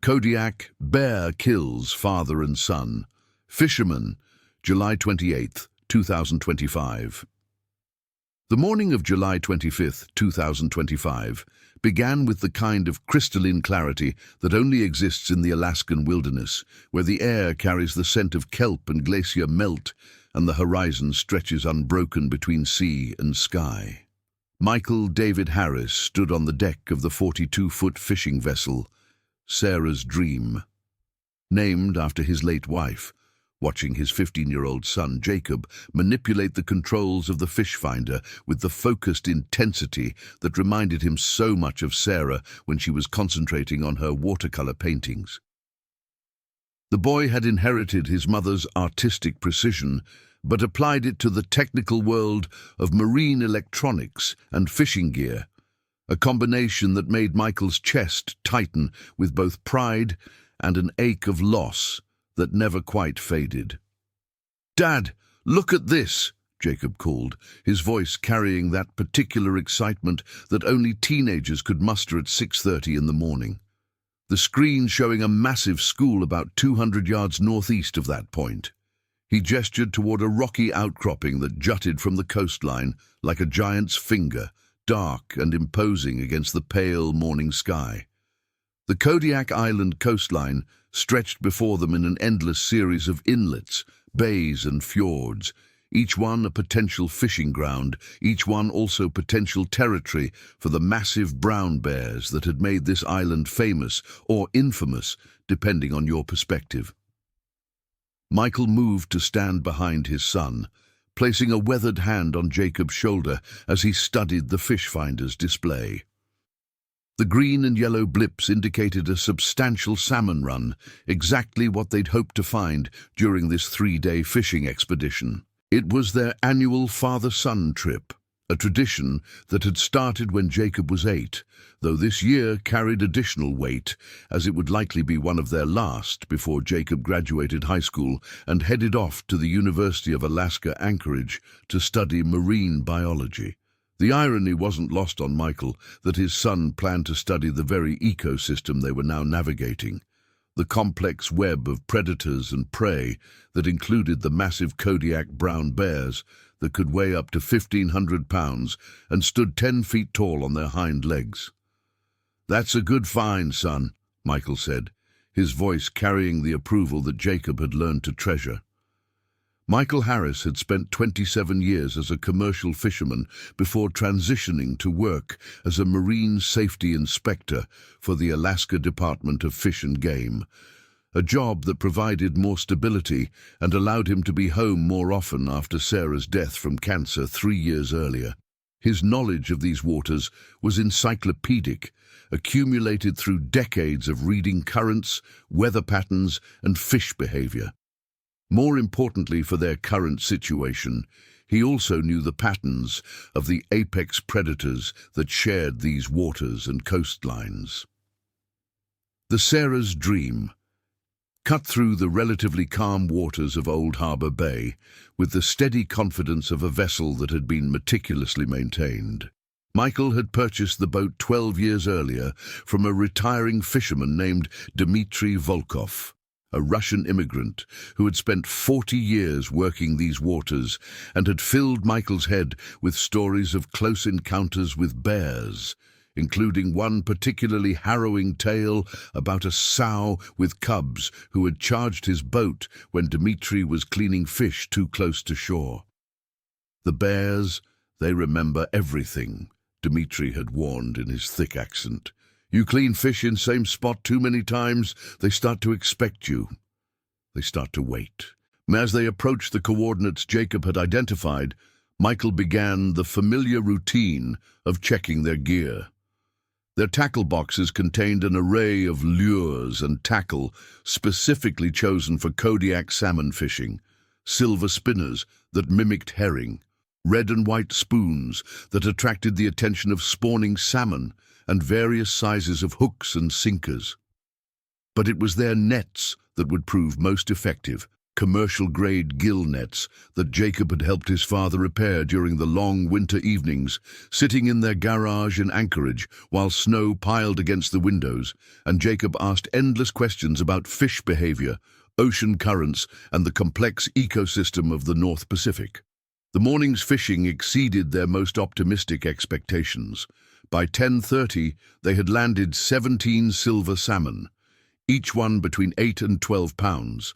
Kodiak, bear kills father and son. Fisherman, July 28, 2025. The morning of July 25, 2025, began with the kind of crystalline clarity that only exists in the Alaskan wilderness, where the air carries the scent of kelp and glacier melt, and the horizon stretches unbroken between sea and sky. Michael David Harris stood on the deck of the 42-foot fishing vessel, Sarah's Dream, named after his late wife, watching his 15-year-old son, Jacob, manipulate the controls of the fish finder with the focused intensity that reminded him so much of Sarah when she was concentrating on her watercolor paintings. The boy had inherited his mother's artistic precision, but applied it to the technical world of marine electronics and fishing gear, a combination that made Michael's chest tighten with both pride and an ache of loss that never quite faded. "Dad, look at this," Jacob called, his voice carrying that particular excitement that only teenagers could muster at 6:30 in the morning. The screen showing a massive school about 200 yards northeast of that point. He gestured toward a rocky outcropping that jutted from the coastline like a giant's finger, dark and imposing against the pale morning sky. The Kodiak Island coastline stretched before them in an endless series of inlets, bays and fjords, each one a potential fishing ground, each one also potential territory for the massive brown bears that had made this island famous or infamous, depending on your perspective. Michael moved to stand behind his son, placing a weathered hand on Jacob's shoulder as he studied the fish finder's display. The green and yellow blips indicated a substantial salmon run, exactly what they'd hoped to find during this 3-day fishing expedition. It was their annual father-son trip, a tradition that had started when Jacob was 8, though this year carried additional weight, as it would likely be one of their last before Jacob graduated high school and headed off to the University of Alaska Anchorage to study marine biology. The irony wasn't lost on Michael that his son planned to study the very ecosystem they were now navigating, the complex web of predators and prey that included the massive Kodiak brown bears that could weigh up to 1,500 pounds and stood 10 feet tall on their hind legs. "That's a good find, son," Michael said, his voice carrying the approval that Jacob had learned to treasure. Michael Harris had spent 27 years as a commercial fisherman before transitioning to work as a marine safety inspector for the Alaska Department of Fish and Game, a job that provided more stability and allowed him to be home more often after Sarah's death from cancer 3 years earlier. His knowledge of these waters was encyclopedic, accumulated through decades of reading currents, weather patterns, and fish behavior. More importantly for their current situation, he also knew the patterns of the apex predators that shared these waters and coastlines. The Sarah's Dream cut through the relatively calm waters of Old Harbor Bay with the steady confidence of a vessel that had been meticulously maintained. Michael had purchased the boat 12 years earlier from a retiring fisherman named Dmitry Volkov, a Russian immigrant who had spent 40 years working these waters and had filled Michael's head with stories of close encounters with bears, including one particularly harrowing tale about a sow with cubs who had charged his boat when Dmitry was cleaning fish too close to shore. "The bears, they remember everything," Dmitry had warned in his thick accent. "You clean fish in same spot too many times, they start to expect you. They start to wait." As they approached the coordinates Jacob had identified, Michael began the familiar routine of checking their gear. Their tackle boxes contained an array of lures and tackle specifically chosen for Kodiak salmon fishing, silver spinners that mimicked herring, red and white spoons that attracted the attention of spawning salmon, and various sizes of hooks and sinkers. But it was their nets that would prove most effective. commercial-grade gill nets that Jacob had helped his father repair during the long winter evenings, sitting in their garage in Anchorage while snow piled against the windows, and Jacob asked endless questions about fish behavior, ocean currents, and the complex ecosystem of the North Pacific. The morning's fishing exceeded their most optimistic expectations. By 10:30, they had landed 17 silver salmon, each one between 8 and 12 pounds.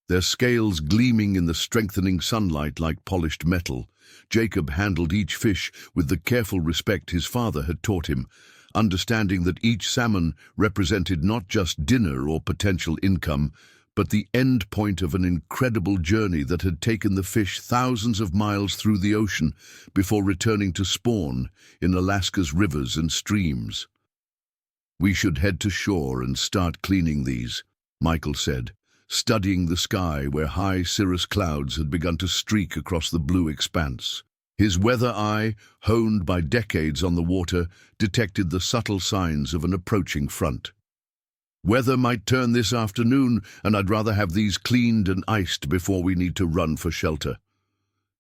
Their scales gleaming in the strengthening sunlight like polished metal. Jacob handled each fish with the careful respect his father had taught him, understanding that each salmon represented not just dinner or potential income, but the end point of an incredible journey that had taken the fish thousands of miles through the ocean before returning to spawn in Alaska's rivers and streams. "We should head to shore and start cleaning these," Michael said, studying the sky where high cirrus clouds had begun to streak across the blue expanse. His weather eye, honed by decades on the water, detected the subtle signs of an approaching front. "Weather might turn this afternoon, and I'd rather have these cleaned and iced before we need to run for shelter."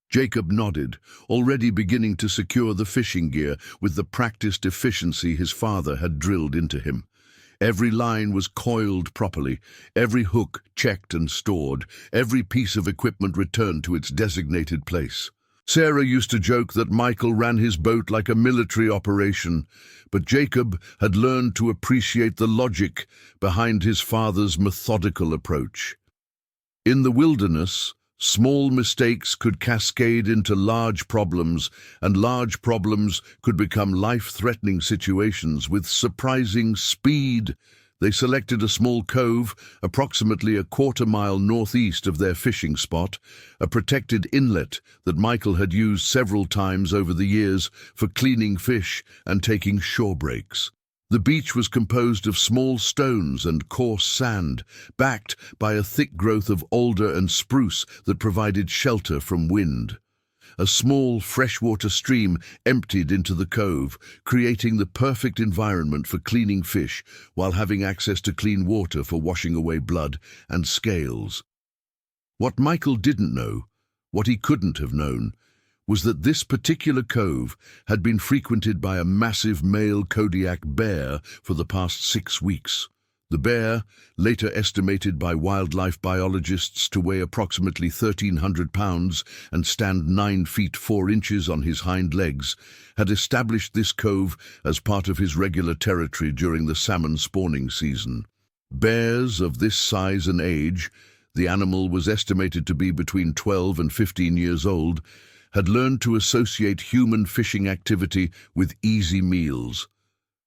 Jacob nodded, already beginning to secure the fishing gear with the practiced efficiency his father had drilled into him. Every line was coiled properly, every hook checked and stored, every piece of equipment returned to its designated place. Sarah used to joke that Michael ran his boat like a military operation, but Jacob had learned to appreciate the logic behind his father's methodical approach. In the wilderness, small mistakes could cascade into large problems, and large problems could become life-threatening situations with surprising speed. They selected a small cove, approximately a quarter-mile northeast of their fishing spot, a protected inlet that Michael had used several times over the years for cleaning fish and taking shore breaks. The beach was composed of small stones and coarse sand, backed by a thick growth of alder and spruce that provided shelter from wind. A small freshwater stream emptied into the cove, creating the perfect environment for cleaning fish while having access to clean water for washing away blood and scales. What Michael didn't know, what he couldn't have known, was that this particular cove had been frequented by a massive male Kodiak bear for the past 6 weeks. The bear, later estimated by wildlife biologists to weigh approximately 1,300 pounds and stand 9 feet 4 inches on his hind legs, had established this cove as part of his regular territory during the salmon spawning season. Bears of this size and age, the animal was estimated to be between 12 and 15 years old, had learned to associate human fishing activity with easy meals.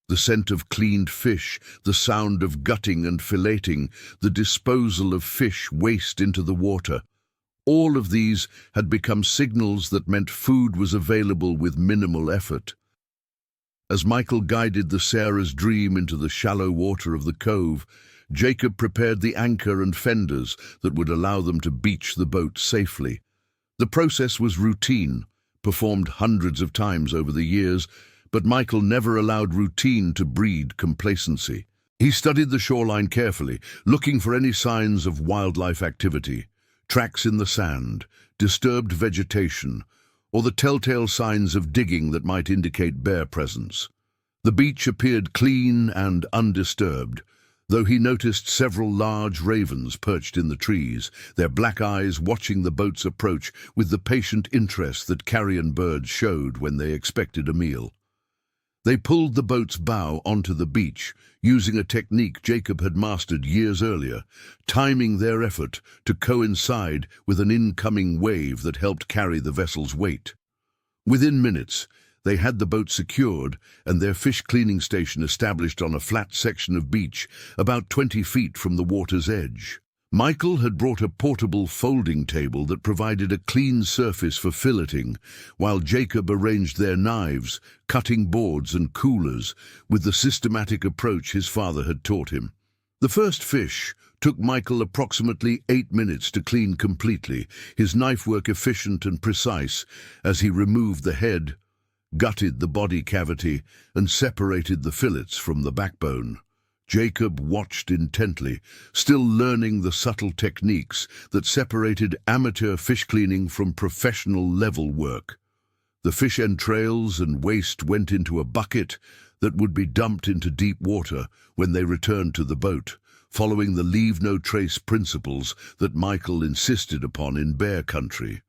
The scent of cleaned fish, the sound of gutting and filleting, the disposal of fish waste into the water. All of these had become signals that meant food was available with minimal effort. As Michael guided the Sarah's Dream into the shallow water of the cove, Jacob prepared the anchor and fenders that would allow them to beach the boat safely. The process was routine, performed hundreds of times over the years, but Michael never allowed routine to breed complacency. He studied the shoreline carefully, looking for any signs of wildlife activity, tracks in the sand, disturbed vegetation, or the telltale signs of digging that might indicate bear presence. The beach appeared clean and undisturbed, though he noticed several large ravens perched in the trees, their black eyes watching the boat's approach with the patient interest that carrion birds showed when they expected a meal. They pulled the boat's bow onto the beach, using a technique Jacob had mastered years earlier, timing their effort to coincide with an incoming wave that helped carry the vessel's weight. Within minutes, they had the boat secured and their fish cleaning station established on a flat section of beach about 20 feet from the water's edge. Michael had brought a portable folding table that provided a clean surface for filleting, while Jacob arranged their knives, cutting boards and coolers with the systematic approach his father had taught him. The first fish took Michael approximately 8 minutes to clean completely, his knife work efficient and precise as he removed the head, gutted the body cavity, and separated the fillets from the backbone. Jacob watched intently, still learning the subtle techniques that separated amateur fish cleaning from professional level work. The fish entrails and waste went into a bucket that would be dumped into deep water when they returned to the boat, following the leave-no-trace principles that Michael insisted upon in bear country.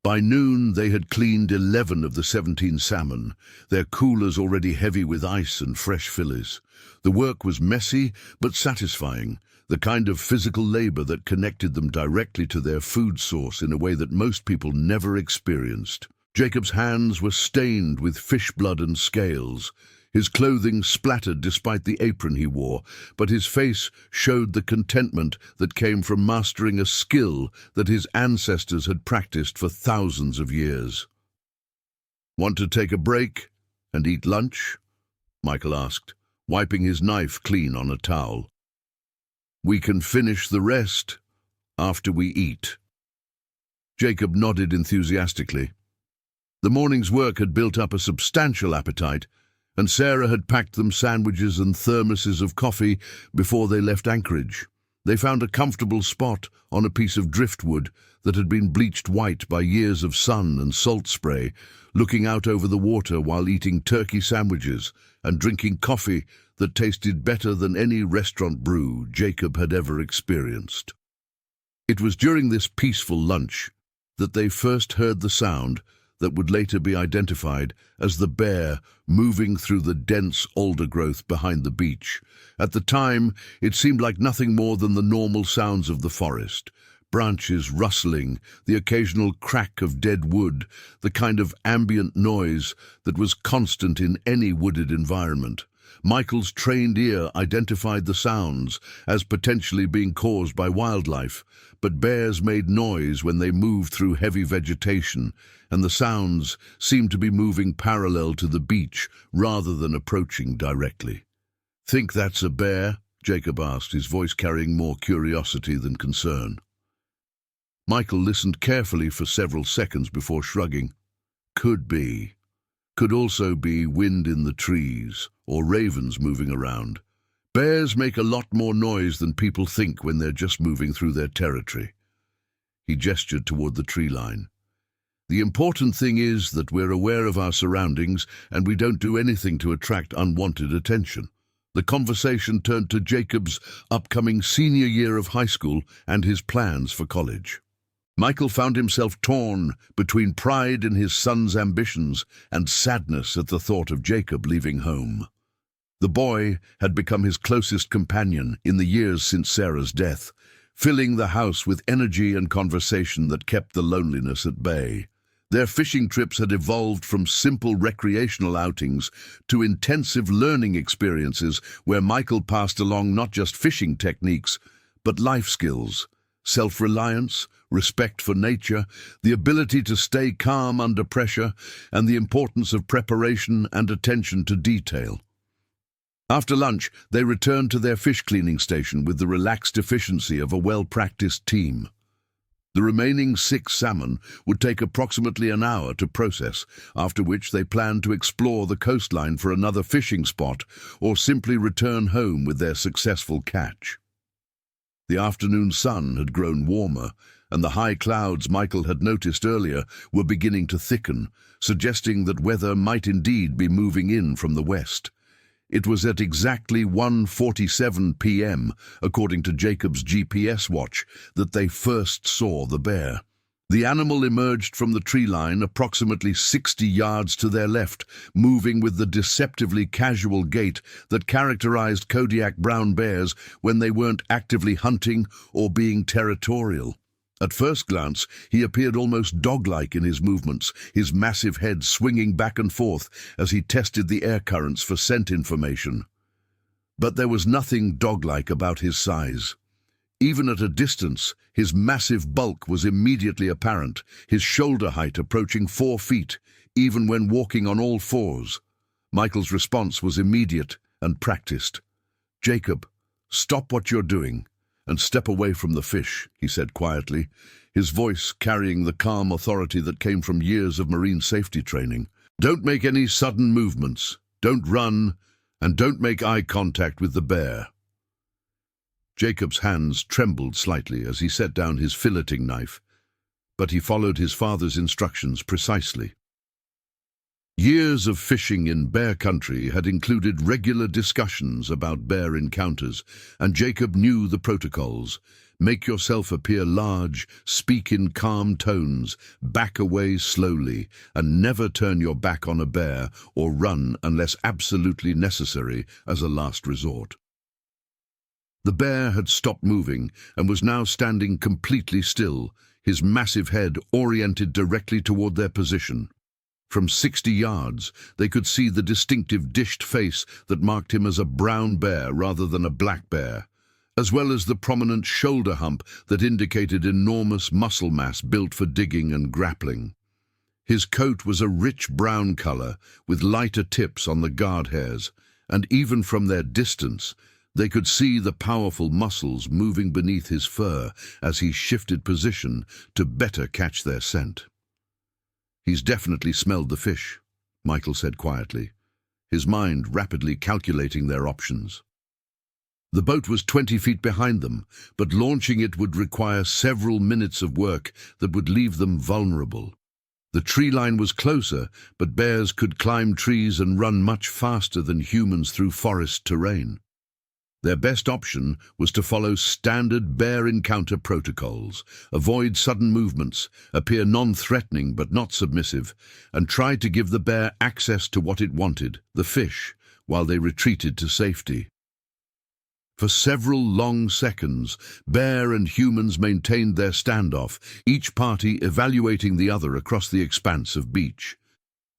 By noon they had cleaned 11 of the 17 salmon, their coolers already heavy with ice and fresh fillies. The work was messy but satisfying, the kind of physical labor that connected them directly to their food source in a way that most people never experienced. Jacob's hands were stained with fish blood and scales. His clothing splattered despite the apron he wore, but his face showed the contentment that came from mastering a skill that his ancestors had practiced for thousands of years. "Want to take a break and eat lunch?" Michael asked, wiping his knife clean on a towel. "We can finish the rest after we eat." Jacob nodded enthusiastically. The morning's work had built up a substantial appetite, and Sarah had packed them sandwiches and thermoses of coffee before they left Anchorage. They found a comfortable spot on a piece of driftwood that had been bleached white by years of sun and salt spray, looking out over the water while eating turkey sandwiches and drinking coffee that tasted better than any restaurant brew Jacob had ever experienced. It was during this peaceful lunch that they first heard the sound that would later be identified as the bear moving through the dense alder growth behind the beach. At the time, it seemed like nothing more than the normal sounds of the forest. Branches rustling, the occasional crack of dead wood, the kind of ambient noise that was constant in any wooded environment. Michael's trained ear identified the sounds as potentially being caused by wildlife, but bears made noise when they moved through heavy vegetation, and the sounds seemed to be moving parallel to the beach rather than approaching directly. "Think that's a bear?" Jacob asked, his voice carrying more curiosity than concern. Michael listened carefully for several seconds before shrugging. "Could be. Could also be wind in the trees, or ravens moving around. Bears make a lot more noise than people think when they're just moving through their territory." He gestured toward the tree line. "The important thing is that we're aware of our surroundings and we don't do anything to attract unwanted attention." The conversation turned to Jacob's upcoming senior year of high school and his plans for college. Michael found himself torn between pride in his son's ambitions and sadness at the thought of Jacob leaving home. The boy had become his closest companion in the years since Sarah's death, filling the house with energy and conversation that kept the loneliness at bay. Their fishing trips had evolved from simple recreational outings to intensive learning experiences where Michael passed along not just fishing techniques, but life skills, self-reliance, respect for nature, the ability to stay calm under pressure, and the importance of preparation and attention to detail. After lunch, they returned to their fish cleaning station with the relaxed efficiency of a well-practiced team. The remaining 6 salmon would take approximately an hour to process, after which they planned to explore the coastline for another fishing spot or simply return home with their successful catch. The afternoon sun had grown warmer, and the high clouds Michael had noticed earlier were beginning to thicken, suggesting that weather might indeed be moving in from the west. It was at exactly 1:47 p.m., according to Jacob's GPS watch, that they first saw the bear. The animal emerged from the tree line approximately 60 yards to their left, moving with the deceptively casual gait that characterized Kodiak brown bears when they weren't actively hunting or being territorial. At first glance, he appeared almost dog-like in his movements, his massive head swinging back and forth as he tested the air currents for scent information. But there was nothing dog-like about his size. Even at a distance, his massive bulk was immediately apparent, his shoulder height approaching 4 feet, even when walking on all fours. Michael's response was immediate and practiced. "Jacob, stop what you're doing and step away from the fish," he said quietly, his voice carrying the calm authority that came from years of marine safety training. "Don't make any sudden movements. Don't run, And don't make eye contact with the bear." Jacob's hands trembled slightly as he set down his filleting knife, but he followed his father's instructions precisely. Years of fishing in bear country had included regular discussions about bear encounters, and Jacob knew the protocols. Make yourself appear large, speak in calm tones, back away slowly, and never turn your back on a bear or run unless absolutely necessary as a last resort. The bear had stopped moving and was now standing completely still, his massive head oriented directly toward their position. From 60 yards, they could see the distinctive dished face that marked him as a brown bear rather than a black bear, as well as the prominent shoulder hump that indicated enormous muscle mass built for digging and grappling. His coat was a rich brown color with lighter tips on the guard hairs, and even from their distance, they could see the powerful muscles moving beneath his fur as he shifted position to better catch their scent. "He's definitely smelled the fish," Michael said quietly, his mind rapidly calculating their options. The boat was 20 feet behind them, but launching it would require several minutes of work that would leave them vulnerable. The tree line was closer, but bears could climb trees and run much faster than humans through forest terrain. Their best option was to follow standard bear encounter protocols, avoid sudden movements, appear non-threatening but not submissive, and try to give the bear access to what it wanted, the fish, while they retreated to safety. For several long seconds, bear and humans maintained their standoff, each party evaluating the other across the expanse of beach.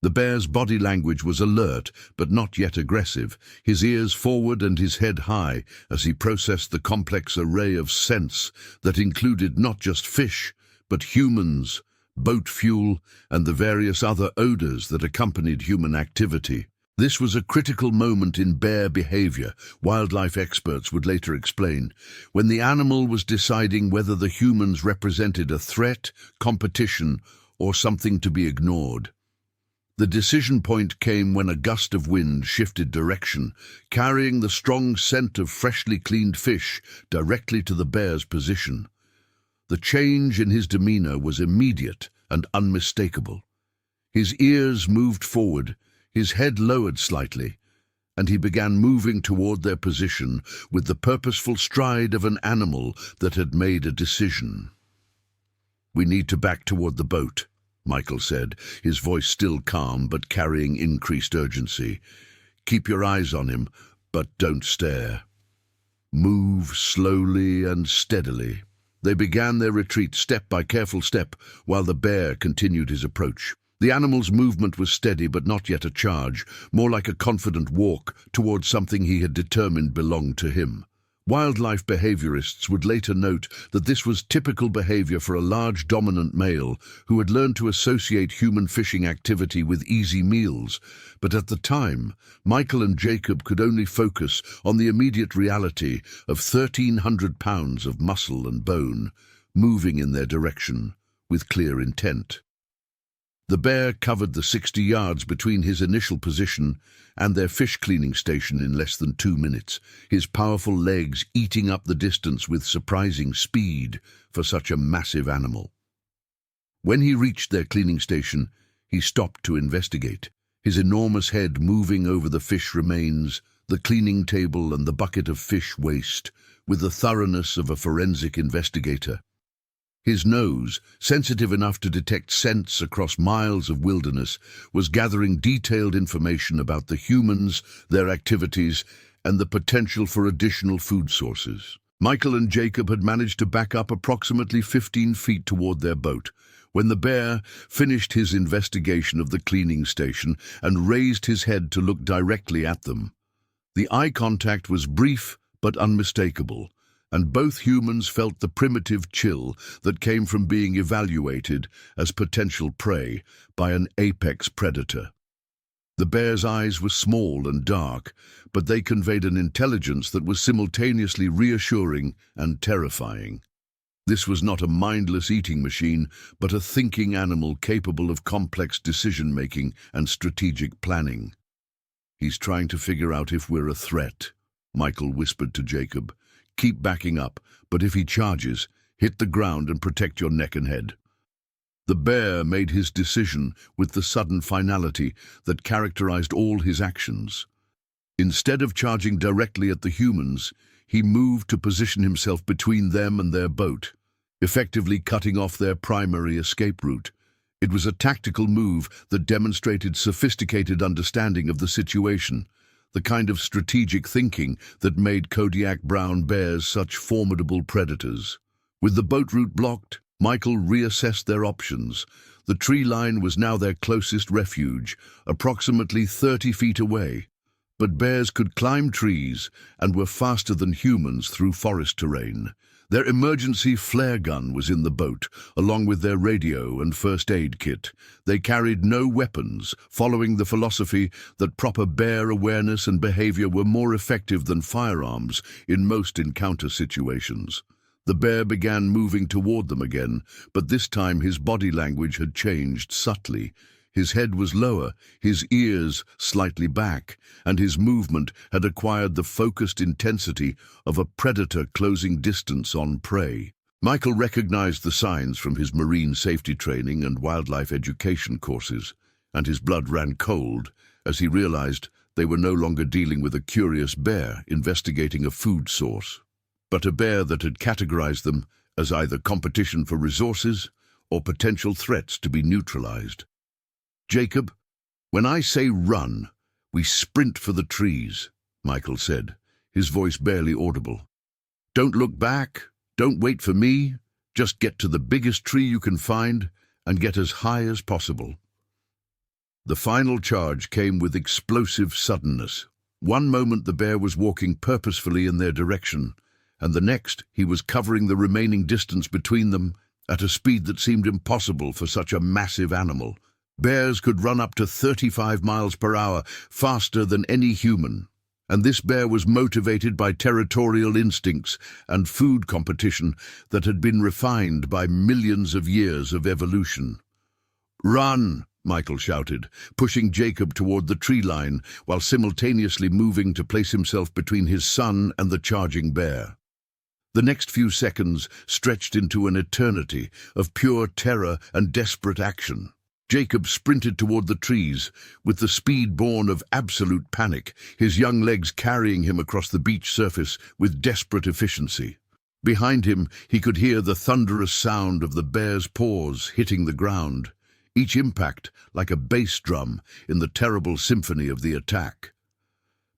The bear's body language was alert, but not yet aggressive, his ears forward and his head high as he processed the complex array of scents that included not just fish, but humans, boat fuel, and the various other odors that accompanied human activity. This was a critical moment in bear behavior, wildlife experts would later explain, when the animal was deciding whether the humans represented a threat, competition, or something to be ignored. The decision point came when a gust of wind shifted direction, carrying the strong scent of freshly cleaned fish directly to the bear's position. The change in his demeanor was immediate and unmistakable. His ears moved forward, his head lowered slightly, and he began moving toward their position with the purposeful stride of an animal that had made a decision. "We need to back toward the boat," Michael said, his voice still calm but carrying increased urgency. "Keep your eyes on him, but don't stare. Move slowly and steadily." They began their retreat step by careful step, while the bear continued his approach. The animal's movement was steady but not yet a charge, more like a confident walk towards something he had determined belonged to him. Wildlife behaviorists would later note that this was typical behavior for a large dominant male who had learned to associate human fishing activity with easy meals, but at the time, Michael and Jacob could only focus on the immediate reality of 1,300 pounds of muscle and bone moving in their direction with clear intent. The bear covered the 60 yards between his initial position and their fish cleaning station in less than 2 minutes, his powerful legs eating up the distance with surprising speed for such a massive animal. When he reached their cleaning station, he stopped to investigate, his enormous head moving over the fish remains, the cleaning table and the bucket of fish waste, with the thoroughness of a forensic investigator. His nose, sensitive enough to detect scents across miles of wilderness, was gathering detailed information about the humans, their activities, and the potential for additional food sources. Michael and Jacob had managed to back up approximately 15 feet toward their boat, when the bear finished his investigation of the cleaning station and raised his head to look directly at them. The eye contact was brief but unmistakable, and both humans felt the primitive chill that came from being evaluated as potential prey by an apex predator. The bear's eyes were small and dark, but they conveyed an intelligence that was simultaneously reassuring and terrifying. This was not a mindless eating machine, but a thinking animal capable of complex decision-making and strategic planning. "He's trying to figure out if we're a threat," Michael whispered to Jacob. "Keep backing up, but if he charges, hit the ground and protect your neck and head." The bear made his decision with the sudden finality that characterized all his actions. Instead of charging directly at the humans, he moved to position himself between them and their boat, effectively cutting off their primary escape route. It was a tactical move that demonstrated sophisticated understanding of the situation, the kind of strategic thinking that made Kodiak brown bears such formidable predators. With the boat route blocked, Michael reassessed their options. The tree line was now their closest refuge, approximately 30 feet away. But bears could climb trees and were faster than humans through forest terrain. Their emergency flare gun was in the boat, along with their radio and first aid kit. They carried no weapons, following the philosophy that proper bear awareness and behavior were more effective than firearms in most encounter situations. The bear began moving toward them again, but this time his body language had changed subtly. His head was lower, his ears slightly back, and his movement had acquired the focused intensity of a predator closing distance on prey. Michael recognized the signs from his marine safety training and wildlife education courses, and his blood ran cold as he realized they were no longer dealing with a curious bear investigating a food source, but a bear that had categorized them as either competition for resources or potential threats to be neutralized. "Jacob, when I say run, we sprint for the trees," Michael said, his voice barely audible. "Don't look back, don't wait for me, just get to the biggest tree you can find and get as high as possible." The final charge came with explosive suddenness. One moment the bear was walking purposefully in their direction, and the next he was covering the remaining distance between them at a speed that seemed impossible for such a massive animal. Bears could run up to 35 miles per hour, faster than any human, and this bear was motivated by territorial instincts and food competition that had been refined by millions of years of evolution. "Run!" Michael shouted, pushing Jacob toward the tree line while simultaneously moving to place himself between his son and the charging bear. The next few seconds stretched into an eternity of pure terror and desperate action. Jacob sprinted toward the trees, with the speed born of absolute panic, his young legs carrying him across the beach surface with desperate efficiency. Behind him, he could hear the thunderous sound of the bear's paws hitting the ground, each impact like a bass drum in the terrible symphony of the attack.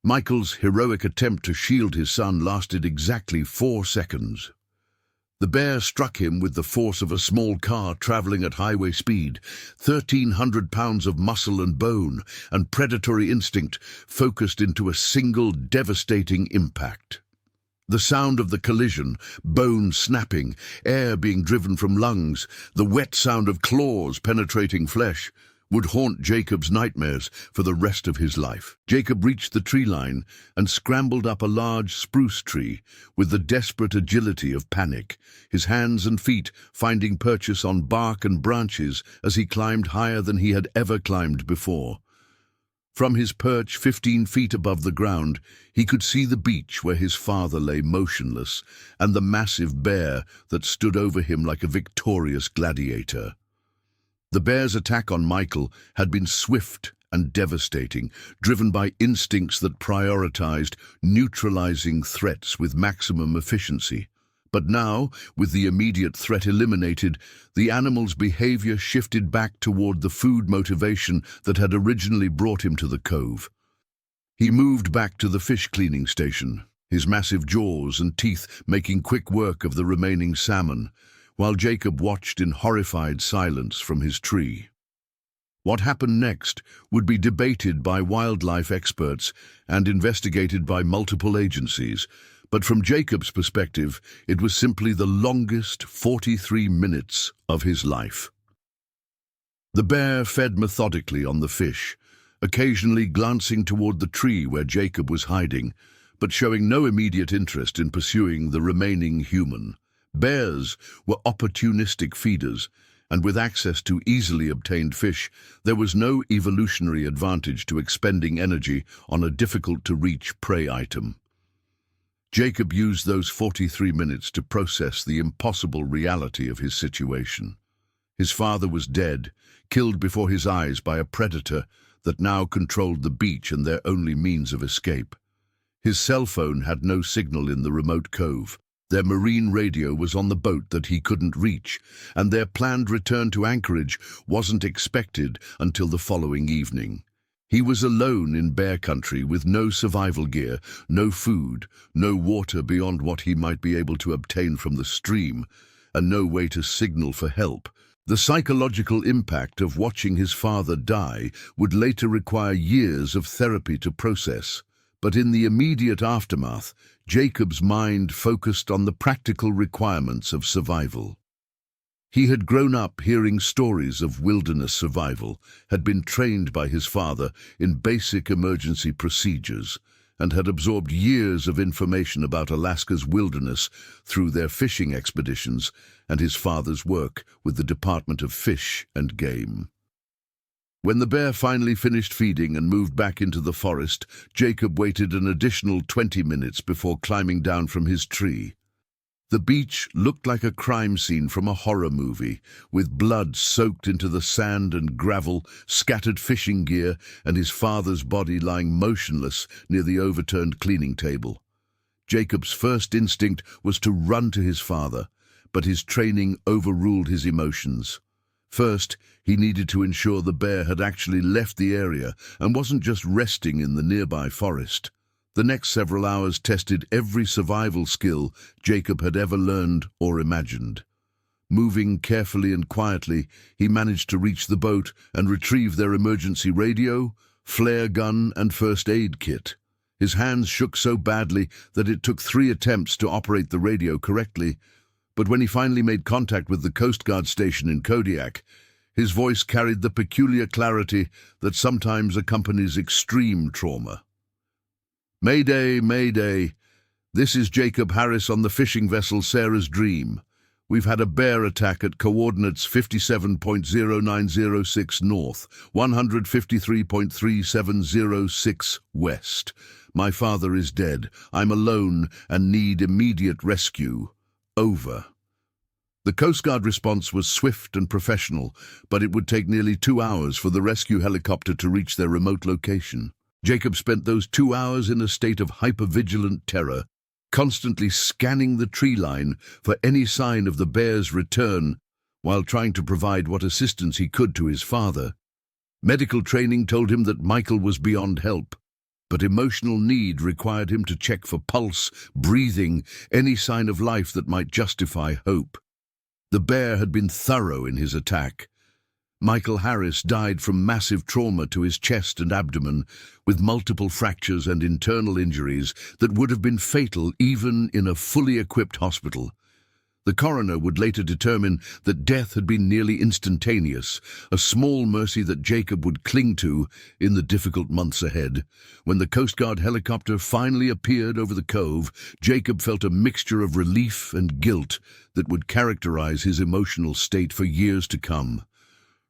Michael's heroic attempt to shield his son lasted exactly 4 seconds. The bear struck him with the force of a small car traveling at highway speed. 1,300 pounds of muscle and bone and predatory instinct focused into a single devastating impact. The sound of the collision, bone snapping, air being driven from lungs, the wet sound of claws penetrating flesh, would haunt Jacob's nightmares for the rest of his life. Jacob reached the tree line and scrambled up a large spruce tree with the desperate agility of panic, his hands and feet finding purchase on bark and branches as he climbed higher than he had ever climbed before. From his perch 15 feet above the ground, he could see the beach where his father lay motionless and the massive bear that stood over him like a victorious gladiator. The bear's attack on Michael had been swift and devastating, driven by instincts that prioritized neutralizing threats with maximum efficiency. But now, with the immediate threat eliminated, the animal's behavior shifted back toward the food motivation that had originally brought him to the cove. He moved back to the fish cleaning station, his massive jaws and teeth making quick work of the remaining salmon, while Jacob watched in horrified silence from his tree. What happened next would be debated by wildlife experts and investigated by multiple agencies, but from Jacob's perspective, it was simply the longest 43 minutes of his life. The bear fed methodically on the fish, occasionally glancing toward the tree where Jacob was hiding, but showing no immediate interest in pursuing the remaining human. Bears were opportunistic feeders, and with access to easily obtained fish, there was no evolutionary advantage to expending energy on a difficult-to-reach prey item. Jacob used those 43 minutes to process the impossible reality of his situation. His father was dead, killed before his eyes by a predator that now controlled the beach and their only means of escape. His cell phone had no signal in the remote cove. Their marine radio was on the boat that he couldn't reach, and their planned return to anchorage wasn't expected until the following evening. He was alone in bear country with no survival gear, no food, no water beyond what he might be able to obtain from the stream, and no way to signal for help. The psychological impact of watching his father die would later require years of therapy to process. But in the immediate aftermath, Jacob's mind focused on the practical requirements of survival. He had grown up hearing stories of wilderness survival, had been trained by his father in basic emergency procedures, and had absorbed years of information about Alaska's wilderness through their fishing expeditions and his father's work with the Department of Fish and Game. When the bear finally finished feeding and moved back into the forest, Jacob waited an additional 20 minutes before climbing down from his tree. The beach looked like a crime scene from a horror movie, with blood soaked into the sand and gravel, scattered fishing gear, and his father's body lying motionless near the overturned cleaning table. Jacob's first instinct was to run to his father, but his training overruled his emotions. First, he needed to ensure the bear had actually left the area and wasn't just resting in the nearby forest. The next several hours tested every survival skill Jacob had ever learned or imagined. Moving carefully and quietly, he managed to reach the boat and retrieve their emergency radio, flare gun, and first aid kit. His hands shook so badly that it took 3 attempts to operate the radio correctly, but when he finally made contact with the Coast Guard station in Kodiak, his voice carried the peculiar clarity that sometimes accompanies extreme trauma. "Mayday, Mayday. This is Jacob Harris on the fishing vessel Sarah's Dream. We've had a bear attack at coordinates 57.0906 north, 153.3706 west. My father is dead. I'm alone and need immediate rescue. Over." The Coast Guard response was swift and professional, but it would take nearly 2 hours for the rescue helicopter to reach their remote location. Jacob spent those 2 hours in a state of hypervigilant terror, constantly scanning the tree line for any sign of the bear's return while trying to provide what assistance he could to his father. Medical training told him that Michael was beyond help, but emotional need required him to check for pulse, breathing, any sign of life that might justify hope. The bear had been thorough in his attack. Michael Harris died from massive trauma to his chest and abdomen, with multiple fractures and internal injuries that would have been fatal even in a fully equipped hospital. The coroner would later determine that death had been nearly instantaneous, a small mercy that Jacob would cling to in the difficult months ahead. When the Coast Guard helicopter finally appeared over the cove, Jacob felt a mixture of relief and guilt that would characterize his emotional state for years to come.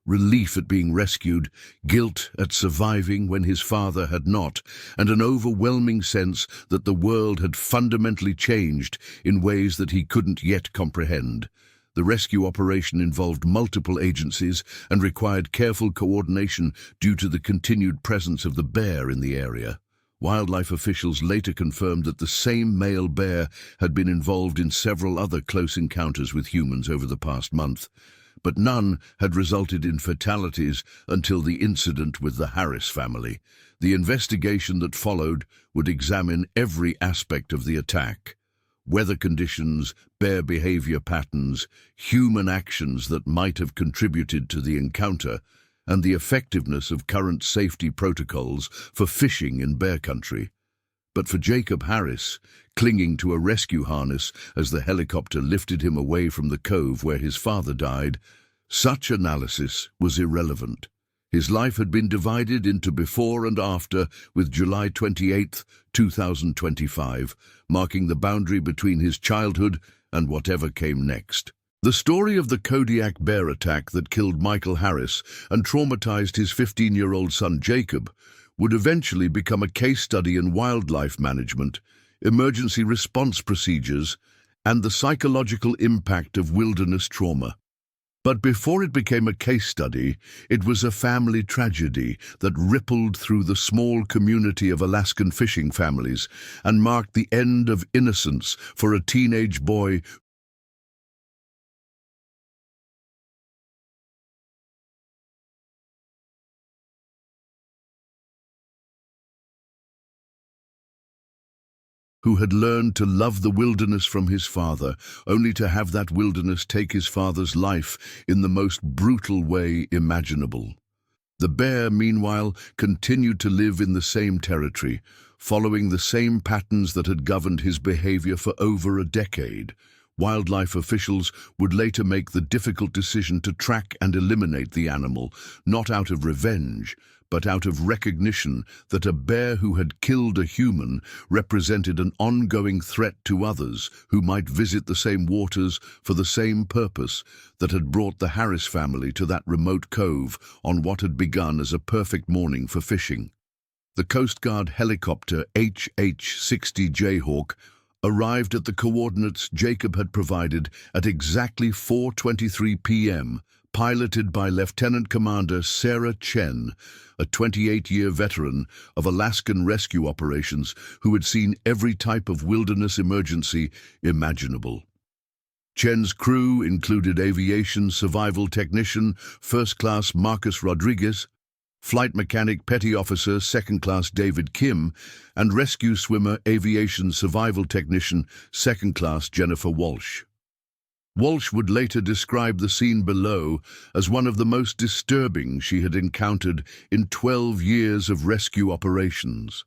Relief at being rescued, guilt at surviving when his father had not, and an overwhelming sense that the world had fundamentally changed in ways that he couldn't yet comprehend. The rescue operation involved multiple agencies and required careful coordination due to the continued presence of the bear in the area. Wildlife officials later confirmed that the same male bear had been involved in several other close encounters with humans over the past month, but none had resulted in fatalities until the incident with the Harris family. The investigation that followed would examine every aspect of the attack: weather conditions, bear behavior patterns, human actions that might have contributed to the encounter, and the effectiveness of current safety protocols for fishing in bear country. But for Jacob Harris, clinging to a rescue harness as the helicopter lifted him away from the cove where his father died, such analysis was irrelevant. His life had been divided into before and after, with July 28, 2025, marking the boundary between his childhood and whatever came next. The story of the Kodiak bear attack that killed Michael Harris and traumatized his 15-year-old son Jacob would eventually become a case study in wildlife management, emergency response procedures, and the psychological impact of wilderness trauma. But before it became a case study, it was a family tragedy that rippled through the small community of Alaskan fishing families and marked the end of innocence for a teenage boy who had learned to love the wilderness from his father, only to have that wilderness take his father's life in the most brutal way imaginable. The bear, meanwhile, continued to live in the same territory, following the same patterns that had governed his behavior for over a decade. Wildlife officials would later make the difficult decision to track and eliminate the animal, not out of revenge, but out of recognition that a bear who had killed a human represented an ongoing threat to others who might visit the same waters for the same purpose that had brought the Harris family to that remote cove on what had begun as a perfect morning for fishing. The Coast Guard helicopter HH-60 Jayhawk arrived at the coordinates Jacob had provided at exactly 4:23 p.m., piloted by Lieutenant Commander Sarah Chen, a 28-year veteran of Alaskan rescue operations who had seen every type of wilderness emergency imaginable. Chen's crew included aviation survival technician First Class Marcus Rodriguez, flight mechanic Petty Officer Second Class David Kim, and rescue swimmer aviation survival technician Second Class Jennifer Walsh. Walsh would later describe the scene below as one of the most disturbing she had encountered in 12 years of rescue operations.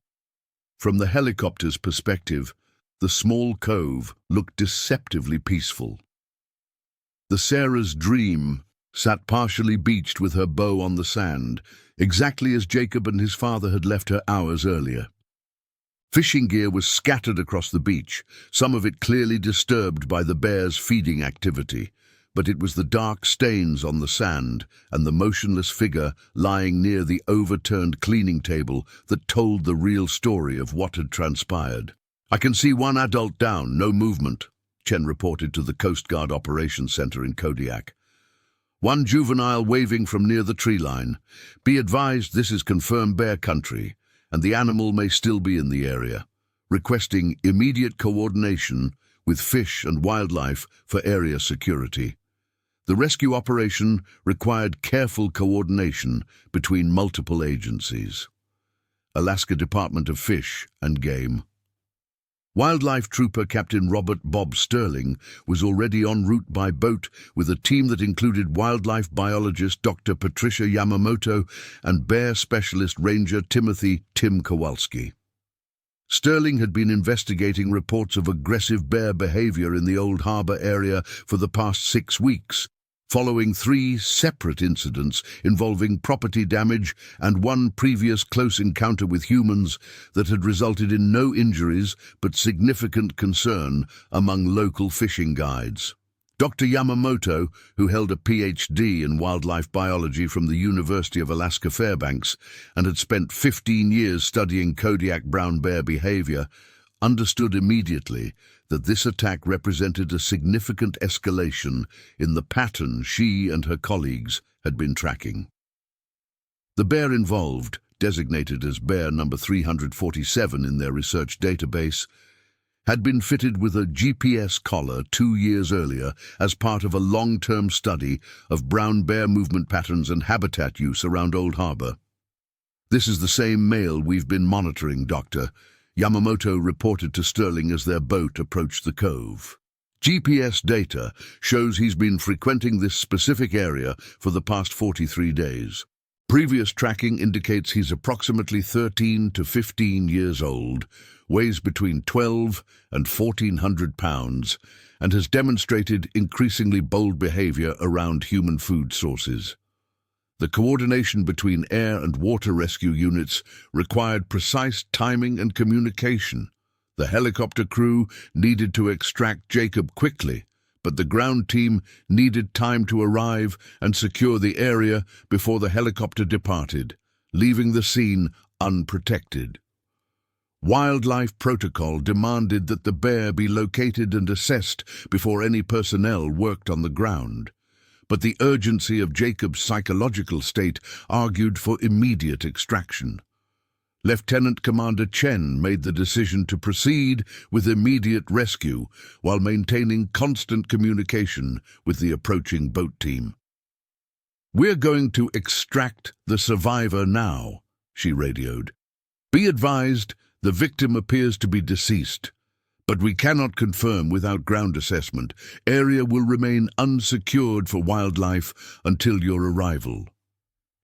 From the helicopter's perspective, the small cove looked deceptively peaceful. The Sarah's Dream sat partially beached with her bow on the sand, exactly as Jacob and his father had left her hours earlier. Fishing gear was scattered across the beach, some of it clearly disturbed by the bear's feeding activity, but it was the dark stains on the sand and the motionless figure lying near the overturned cleaning table that told the real story of what had transpired. "I can see one adult down, no movement," Chen reported to the Coast Guard Operations Center in Kodiak. "One juvenile waving from near the tree line. Be advised this is confirmed bear country, and the animal may still be in the area, requesting immediate coordination with fish and wildlife for area security." The rescue operation required careful coordination between multiple agencies. Alaska Department of Fish and Game. Wildlife Trooper Captain Robert Bob Sterling was already en route by boat with a team that included wildlife biologist Dr. Patricia Yamamoto and bear specialist ranger Timothy Tim Kowalski. Sterling had been investigating reports of aggressive bear behavior in the Old Harbor area for the past 6 weeks, following 3 separate incidents involving property damage and one previous close encounter with humans that had resulted in no injuries but significant concern among local fishing guides. Dr. Yamamoto, who held a PhD in wildlife biology from the University of Alaska Fairbanks and had spent 15 years studying Kodiak brown bear behavior, understood immediately that this attack represented a significant escalation in the pattern she and her colleagues had been tracking. The bear involved, designated as bear number 347 in their research database, had been fitted with a GPS collar 2 years earlier as part of a long-term study of brown bear movement patterns and habitat use around Old Harbor. "This is the same male we've been monitoring, Doctor," Yamamoto reported to Sterling as their boat approached the cove. "GPS data shows he's been frequenting this specific area for the past 43 days. Previous tracking indicates he's approximately 13 to 15 years old, weighs between 12 and 1,400 pounds, and has demonstrated increasingly bold behavior around human food sources. The coordination between air and water rescue units required precise timing and communication. The helicopter crew needed to extract Jacob quickly, but the ground team needed time to arrive and secure the area before the helicopter departed, leaving the scene unprotected. Wildlife protocol demanded that the bear be located and assessed before any personnel worked on the ground, but the urgency of Jacob's psychological state argued for immediate extraction. Lieutenant Commander Chen made the decision to proceed with immediate rescue while maintaining constant communication with the approaching boat team. "We're going to extract the survivor now," she radioed. "Be advised, the victim appears to be deceased, but we cannot confirm without ground assessment. Area will remain unsecured for wildlife until your arrival."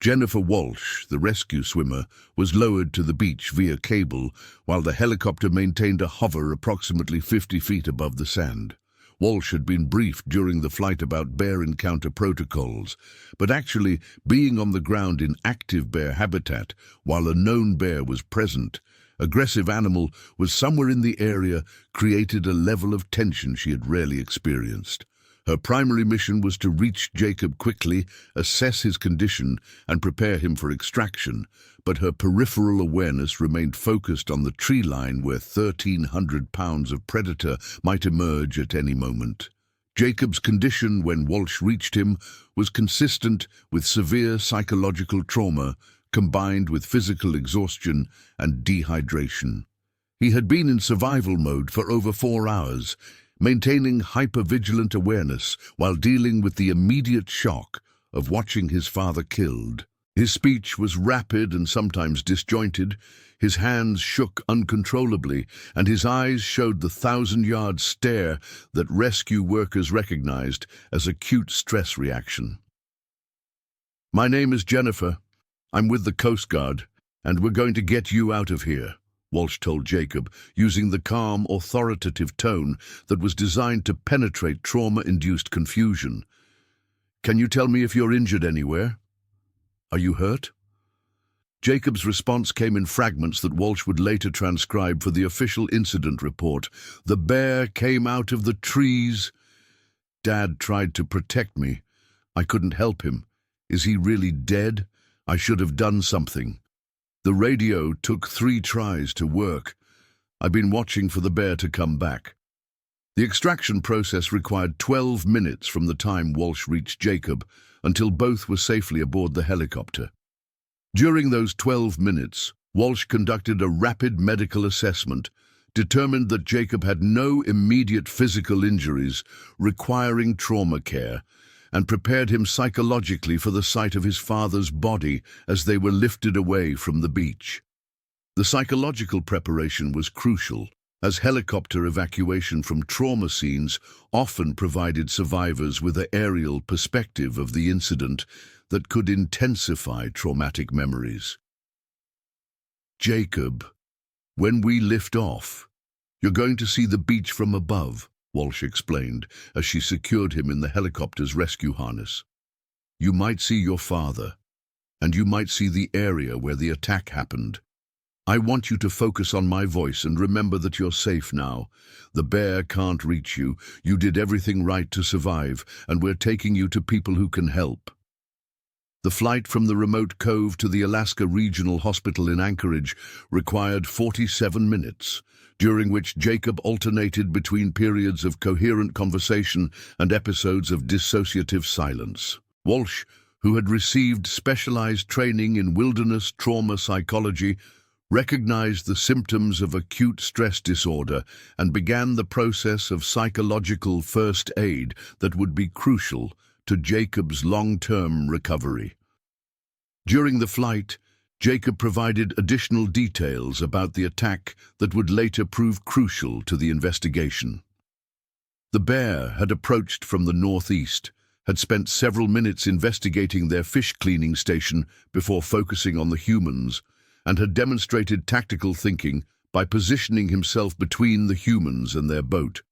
Jennifer Walsh, the rescue swimmer, was lowered to the beach via cable, while the helicopter maintained a hover approximately 50 feet above the sand. Walsh had been briefed during the flight about bear encounter protocols, but actually being on the ground in active bear habitat while a known bear was present, aggressive animal was somewhere in the area, created a level of tension she had rarely experienced. Her primary mission was to reach Jacob quickly, assess his condition, and prepare him for extraction, but her peripheral awareness remained focused on the tree line where 1,300 pounds of predator might emerge at any moment. Jacob's condition when Walsh reached him was consistent with severe psychological trauma combined with physical exhaustion and dehydration. He had been in survival mode for over 4 hours, maintaining hypervigilant awareness while dealing with the immediate shock of watching his father killed. His speech was rapid and sometimes disjointed, his hands shook uncontrollably, and his eyes showed the 1,000-yard stare that rescue workers recognized as acute stress reaction. "My name is Jennifer. I'm with the Coast Guard, and we're going to get you out of here," Walsh told Jacob, using the calm, authoritative tone that was designed to penetrate trauma-induced confusion. "Can you tell me if you're injured anywhere? Are you hurt?" Jacob's response came in fragments that Walsh would later transcribe for the official incident report. "The bear came out of the trees. Dad tried to protect me. I couldn't help him. Is he really dead? I should have done something. The radio took 3 tries to work. I've been watching for the bear to come back." The extraction process required 12 minutes from the time Walsh reached Jacob until both were safely aboard the helicopter. During those 12 minutes, Walsh conducted a rapid medical assessment, determined that Jacob had no immediate physical injuries requiring trauma care, and prepared him psychologically for the sight of his father's body as they were lifted away from the beach. The psychological preparation was crucial, as helicopter evacuation from trauma scenes often provided survivors with an aerial perspective of the incident that could intensify traumatic memories. "Jacob, when we lift off, you're going to see the beach from above," Walsh explained as she secured him in the helicopter's rescue harness. "You might see your father, and you might see the area where the attack happened. I want you to focus on my voice and remember that you're safe now. The bear can't reach you. You did everything right to survive, and we're taking you to people who can help." The flight from the remote cove to the Alaska Regional Hospital in Anchorage required 47 minutes, during which Jacob alternated between periods of coherent conversation and episodes of dissociative silence. Walsh, who had received specialized training in wilderness trauma psychology, recognized the symptoms of acute stress disorder and began the process of psychological first aid that would be crucial to Jacob's long-term recovery. During the flight, Jacob provided additional details about the attack that would later prove crucial to the investigation. The bear had approached from the northeast, had spent several minutes investigating their fish cleaning station before focusing on the humans, and had demonstrated tactical thinking by positioning himself between the humans and their boat.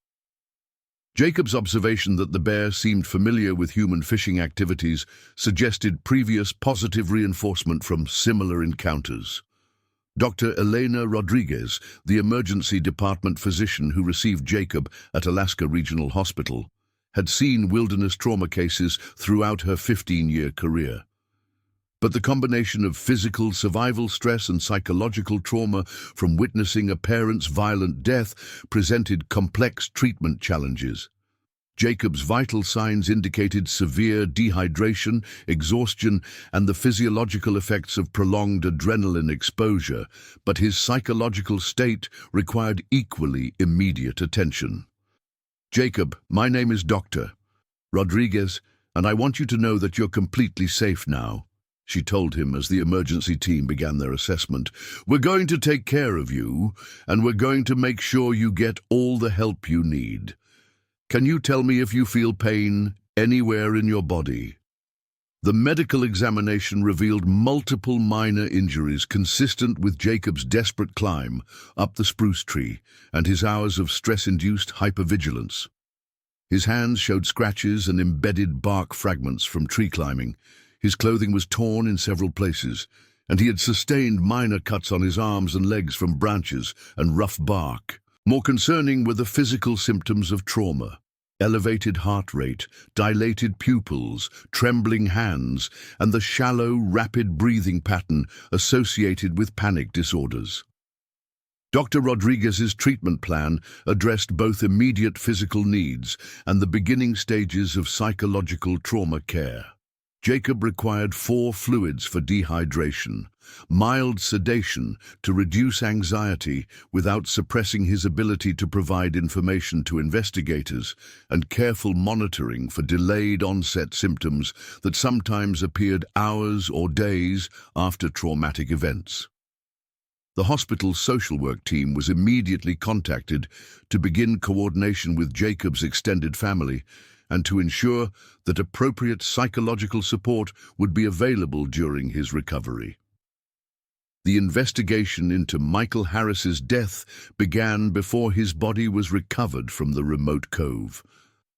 Jacob's observation that the bear seemed familiar with human fishing activities suggested previous positive reinforcement from similar encounters. Dr. Elena Rodriguez, the emergency department physician who received Jacob at Alaska Regional Hospital, had seen wilderness trauma cases throughout her 15-year career. But the combination of physical survival stress and psychological trauma from witnessing a parent's violent death presented complex treatment challenges. Jacob's vital signs indicated severe dehydration, exhaustion, and the physiological effects of prolonged adrenaline exposure, but his psychological state required equally immediate attention. "Jacob, my name is Dr. Rodriguez, and I want you to know that you're completely safe now," she told him as the emergency team began their assessment. "We're going to take care of you, and we're going to make sure you get all the help you need. Can you tell me if you feel pain anywhere in your body?" The medical examination revealed multiple minor injuries consistent with Jacob's desperate climb up the spruce tree and his hours of stress-induced hypervigilance. His hands showed scratches and embedded bark fragments from tree climbing. His clothing was torn in several places, and he had sustained minor cuts on his arms and legs from branches and rough bark. More concerning were the physical symptoms of trauma: elevated heart rate, dilated pupils, trembling hands, and the shallow, rapid breathing pattern associated with panic disorders. Dr. Rodriguez's treatment plan addressed both immediate physical needs and the beginning stages of psychological trauma care. Jacob required 4 fluids for dehydration, mild sedation to reduce anxiety without suppressing his ability to provide information to investigators, and careful monitoring for delayed onset symptoms that sometimes appeared hours or days after traumatic events. The hospital's social work team was immediately contacted to begin coordination with Jacob's extended family and to ensure that appropriate psychological support would be available during his recovery. The investigation into Michael Harris's death began before his body was recovered from the remote cove.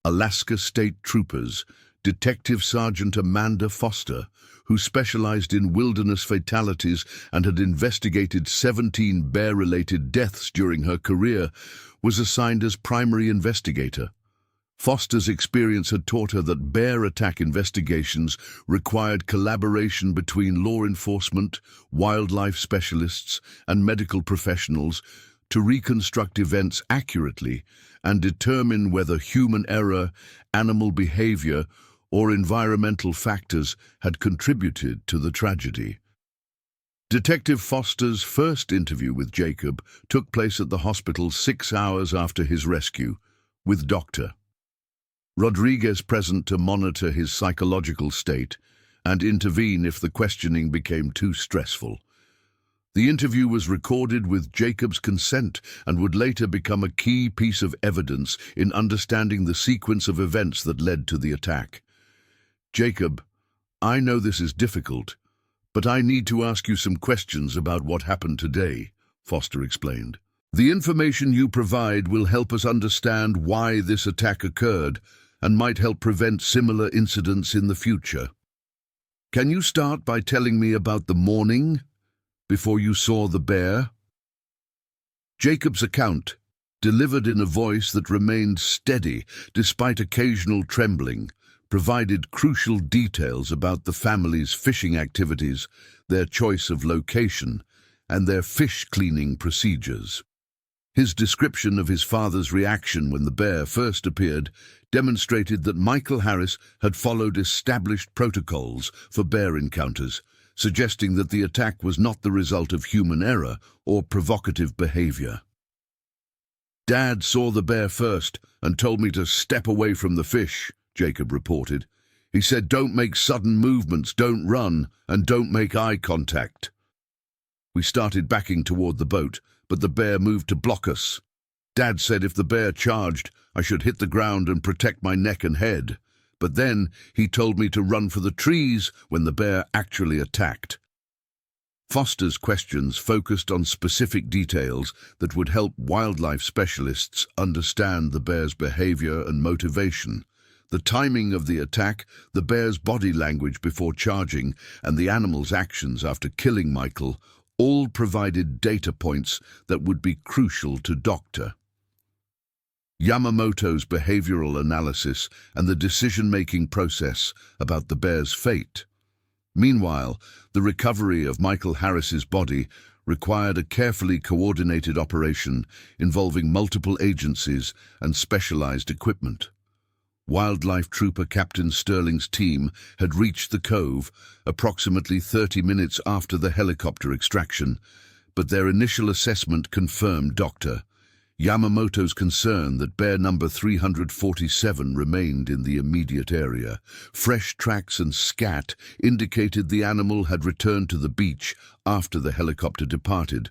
Alaska State Troopers, Detective Sergeant Amanda Foster, who specialized in wilderness fatalities and had investigated 17 bear-related deaths during her career, was assigned as primary investigator. Foster's experience had taught her that bear attack investigations required collaboration between law enforcement, wildlife specialists, and medical professionals to reconstruct events accurately and determine whether human error, animal behavior, or environmental factors had contributed to the tragedy. Detective Foster's first interview with Jacob took place at the hospital 6 hours after his rescue, with Dr. Rodriguez present to monitor his psychological state and intervene if the questioning became too stressful. The interview was recorded with Jacob's consent and would later become a key piece of evidence in understanding the sequence of events that led to the attack. "Jacob, I know this is difficult, but I need to ask you some questions about what happened today," Foster explained. "The information you provide will help us understand why this attack occurred and might help prevent similar incidents in the future. Can you start by telling me about the morning before you saw the bear?" Jacob's account, delivered in a voice that remained steady despite occasional trembling, provided crucial details about the family's fishing activities, their choice of location, and their fish cleaning procedures. His description of his father's reaction when the bear first appeared demonstrated that Michael Harris had followed established protocols for bear encounters, suggesting that the attack was not the result of human error or provocative behavior. "Dad saw the bear first and told me to step away from the fish," Jacob reported. "He said, 'Don't make sudden movements, don't run, and don't make eye contact.' We started backing toward the boat, but the bear moved to block us. Dad said if the bear charged, I should hit the ground and protect my neck and head. But then he told me to run for the trees when the bear actually attacked." Foster's questions focused on specific details that would help wildlife specialists understand the bear's behavior and motivation. The timing of the attack, the bear's body language before charging, and the animal's actions after killing Michael all provided data points that would be crucial to Dr. Yamamoto's behavioral analysis and the decision-making process about the bear's fate. Meanwhile, the recovery of Michael Harris's body required a carefully coordinated operation involving multiple agencies and specialized equipment. Wildlife Trooper Captain Sterling's team had reached the cove approximately 30 minutes after the helicopter extraction, but their initial assessment confirmed Dr. Yamamoto's concern that bear number 347 remained in the immediate area. Fresh tracks and scat indicated the animal had returned to the beach after the helicopter departed,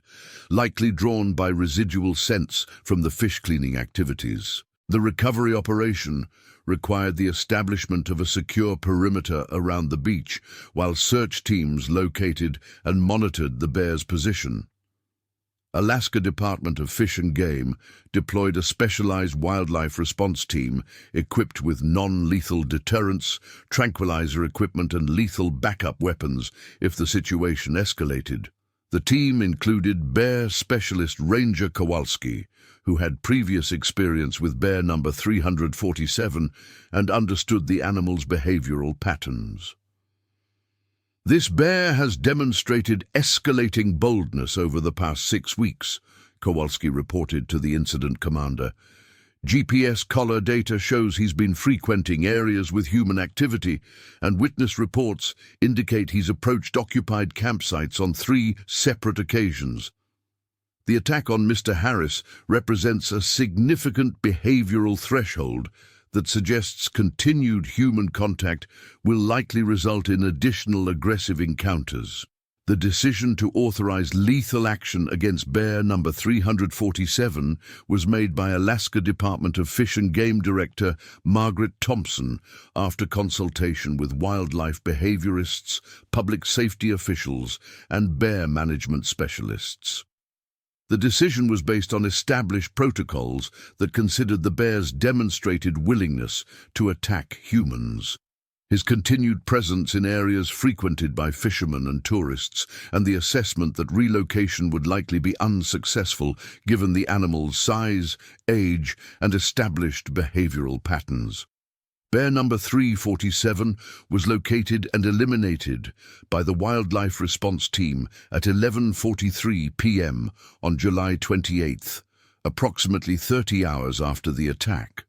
likely drawn by residual scents from the fish cleaning activities. The recovery operation required the establishment of a secure perimeter around the beach, while search teams located and monitored the bear's position. Alaska Department of Fish and Game deployed a specialized wildlife response team equipped with non-lethal deterrents, tranquilizer equipment, and lethal backup weapons if the situation escalated. The team included bear specialist Ranger Kowalski, who had previous experience with bear number 347 and understood the animal's behavioral patterns. "This bear has demonstrated escalating boldness over the past 6 weeks, Kowalski reported to the incident commander. GPS collar data shows he's been frequenting areas with human activity, and witness reports indicate he's approached occupied campsites on 3 separate occasions. The attack on Mr. Harris represents a significant behavioral threshold that suggests continued human contact will likely result in additional aggressive encounters. The decision to authorize lethal action against bear number 347 was made by Alaska Department of Fish and Game Director Margaret Thompson after consultation with wildlife behaviorists, public safety officials, and bear management specialists. The decision was based on established protocols that considered the bear's demonstrated willingness to attack humans, his continued presence in areas frequented by fishermen and tourists, and the assessment that relocation would likely be unsuccessful given the animal's size, age, and established behavioral patterns. Bear number 347 was located and eliminated by the Wildlife Response Team at 11:43 p.m. on July 28th, approximately 30 hours after the attack.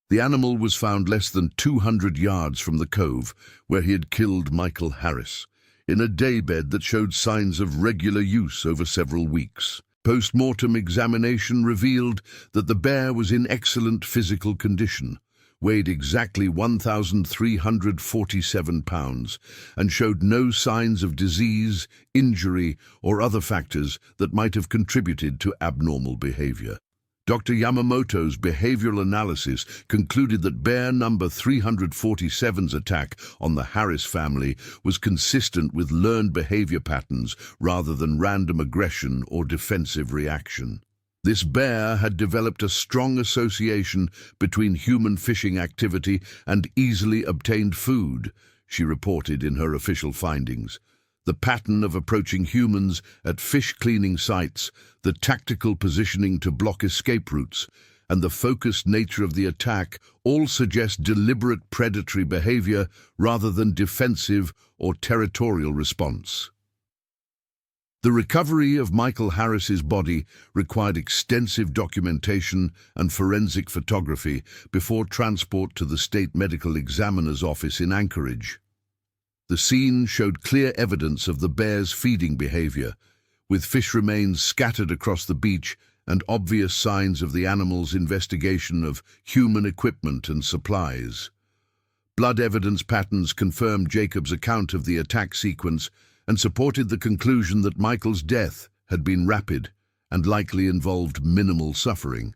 The animal was found less than 200 yards from the cove where he had killed Michael Harris, in a daybed that showed signs of regular use over several weeks. Post-mortem examination revealed that the bear was in excellent physical condition, weighed exactly 1,347 pounds, and showed no signs of disease, injury, or other factors that might have contributed to abnormal behavior. Dr. Yamamoto's behavioral analysis concluded that bear number 347's attack on the Harris family was consistent with learned behavior patterns rather than random aggression or defensive reaction. This bear had developed a strong association between human fishing activity and easily obtained food, she reported in her official findings. The pattern of approaching humans at fish cleaning sites, the tactical positioning to block escape routes, and the focused nature of the attack all suggest deliberate predatory behavior rather than defensive or territorial response. The recovery of Michael Harris's body required extensive documentation and forensic photography before transport to the State Medical Examiner's office in Anchorage. The scene showed clear evidence of the bear's feeding behavior, with fish remains scattered across the beach and obvious signs of the animal's investigation of human equipment and supplies. Blood evidence patterns confirmed Jacob's account of the attack sequence and supported the conclusion that Michael's death had been rapid and likely involved minimal suffering.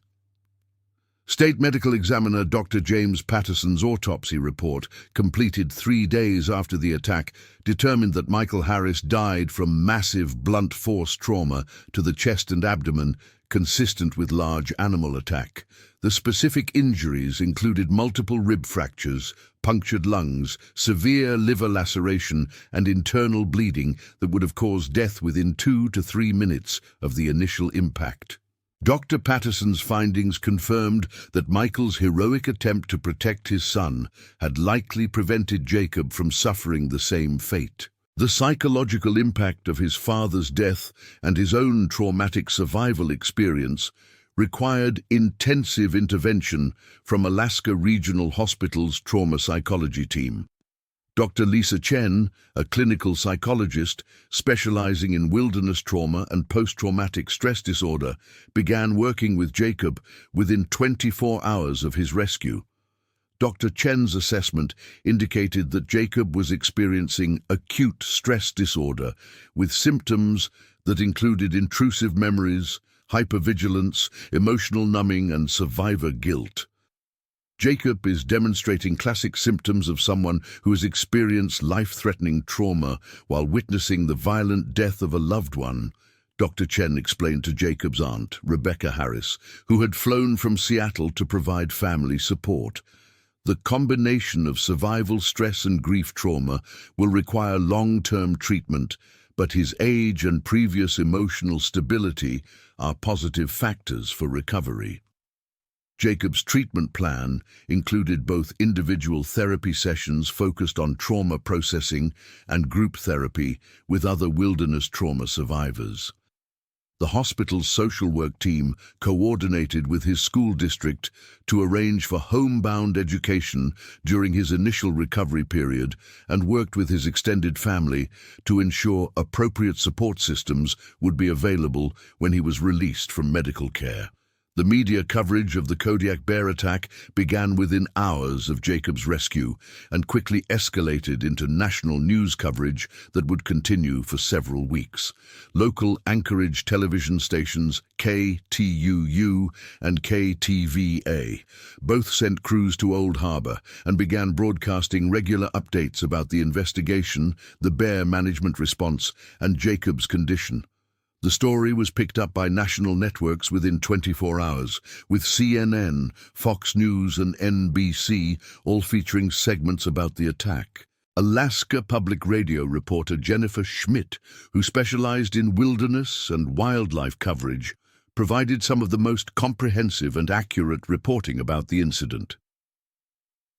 State Medical Examiner Dr. James Patterson's autopsy report, completed 3 days after the attack, determined that Michael Harris died from massive blunt force trauma to the chest and abdomen, consistent with large animal attack. The specific injuries included multiple rib fractures, punctured lungs, severe liver laceration, and internal bleeding that would have caused death within 2 to 3 minutes of the initial impact. Dr. Patterson's findings confirmed that Michael's heroic attempt to protect his son had likely prevented Jacob from suffering the same fate. The psychological impact of his father's death and his own traumatic survival experience required intensive intervention from Alaska Regional Hospital's trauma psychology team. Dr. Lisa Chen, a clinical psychologist specializing in wilderness trauma and post-traumatic stress disorder, began working with Jacob within 24 hours of his rescue. Dr. Chen's assessment indicated that Jacob was experiencing acute stress disorder with symptoms that included intrusive memories, hypervigilance, emotional numbing, and survivor guilt. Jacob is demonstrating classic symptoms of someone who has experienced life-threatening trauma while witnessing the violent death of a loved one, Dr. Chen explained to Jacob's aunt, Rebecca Harris, who had flown from Seattle to provide family support. The combination of survival stress and grief trauma will require long-term treatment, but his age and previous emotional stability are positive factors for recovery. Jacob's treatment plan included both individual therapy sessions focused on trauma processing and group therapy with other wilderness trauma survivors. The hospital's social work team coordinated with his school district to arrange for homebound education during his initial recovery period and worked with his extended family to ensure appropriate support systems would be available when he was released from medical care. The media coverage of the Kodiak bear attack began within hours of Jacob's rescue and quickly escalated into national news coverage that would continue for several weeks. Local Anchorage television stations KTUU and KTVA both sent crews to Old Harbor and began broadcasting regular updates about the investigation, the bear management response, and Jacob's condition. The story was picked up by national networks within 24 hours, with CNN, Fox News, and NBC all featuring segments about the attack. Alaska Public Radio reporter Jennifer Schmidt, who specialized in wilderness and wildlife coverage, provided some of the most comprehensive and accurate reporting about the incident.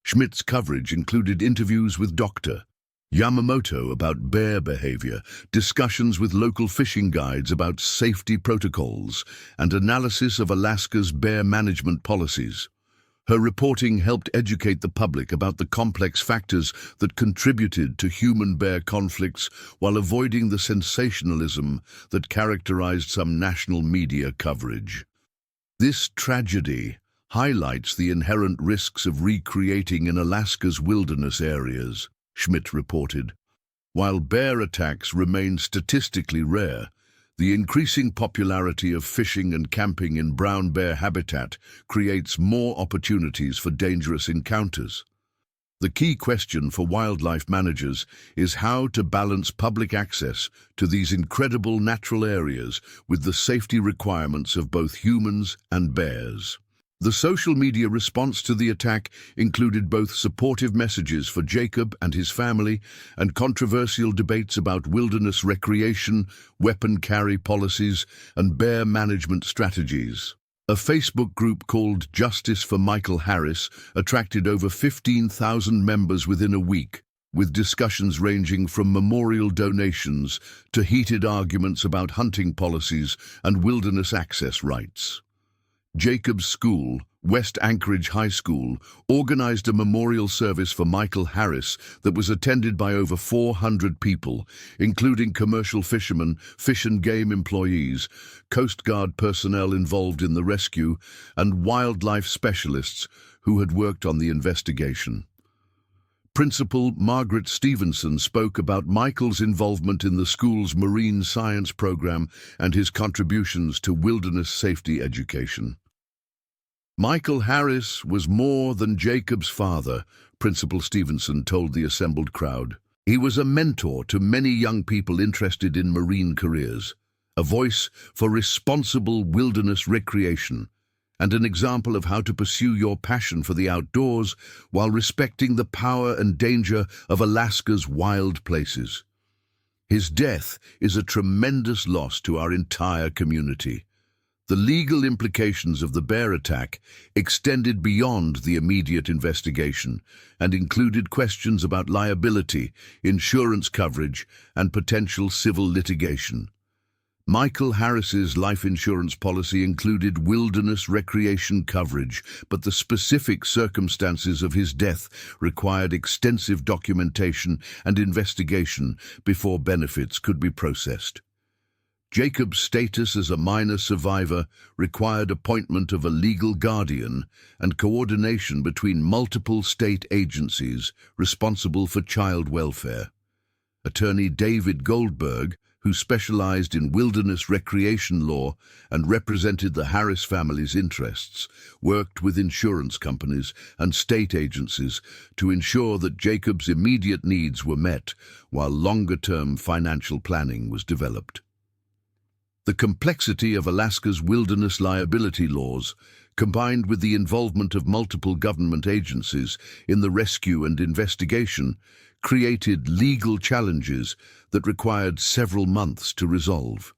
Schmidt's coverage included interviews with Dr. Yamamoto about bear behavior, discussions with local fishing guides about safety protocols, and analysis of Alaska's bear management policies. Her reporting helped educate the public about the complex factors that contributed to human-bear conflicts while avoiding the sensationalism that characterized some national media coverage. This tragedy highlights the inherent risks of recreating in Alaska's wilderness areas, Schmidt reported. While bear attacks remain statistically rare, the increasing popularity of fishing and camping in brown bear habitat creates more opportunities for dangerous encounters. The key question for wildlife managers is how to balance public access to these incredible natural areas with the safety requirements of both humans and bears. The social media response to the attack included both supportive messages for Jacob and his family and controversial debates about wilderness recreation, weapon carry policies, and bear management strategies. A Facebook group called Justice for Michael Harris attracted over 15,000 members within a week, with discussions ranging from memorial donations to heated arguments about hunting policies and wilderness access rights. Jacob's school, West Anchorage High School, organized a memorial service for Michael Harris that was attended by over 400 people, including commercial fishermen, fish and game employees, Coast Guard personnel involved in the rescue, and wildlife specialists who had worked on the investigation. Principal Margaret Stevenson spoke about Michael's involvement in the school's marine science program and his contributions to wilderness safety education. Michael Harris was more than Jacob's father, Principal Stevenson told the assembled crowd. He was a mentor to many young people interested in marine careers, a voice for responsible wilderness recreation, and an example of how to pursue your passion for the outdoors while respecting the power and danger of Alaska's wild places. His death is a tremendous loss to our entire community. The legal implications of the bear attack extended beyond the immediate investigation and included questions about liability, insurance coverage, and potential civil litigation. Michael Harris's life insurance policy included wilderness recreation coverage, but the specific circumstances of his death required extensive documentation and investigation before benefits could be processed. Jacob's status as a minor survivor required appointment of a legal guardian and coordination between multiple state agencies responsible for child welfare. Attorney David Goldberg, who specialized in wilderness recreation law and represented the Harris family's interests, worked with insurance companies and state agencies to ensure that Jacob's immediate needs were met while longer-term financial planning was developed. The complexity of Alaska's wilderness liability laws, combined with the involvement of multiple government agencies in the rescue and investigation, created legal challenges that required several months to resolve.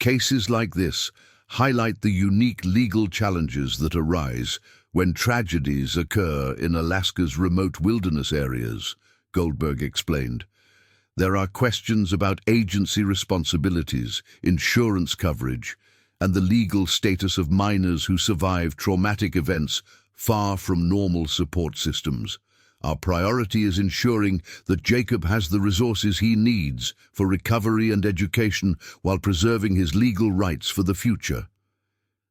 Cases like this highlight the unique legal challenges that arise when tragedies occur in Alaska's remote wilderness areas, Goldberg explained. There are questions about agency responsibilities, insurance coverage, and the legal status of miners who survive traumatic events far from normal support systems. Our priority is ensuring that Jacob has the resources he needs for recovery and education while preserving his legal rights for the future.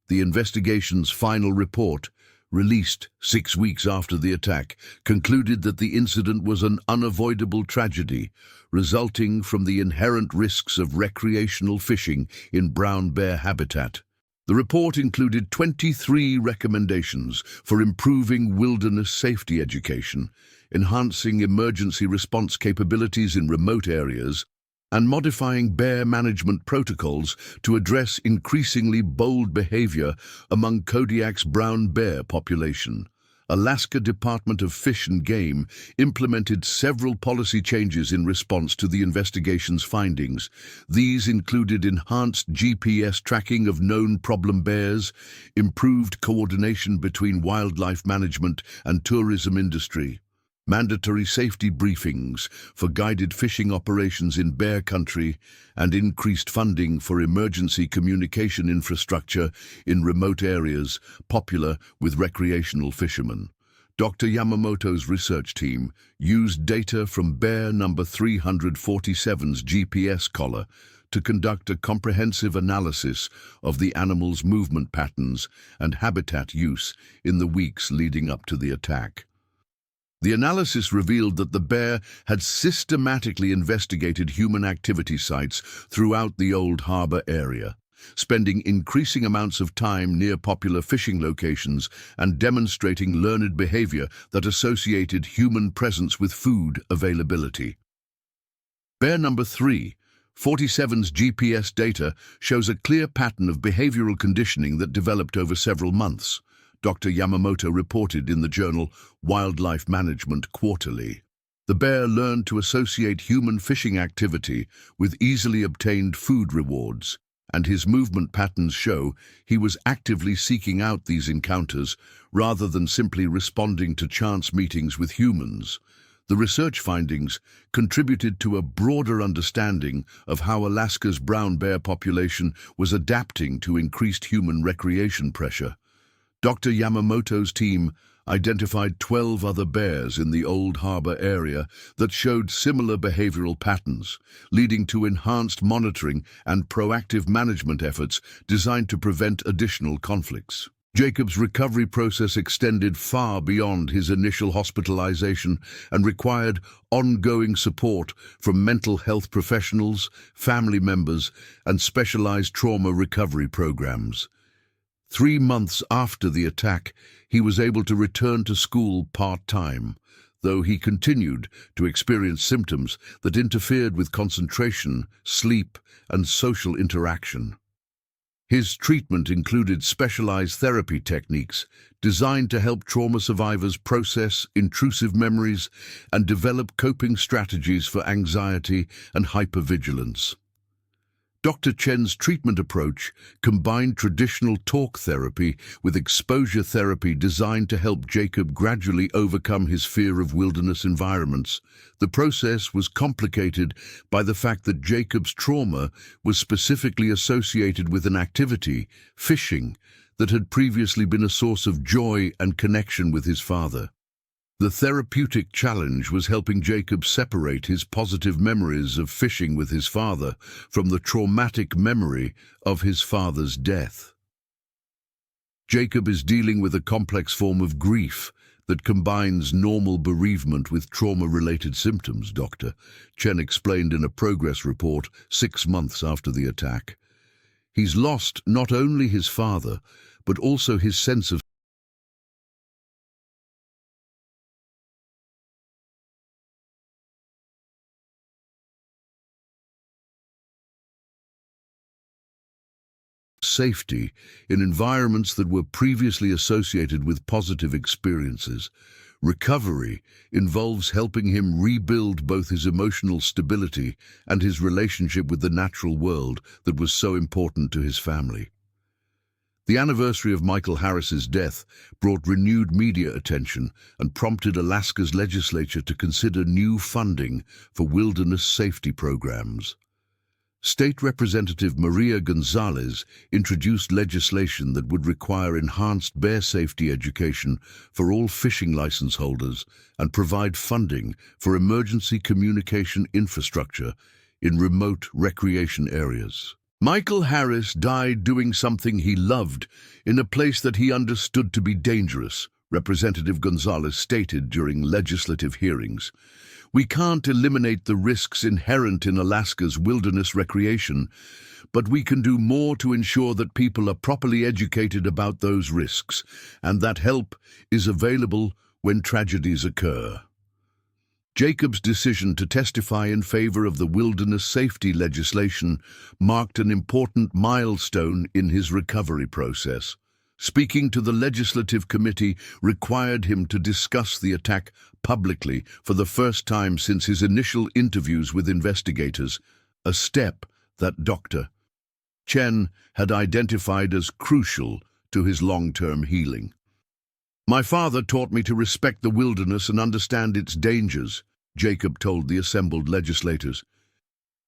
The investigation's final report, released 6 weeks after the attack, concluded that the incident was an unavoidable tragedy resulting from the inherent risks of recreational fishing in brown bear habitat. The report included 23 recommendations for improving wilderness safety education, enhancing emergency response capabilities in remote areas, and modifying bear management protocols to address increasingly bold behavior among Kodiak's brown bear population. Alaska Department of Fish and Game implemented several policy changes in response to the investigation's findings. These included enhanced GPS tracking of known problem bears, improved coordination between wildlife management and tourism industry, mandatory safety briefings for guided fishing operations in bear country, and increased funding for emergency communication infrastructure in remote areas popular with recreational fishermen. Dr. Yamamoto's research team used data from bear number 347's GPS collar to conduct a comprehensive analysis of the animal's movement patterns and habitat use in the weeks leading up to the attack. The analysis revealed that the bear had systematically investigated human activity sites throughout the Old Harbor area, spending increasing amounts of time near popular fishing locations and demonstrating learned behavior that associated human presence with food availability. Bear number 347's GPS data shows a clear pattern of behavioral conditioning that developed over several months, Dr. Yamamoto reported in the journal Wildlife Management Quarterly. The bear learned to associate human fishing activity with easily obtained food rewards, and his movement patterns show he was actively seeking out these encounters rather than simply responding to chance meetings with humans. The research findings contributed to a broader understanding of how Alaska's brown bear population was adapting to increased human recreation pressure. Dr. Yamamoto's team identified 12 other bears in the Old Harbor area that showed similar behavioral patterns, leading to enhanced monitoring and proactive management efforts designed to prevent additional conflicts. Jacob's recovery process extended far beyond his initial hospitalization and required ongoing support from mental health professionals, family members, and specialized trauma recovery programs. 3 months after the attack, he was able to return to school part-time, though he continued to experience symptoms that interfered with concentration, sleep, and social interaction. His treatment included specialized therapy techniques designed to help trauma survivors process intrusive memories and develop coping strategies for anxiety and hypervigilance. Dr. Chen's treatment approach combined traditional talk therapy with exposure therapy designed to help Jacob gradually overcome his fear of wilderness environments. The process was complicated by the fact that Jacob's trauma was specifically associated with an activity, fishing, that had previously been a source of joy and connection with his father. The therapeutic challenge was helping Jacob separate his positive memories of fishing with his father from the traumatic memory of his father's death. Jacob is dealing with a complex form of grief that combines normal bereavement with trauma-related symptoms, Dr. Chen explained in a progress report 6 months after the attack. He's lost not only his father, but also his sense of safety in environments that were previously associated with positive experiences. Recovery involves helping him rebuild both his emotional stability and his relationship with the natural world that was so important to his family. The anniversary of Michael Harris's death brought renewed media attention and prompted Alaska's legislature to consider new funding for wilderness safety programs. State Representative Maria Gonzalez introduced legislation that would require enhanced bear safety education for all fishing license holders and provide funding for emergency communication infrastructure in remote recreation areas. Michael Harris died doing something he loved in a place that he understood to be dangerous, Representative Gonzalez stated during legislative hearings. We can't eliminate the risks inherent in Alaska's wilderness recreation, but we can do more to ensure that people are properly educated about those risks, and that help is available when tragedies occur. Jacob's decision to testify in favor of the wilderness safety legislation marked an important milestone in his recovery process. Speaking to the legislative committee required him to discuss the attack publicly for the first time since his initial interviews with investigators, a step that Dr. Chen had identified as crucial to his long-term healing. My father taught me to respect the wilderness and understand its dangers, Jacob told the assembled legislators.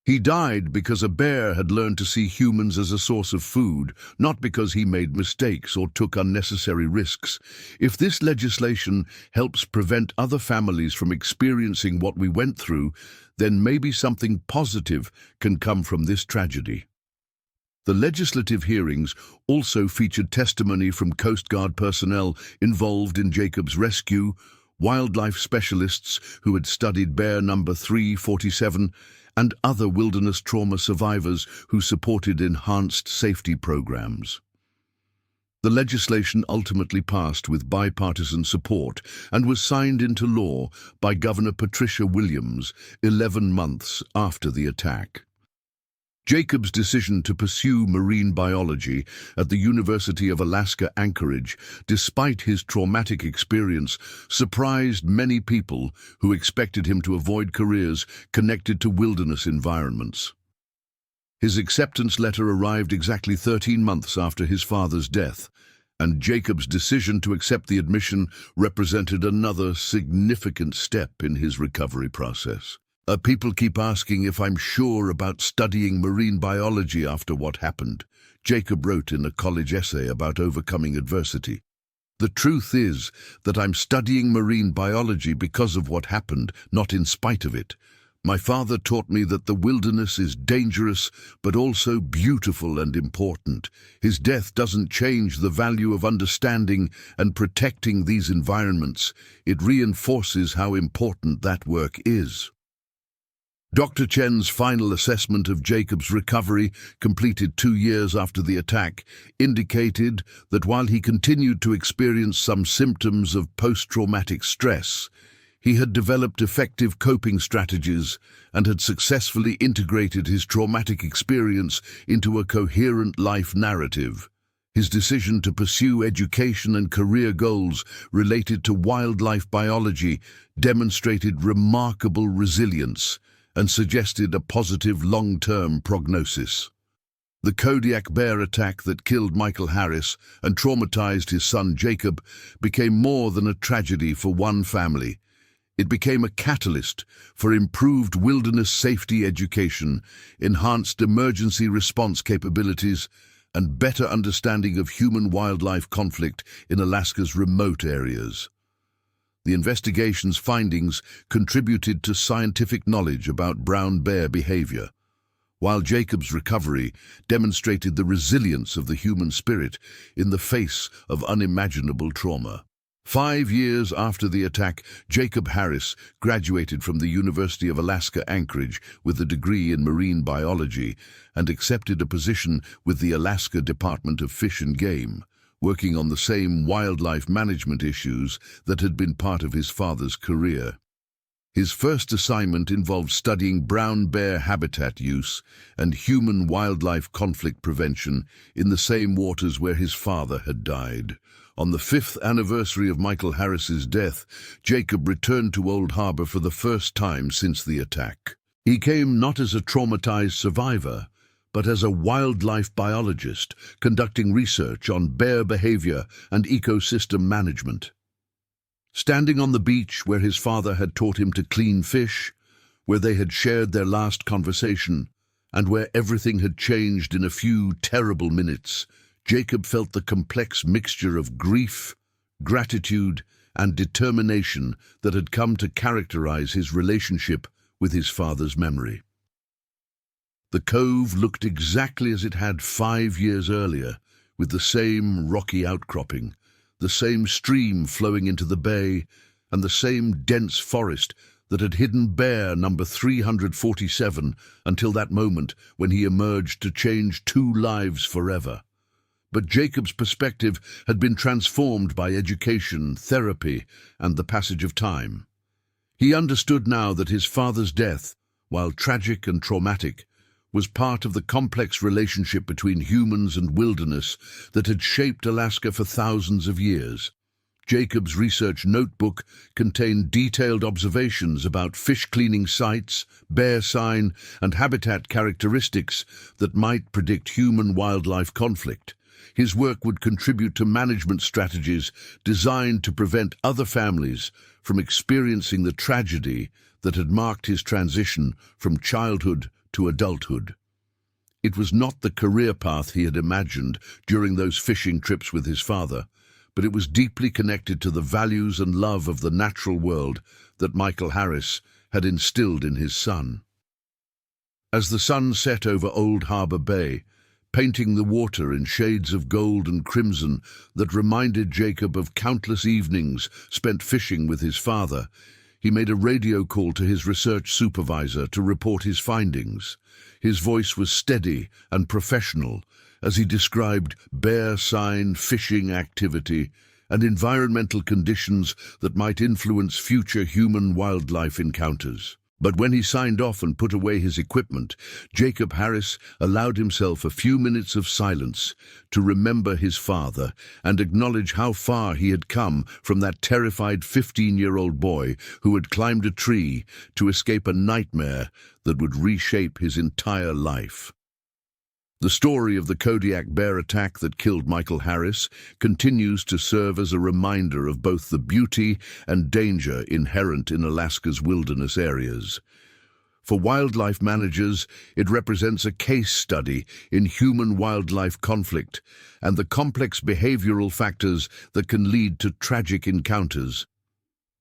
He died because a bear had learned to see humans as a source of food, not because he made mistakes or took unnecessary risks. If this legislation helps prevent other families from experiencing what we went through, then maybe something positive can come from this tragedy. The legislative hearings also featured testimony from Coast Guard personnel involved in Jacob's rescue, wildlife specialists who had studied bear number 347, and other wilderness trauma survivors who supported enhanced safety programs. The legislation ultimately passed with bipartisan support and was signed into law by Governor Patricia Williams 11 months after the attack. Jacob's decision to pursue marine biology at the University of Alaska Anchorage, despite his traumatic experience, surprised many people who expected him to avoid careers connected to wilderness environments. His acceptance letter arrived exactly 13 months after his father's death, and Jacob's decision to accept the admission represented another significant step in his recovery process. People keep asking if I'm sure about studying marine biology after what happened, Jacob wrote in a college essay about overcoming adversity. The truth is that I'm studying marine biology because of what happened, not in spite of it. My father taught me that the wilderness is dangerous, but also beautiful and important. His death doesn't change the value of understanding and protecting these environments. It reinforces how important that work is. Dr. Chen's final assessment of Jacob's recovery, completed 2 years after the attack, indicated that while he continued to experience some symptoms of post-traumatic stress, he had developed effective coping strategies and had successfully integrated his traumatic experience into a coherent life narrative. His decision to pursue education and career goals related to wildlife biology demonstrated remarkable resilience and suggested a positive long-term prognosis. The Kodiak bear attack that killed Michael Harris and traumatized his son Jacob became more than a tragedy for one family. It became a catalyst for improved wilderness safety education, enhanced emergency response capabilities, and better understanding of human-wildlife conflict in Alaska's remote areas. The investigation's findings contributed to scientific knowledge about brown bear behavior, while Jacob's recovery demonstrated the resilience of the human spirit in the face of unimaginable trauma. 5 years after the attack, Jacob Harris graduated from the University of Alaska Anchorage with a degree in marine biology and accepted a position with the Alaska Department of Fish and Game, working on the same wildlife management issues that had been part of his father's career. His first assignment involved studying brown bear habitat use and human-wildlife conflict prevention in the same waters where his father had died. On the 5th anniversary of Michael Harris's death, Jacob returned to Old Harbor for the first time since the attack. He came not as a traumatized survivor, but as a wildlife biologist conducting research on bear behavior and ecosystem management. Standing on the beach where his father had taught him to clean fish, where they had shared their last conversation, and where everything had changed in a few terrible minutes, Jacob felt the complex mixture of grief, gratitude, and determination that had come to characterize his relationship with his father's memory. The cove looked exactly as it had 5 years earlier, with the same rocky outcropping, the same stream flowing into the bay, and the same dense forest that had hidden bear number 347 until that moment when he emerged to change 2 lives forever. But Jacob's perspective had been transformed by education, therapy, and the passage of time. He understood now that his father's death, while tragic and traumatic, was part of the complex relationship between humans and wilderness that had shaped Alaska for thousands of years. Jacob's research notebook contained detailed observations about fish cleaning sites, bear sign, and habitat characteristics that might predict human-wildlife conflict. His work would contribute to management strategies designed to prevent other families from experiencing the tragedy that had marked his transition from childhood to adulthood. It was not the career path he had imagined during those fishing trips with his father, but it was deeply connected to the values and love of the natural world that Michael Harris had instilled in his son. As the sun set over Old Harbor Bay, painting the water in shades of gold and crimson that reminded Jacob of countless evenings spent fishing with his father, he made a radio call to his research supervisor to report his findings. His voice was steady and professional as he described bear sign fishing activity and environmental conditions that might influence future human-wildlife encounters. But when he signed off and put away his equipment, Jacob Harris allowed himself a few minutes of silence to remember his father and acknowledge how far he had come from that terrified 15-year-old boy who had climbed a tree to escape a nightmare that would reshape his entire life. The story of the Kodiak bear attack that killed Michael Harris continues to serve as a reminder of both the beauty and danger inherent in Alaska's wilderness areas. For wildlife managers, it represents a case study in human-wildlife conflict and the complex behavioral factors that can lead to tragic encounters.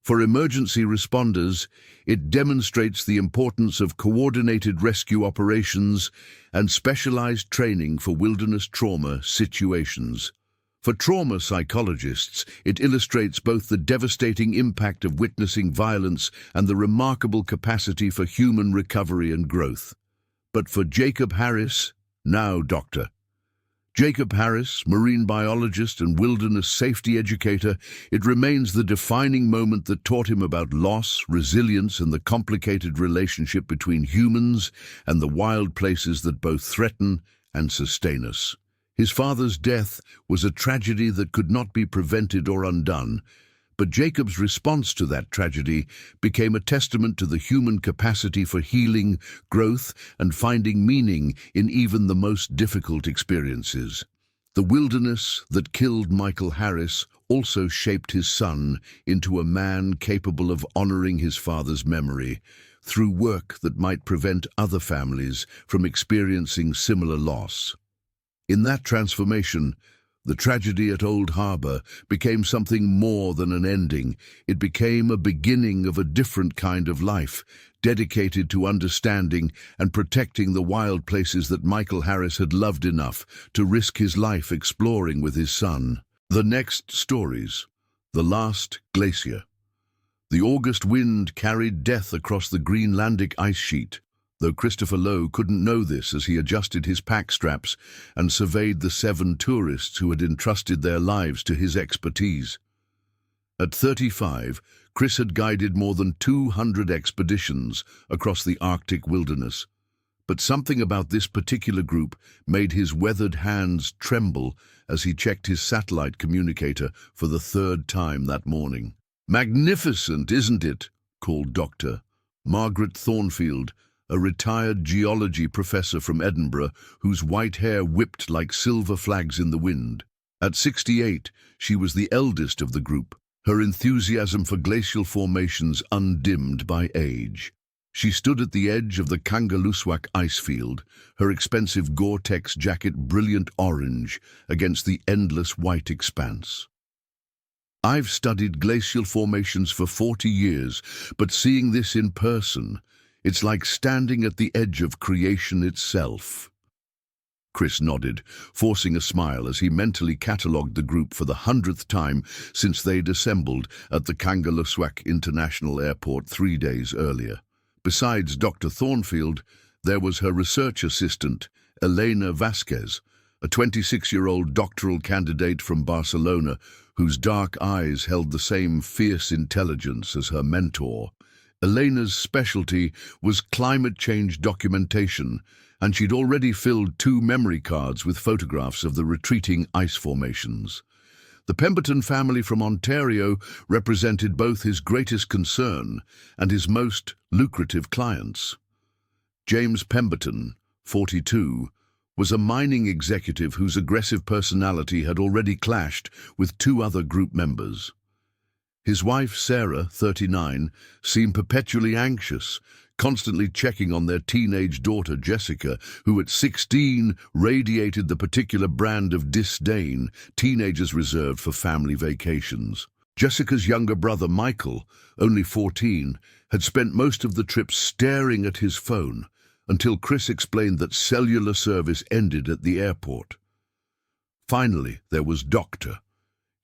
For emergency responders, it demonstrates the importance of coordinated rescue operations and specialized training for wilderness trauma situations. For trauma psychologists, it illustrates both the devastating impact of witnessing violence and the remarkable capacity for human recovery and growth. But for Jacob Harris, now Dr. Jacob Harris, marine biologist and wilderness safety educator, it remains the defining moment that taught him about loss, resilience, and the complicated relationship between humans and the wild places that both threaten and sustain us. His father's death was a tragedy that could not be prevented or undone, But Jacob's response to that tragedy became a testament to the human capacity for healing, growth, and finding meaning in even the most difficult experiences. The wilderness that killed Michael Harris also shaped his son into a man capable of honoring his father's memory through work that might prevent other families from experiencing similar loss. In that transformation, the tragedy at Old Harbor became something more than an ending. It became a beginning of a different kind of life, dedicated to understanding and protecting the wild places that Michael Harris had loved enough to risk his life exploring with his son. The next stories. The Last Glacier. The August wind carried death across the Greenlandic ice sheet, though Christopher Lowe couldn't know this as he adjusted his pack straps and surveyed the 7 tourists who had entrusted their lives to his expertise. At 35, Chris had guided more than 200 expeditions across the Arctic wilderness, but something about this particular group made his weathered hands tremble as he checked his satellite communicator for the 3rd time that morning. "Magnificent, isn't it?" called Dr. Margaret Thornfield, a retired geology professor from Edinburgh whose white hair whipped like silver flags in the wind. At 68, she was the eldest of the group, her enthusiasm for glacial formations undimmed by age. She stood at the edge of the Kangerlussuaq ice field, her expensive Gore-Tex jacket brilliant orange against the endless white expanse. "I've studied glacial formations for 40 years, but seeing this in person, it's like standing at the edge of creation itself." Chris nodded, forcing a smile as he mentally catalogued the group for the 100th time since they'd assembled at the Kangerlussuaq International Airport 3 days earlier. Besides Dr. Thornfield, there was her research assistant, Elena Vasquez, a 26-year-old doctoral candidate from Barcelona whose dark eyes held the same fierce intelligence as her mentor. Elena's specialty was climate change documentation, and she'd already filled 2 memory cards with photographs of the retreating ice formations. The Pemberton family from Ontario represented both his greatest concern and his most lucrative clients. James Pemberton, 42, was a mining executive whose aggressive personality had already clashed with 2 other group members. His wife, Sarah, 39, seemed perpetually anxious, constantly checking on their teenage daughter, Jessica, who at 16 radiated the particular brand of disdain teenagers reserved for family vacations. Jessica's younger brother, Michael, only 14, had spent most of the trip staring at his phone until Chris explained that cellular service ended at the airport. Finally, there was Dr.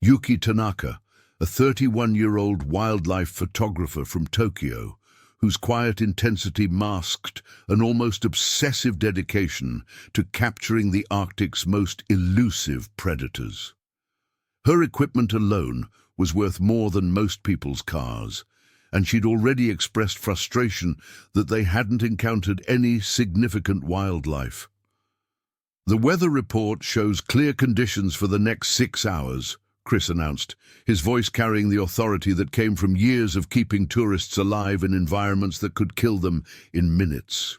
Yuki Tanaka, a 31-year-old wildlife photographer from Tokyo, whose quiet intensity masked an almost obsessive dedication to capturing the Arctic's most elusive predators. Her equipment alone was worth more than most people's cars, and she'd already expressed frustration that they hadn't encountered any significant wildlife. "The weather report shows clear conditions for the next 6 hours, Chris announced, his voice carrying the authority that came from years of keeping tourists alive in environments that could kill them in minutes.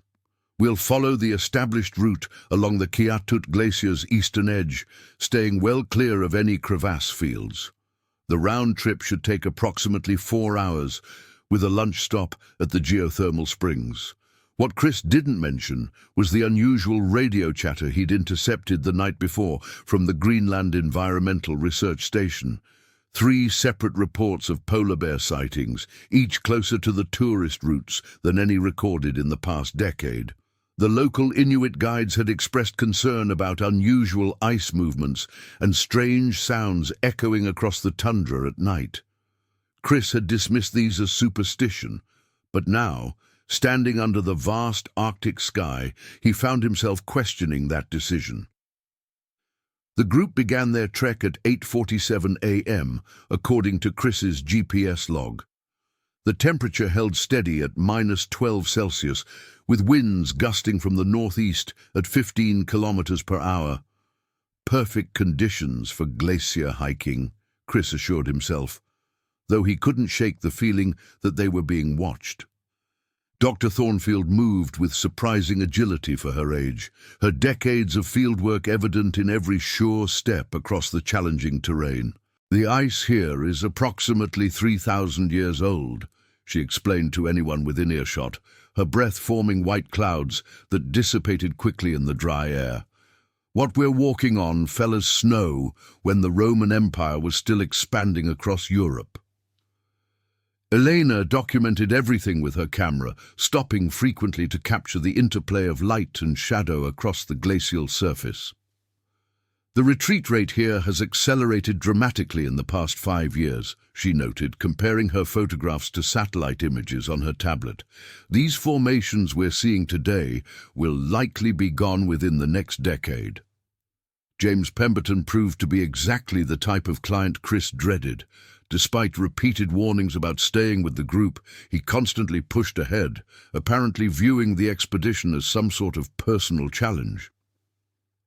"We'll follow the established route along the Keatut Glacier's eastern edge, staying well clear of any crevasse fields. The round trip should take approximately 4 hours, with a lunch stop at the geothermal springs." What Chris didn't mention was the unusual radio chatter he'd intercepted the night before from the Greenland Environmental Research Station. 3 separate reports of polar bear sightings, each closer to the tourist routes than any recorded in the past decade. The local Inuit guides had expressed concern about unusual ice movements and strange sounds echoing across the tundra at night. Chris had dismissed these as superstition, but now, standing under the vast Arctic sky, he found himself questioning that decision. The group began their trek at 8:47 a.m., according to Chris's GPS log. The temperature held steady at -12 Celsius, with winds gusting from the northeast at 15 kilometers per hour. Perfect conditions for glacier hiking, Chris assured himself. though he couldn't shake the feeling that they were being watched. Dr. Thornfield moved with surprising agility for her age, her decades of fieldwork evident in every sure step across the challenging terrain. "The ice here is approximately 3,000 years old," she explained to anyone within earshot, her breath forming white clouds that dissipated quickly in the dry air. "What we're walking on fell as snow when the Roman Empire was still expanding across Europe." Elena documented everything with her camera, stopping frequently to capture the interplay of light and shadow across the glacial surface. "The retreat rate here has accelerated dramatically in the past 5 years," she noted, comparing her photographs to satellite images on her tablet. "These formations we're seeing today will likely be gone within the next decade." James Pemberton proved to be exactly the type of client Chris dreaded. Despite repeated warnings about staying with the group, he constantly pushed ahead, apparently viewing the expedition as some sort of personal challenge.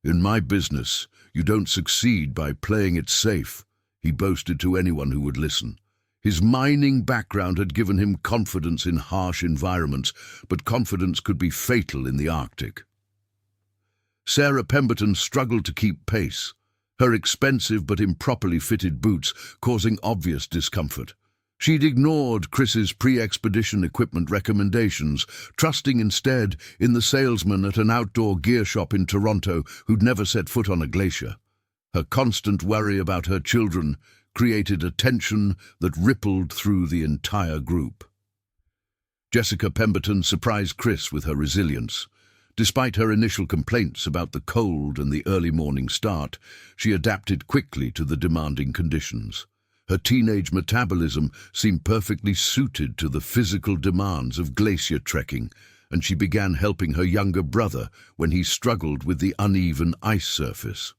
"In my business, you don't succeed by playing it safe," he boasted to anyone who would listen. His mining background had given him confidence in harsh environments, but confidence could be fatal in the Arctic. Sarah Pemberton struggled to keep pace, her expensive but improperly fitted boots causing obvious discomfort. She'd ignored Chris's pre-expedition equipment recommendations, trusting instead in the salesman at an outdoor gear shop in Toronto who'd never set foot on a glacier. Her constant worry about her children created a tension that rippled through the entire group. Jessica Pemberton surprised Chris with her resilience. Despite her initial complaints about the cold and the early morning start, she adapted quickly to the demanding conditions. Her teenage metabolism seemed perfectly suited to the physical demands of glacier trekking, and she began helping her younger brother when he struggled with the uneven ice surface.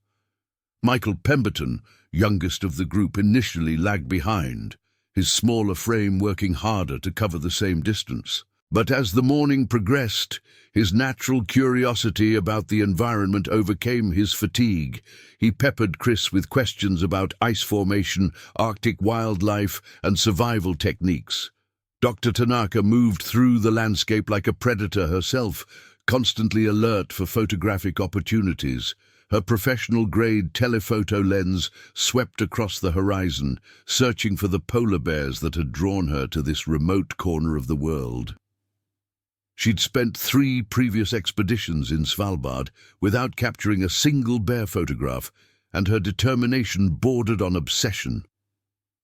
Michael Pemberton, youngest of the group, initially lagged behind, his smaller frame working harder to cover the same distance. But as the morning progressed, his natural curiosity about the environment overcame his fatigue. He peppered Chris with questions about ice formation, Arctic wildlife, and survival techniques. Dr. Tanaka moved through the landscape like a predator herself, constantly alert for photographic opportunities. Her professional-grade telephoto lens swept across the horizon, searching for the polar bears that had drawn her to this remote corner of the world. She'd spent 3 previous expeditions in Svalbard without capturing a single bear photograph, and her determination bordered on obsession.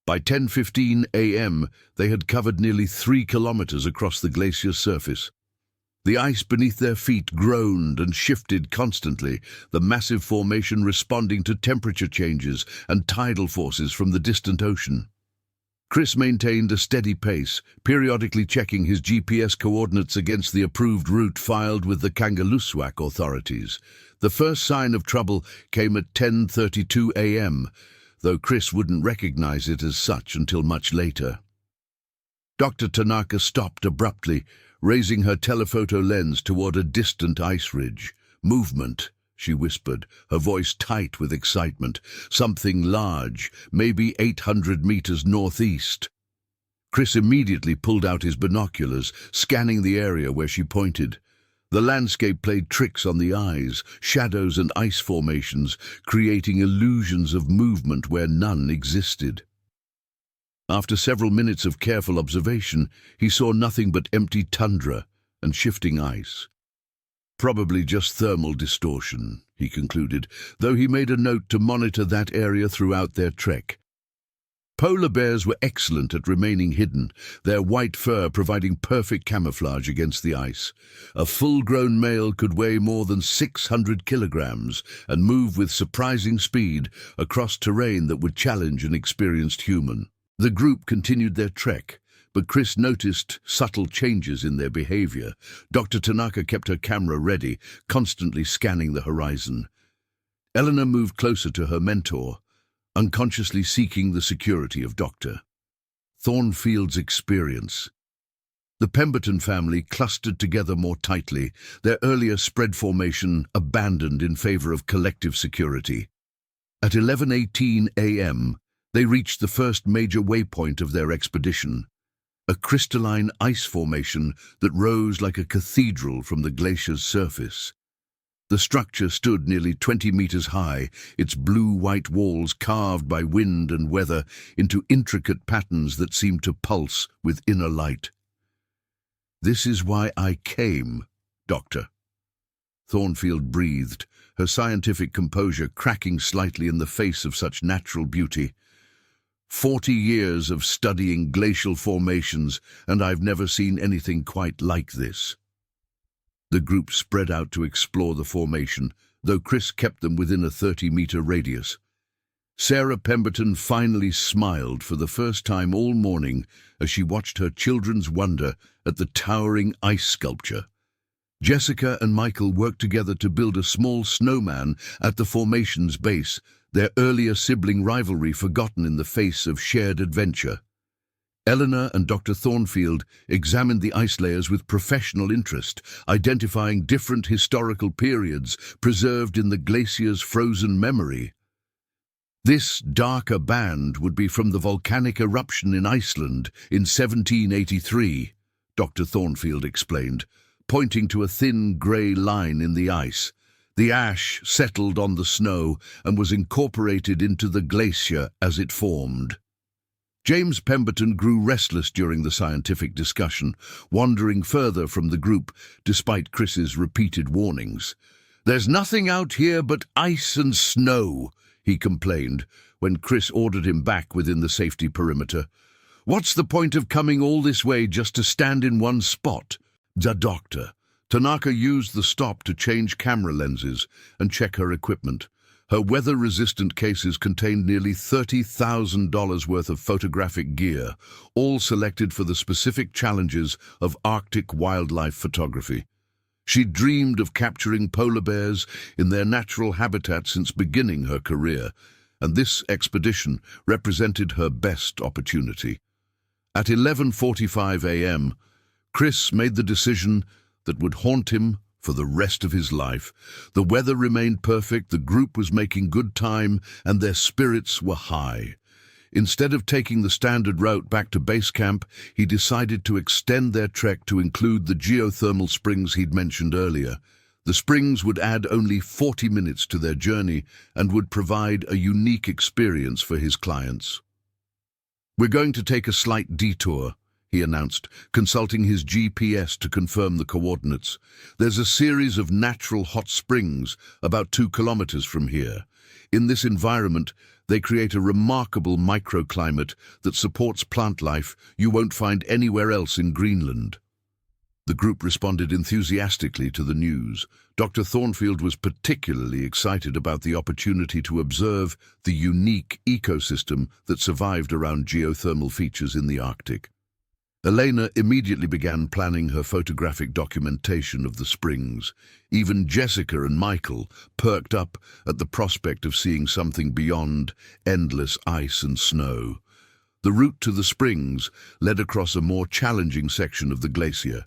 By 10:15 a.m., they had covered nearly 3 kilometers across the glacier's surface. The ice beneath their feet groaned and shifted constantly, the massive formation responding to temperature changes and tidal forces from the distant ocean. Chris maintained a steady pace, periodically checking his GPS coordinates against the approved route filed with the Kangerlussuaq authorities. The first sign of trouble came at 10:32 a.m., though Chris wouldn't recognize it as such until much later. Dr. Tanaka stopped abruptly, raising her telephoto lens toward a distant ice ridge. "Movement," she whispered, her voice tight with excitement. "Something large, maybe 800 meters northeast." Chris immediately pulled out his binoculars, scanning the area where she pointed. The landscape played tricks on the eyes, shadows and ice formations, creating illusions of movement where none existed. After several minutes of careful observation, he saw nothing but empty tundra and shifting ice. "Probably just thermal distortion," he concluded, though he made a note to monitor that area throughout their trek. Polar bears were excellent at remaining hidden, their white fur providing perfect camouflage against the ice. A full-grown male could weigh more than 600 kilograms and move with surprising speed across terrain that would challenge an experienced human. The group continued their trek, but Chris noticed subtle changes in their behavior. Dr. Tanaka kept her camera ready, constantly scanning the horizon. Eleanor moved closer to her mentor, unconsciously seeking the security of Dr. Thornfield's experience. The Pemberton family clustered together more tightly, their earlier spread formation abandoned in favor of collective security. At 11:18 a.m., They reached the first major waypoint of their expedition, a crystalline ice formation that rose like a cathedral from the glacier's surface. The structure stood nearly 20 meters high, its blue-white walls carved by wind and weather into intricate patterns that seemed to pulse with inner light. "This is why I came, Doctor." Thornfield breathed, her scientific composure cracking slightly in the face of such natural beauty. 40 years of studying glacial formations, and I've never seen anything quite like this. The group spread out to explore the formation, though Chris kept them within a 30-meter radius. Sarah Pemberton finally smiled for the first time all morning as she watched her children's wonder at the towering ice sculpture. Jessica and Michael worked together to build a small snowman at the formation's base, their earlier sibling rivalry forgotten in the face of shared adventure. Eleanor and Dr. Thornfield examined the ice layers with professional interest, identifying different historical periods preserved in the glacier's frozen memory. This darker band would be from the volcanic eruption in Iceland in 1783, Dr. Thornfield explained, pointing to a thin grey line in the ice. The ash settled on the snow and was incorporated into the glacier as it formed. James Pemberton grew restless during the scientific discussion, wandering further from the group despite Chris's repeated warnings. "There's nothing out here but ice and snow," he complained when Chris ordered him back within the safety perimeter. "What's the point of coming all this way just to stand in one spot?" The doctor. Tanaka used the stop to change camera lenses and check her equipment. Her weather-resistant cases contained nearly $30,000 worth of photographic gear, all selected for the specific challenges of Arctic wildlife photography. She dreamed of capturing polar bears in their natural habitat since beginning her career, and this expedition represented her best opportunity. At 11:45 a.m., Chris made the decision that would haunt him for the rest of his life. The weather remained perfect, the group was making good time, and their spirits were high. Instead of taking the standard route back to base camp, he decided to extend their trek to include the geothermal springs he'd mentioned earlier. The springs would add only 40 minutes to their journey and would provide a unique experience for his clients. "We're going to take a slight detour," he announced, consulting his GPS to confirm the coordinates. "There's a series of natural hot springs about 2 kilometers from here. In this environment, they create a remarkable microclimate that supports plant life you won't find anywhere else in Greenland." The group responded enthusiastically to the news. Dr. Thornfield was particularly excited about the opportunity to observe the unique ecosystem that survived around geothermal features in the Arctic. Elena immediately began planning her photographic documentation of the springs. Even Jessica and Michael perked up at the prospect of seeing something beyond endless ice and snow. The route to the springs led across a more challenging section of the glacier.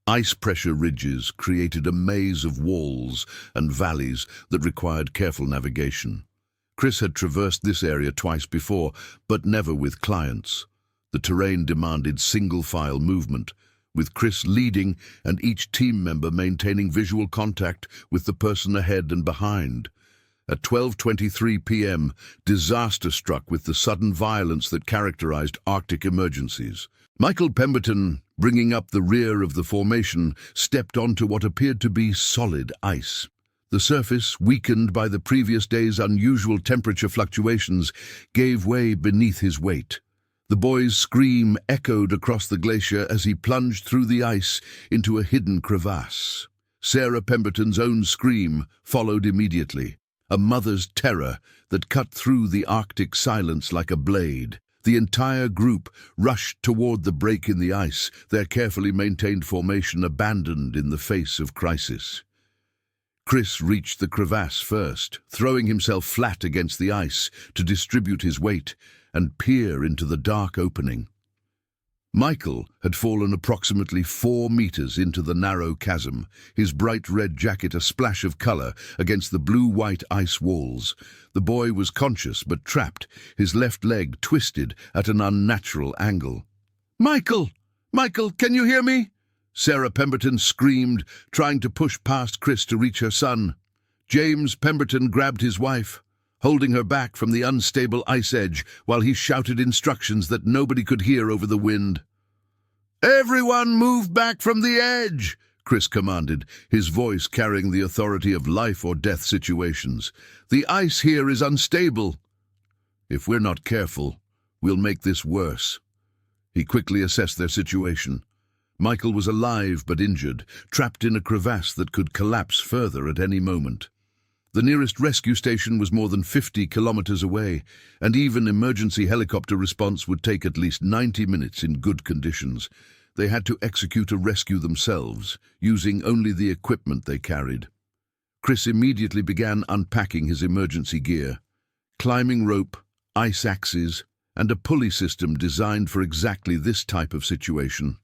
Ice pressure ridges created a maze of walls and valleys that required careful navigation. Chris had traversed this area twice before, but never with clients. The terrain demanded single-file movement, with Chris leading and each team member maintaining visual contact with the person ahead and behind. At 12:23 p.m., disaster struck with the sudden violence that characterized Arctic emergencies. Michael Pemberton, bringing up the rear of the formation, stepped onto what appeared to be solid ice. The surface, weakened by the previous day's unusual temperature fluctuations, gave way beneath his weight. The boy's scream echoed across the glacier as he plunged through the ice into a hidden crevasse. Sarah Pemberton's own scream followed immediately, a mother's terror that cut through the Arctic silence like a blade. The entire group rushed toward the break in the ice, their carefully maintained formation abandoned in the face of crisis. Chris reached the crevasse first, throwing himself flat against the ice to distribute his weight and peer into the dark opening. Michael had fallen approximately 4 meters into the narrow chasm, his bright red jacket a splash of color against the blue-white ice walls. The boy was conscious but trapped, his left leg twisted at an unnatural angle. "Michael! Michael, can you hear me?" Sarah Pemberton screamed, trying to push past Chris to reach her son. James Pemberton grabbed his wife, holding her back from the unstable ice edge while he shouted instructions that nobody could hear over the wind. "Everyone move back from the edge," Chris commanded, his voice carrying the authority of life-or-death situations. "The ice here is unstable. If we're not careful, we'll make this worse." He quickly assessed their situation. Michael was alive but injured, trapped in a crevasse that could collapse further at any moment. The nearest rescue station was more than 50 kilometers away, and even emergency helicopter response would take at least 90 minutes in good conditions. They had to execute a rescue themselves, using only the equipment they carried. Chris immediately began unpacking his emergency gear. Climbing rope, ice axes, and a pulley system designed for exactly this type of situation.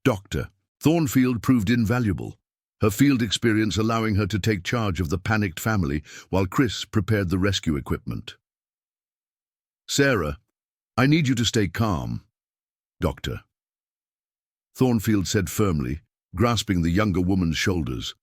Dr. Thornfield proved invaluable, her field experience allowing her to take charge of the panicked family while Chris prepared the rescue equipment. "Sarah, I need you to stay calm, Doctor," Thornfield said firmly, grasping the younger woman's shoulders.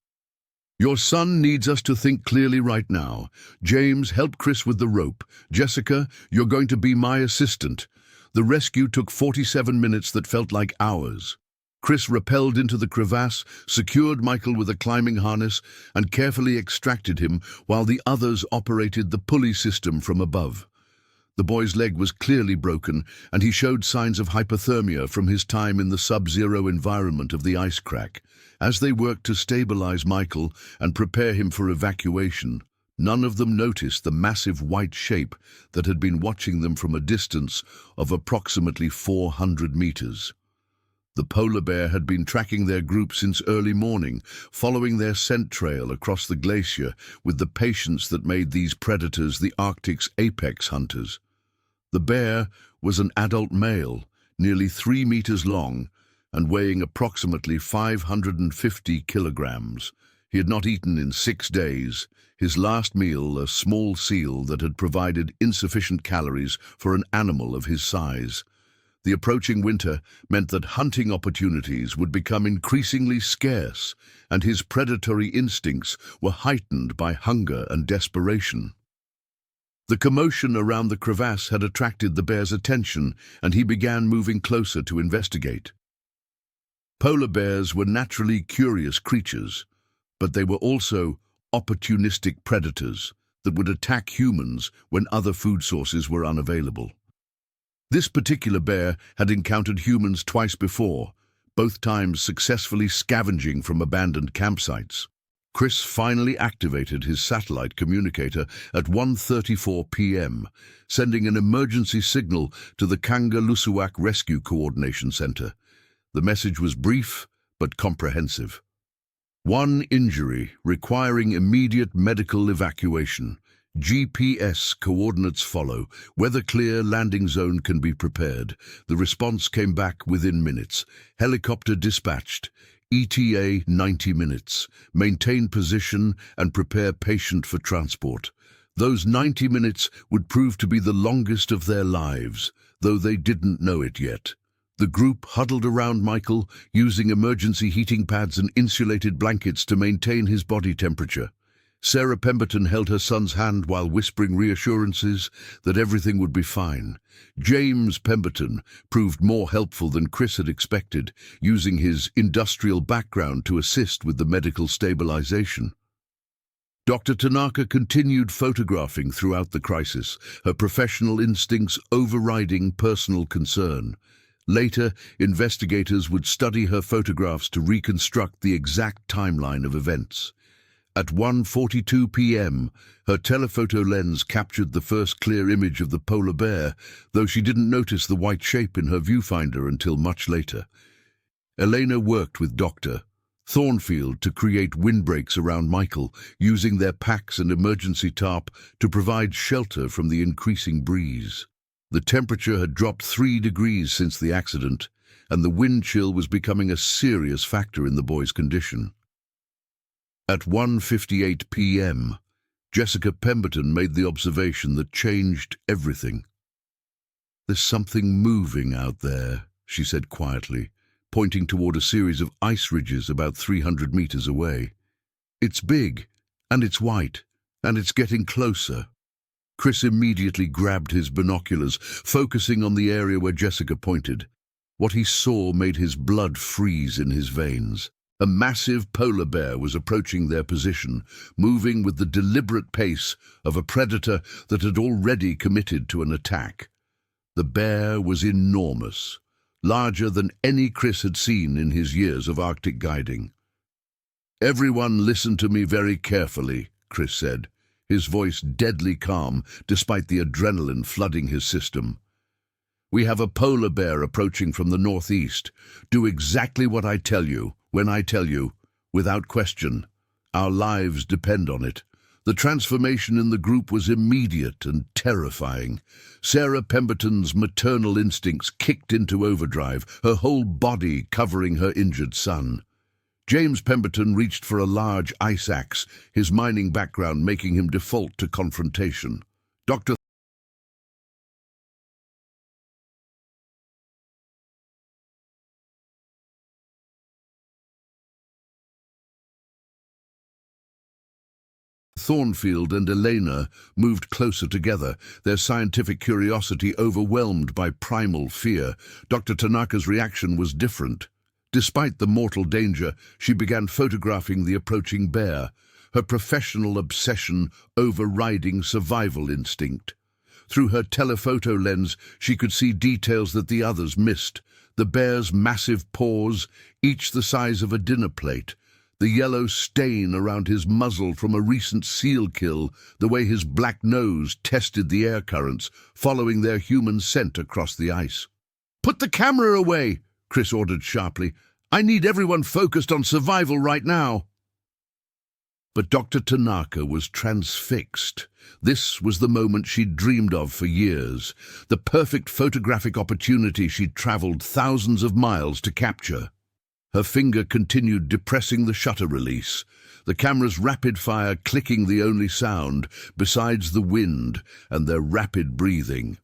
"Your son needs us to think clearly right now. James, help Chris with the rope. Jessica, you're going to be my assistant." The rescue took 47 minutes that felt like hours. Chris rappelled into the crevasse, secured Michael with a climbing harness, and carefully extracted him while the others operated the pulley system from above. The boy's leg was clearly broken, and he showed signs of hypothermia from his time in the sub-zero environment of the ice crack. As they worked to stabilize Michael and prepare him for evacuation, none of them noticed the massive white shape that had been watching them from a distance of approximately 400 meters. The polar bear had been tracking their group since early morning, following their scent trail across the glacier with the patience that made these predators the Arctic's apex hunters. The bear was an adult male, nearly 3 meters long, and weighing approximately 550 kilograms. He had not eaten in 6 days, his last meal a small seal that had provided insufficient calories for an animal of his size. The approaching winter meant that hunting opportunities would become increasingly scarce, and his predatory instincts were heightened by hunger and desperation. The commotion around the crevasse had attracted the bear's attention, and he began moving closer to investigate. Polar bears were naturally curious creatures, but they were also opportunistic predators that would attack humans when other food sources were unavailable. This particular bear had encountered humans twice before, both times successfully scavenging from abandoned campsites. Chris finally activated his satellite communicator at 1:34 p.m., sending an emergency signal to the Kangerlussuaq Rescue Coordination Center. The message was brief but comprehensive. "One injury requiring immediate medical evacuation. GPS coordinates follow. Weather clear, landing zone can be prepared." The response came back within minutes. "Helicopter dispatched. ETA 90 minutes. Maintain position and prepare patient for transport." Those 90 minutes would prove to be the longest of their lives, though they didn't know it yet. The group huddled around Michael, using emergency heating pads and insulated blankets to maintain his body temperature. Sarah Pemberton held her son's hand while whispering reassurances that everything would be fine. James Pemberton proved more helpful than Chris had expected, using his industrial background to assist with the medical stabilization. Dr. Tanaka continued photographing throughout the crisis, her professional instincts overriding personal concern. Later, investigators would study her photographs to reconstruct the exact timeline of events. At 1:42 p.m., her telephoto lens captured the first clear image of the polar bear, though she didn't notice the white shape in her viewfinder until much later. Elena worked with Dr. Thornfield to create windbreaks around Michael, using their packs and emergency tarp to provide shelter from the increasing breeze. The temperature had dropped 3 degrees since the accident, and the wind chill was becoming a serious factor in the boy's condition. At 1:58 p.m., Jessica Pemberton made the observation that changed everything. "There's something moving out there," she said quietly, pointing toward a series of ice ridges about 300 meters away. "It's big, and it's white, and it's getting closer." Chris immediately grabbed his binoculars, focusing on the area where Jessica pointed. What he saw made his blood freeze in his veins. A massive polar bear was approaching their position, moving with the deliberate pace of a predator that had already committed to an attack. The bear was enormous, larger than any Chris had seen in his years of Arctic guiding. "Everyone listen to me very carefully," Chris said, his voice deadly calm despite the adrenaline flooding his system. "We have a polar bear approaching from the northeast. Do exactly what I tell you, when I tell you, without question. Our lives depend on it." The transformation in the group was immediate and terrifying. Sarah Pemberton's maternal instincts kicked into overdrive, her whole body covering her injured son. James Pemberton reached for a large ice axe, his mining background making him default to confrontation. Dr. Thornfield and Elena moved closer together, their scientific curiosity overwhelmed by primal fear. Dr. Tanaka's reaction was different. Despite the mortal danger, she began photographing the approaching bear, her professional obsession overriding survival instinct. Through her telephoto lens, she could see details that the others missed. The bear's massive paws, each the size of a dinner plate, the yellow stain around his muzzle from a recent seal kill, the way his black nose tested the air currents, following their human scent across the ice. "Put the camera away," Chris ordered sharply. "I need everyone focused on survival right now." But Dr. Tanaka was transfixed. This was the moment she'd dreamed of for years, the perfect photographic opportunity she'd traveled thousands of miles to capture. Her finger continued depressing the shutter release, the camera's rapid fire clicking the only sound, besides the wind and their rapid breathing.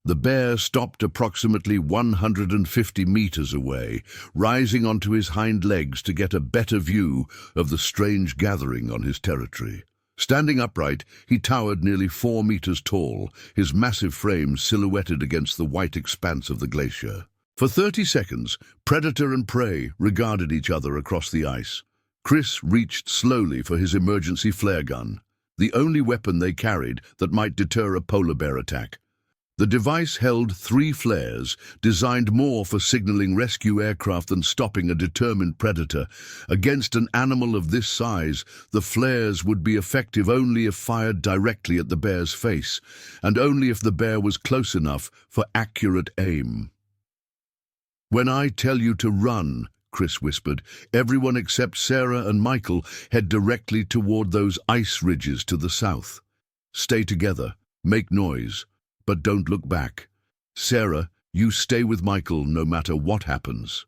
The bear stopped approximately 150 meters away, rising onto his hind legs to get a better view of the strange gathering on his territory. Standing upright, he towered nearly 4 meters tall, his massive frame silhouetted against the white expanse of the glacier. For 30 seconds, predator and prey regarded each other across the ice. Chris reached slowly for his emergency flare gun, the only weapon they carried that might deter a polar bear attack. The device held 3 flares, designed more for signaling rescue aircraft than stopping a determined predator. Against an animal of this size, the flares would be effective only if fired directly at the bear's face, and only if the bear was close enough for accurate aim. "When I tell you to run," Chris whispered, "everyone except Sarah and Michael head directly toward those ice ridges to the south. Stay together, make noise, but don't look back. Sarah, you stay with Michael no matter what happens."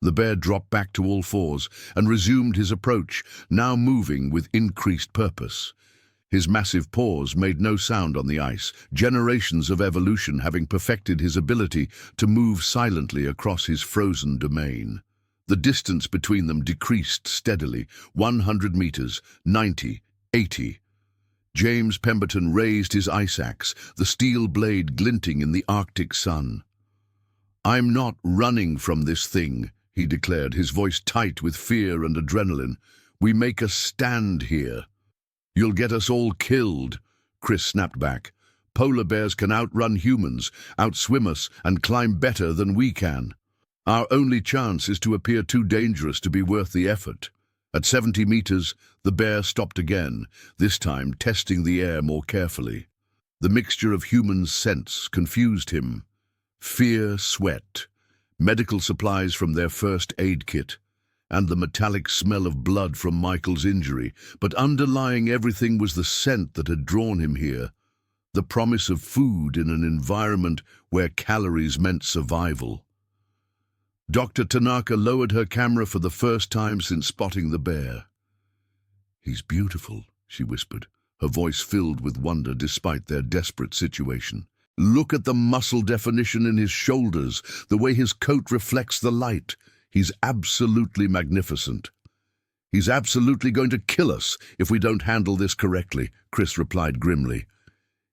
The bear dropped back to all fours and resumed his approach, now moving with increased purpose. His massive paws made no sound on the ice, generations of evolution having perfected his ability to move silently across his frozen domain. The distance between them decreased steadily, 100 meters, 90, 80. James Pemberton raised his ice axe, the steel blade glinting in the Arctic sun. "I'm not running from this thing," he declared, his voice tight with fear and adrenaline. "We make a stand here." "You'll get us all killed," Chris snapped back. "Polar bears can outrun humans, outswim us, and climb better than we can. Our only chance is to appear too dangerous to be worth the effort." At 70 meters, the bear stopped again, this time testing the air more carefully. The mixture of human scents confused him. Fear, sweat, medical supplies from their first aid kit, and the metallic smell of blood from Michael's injury, but underlying everything was the scent that had drawn him here, the promise of food in an environment where calories meant survival. Dr. Tanaka lowered her camera for the first time since spotting the bear. "He's beautiful," she whispered, her voice filled with wonder despite their desperate situation. "Look at the muscle definition in his shoulders, the way his coat reflects the light. He's absolutely magnificent." "He's absolutely going to kill us if we don't handle this correctly," Chris replied grimly.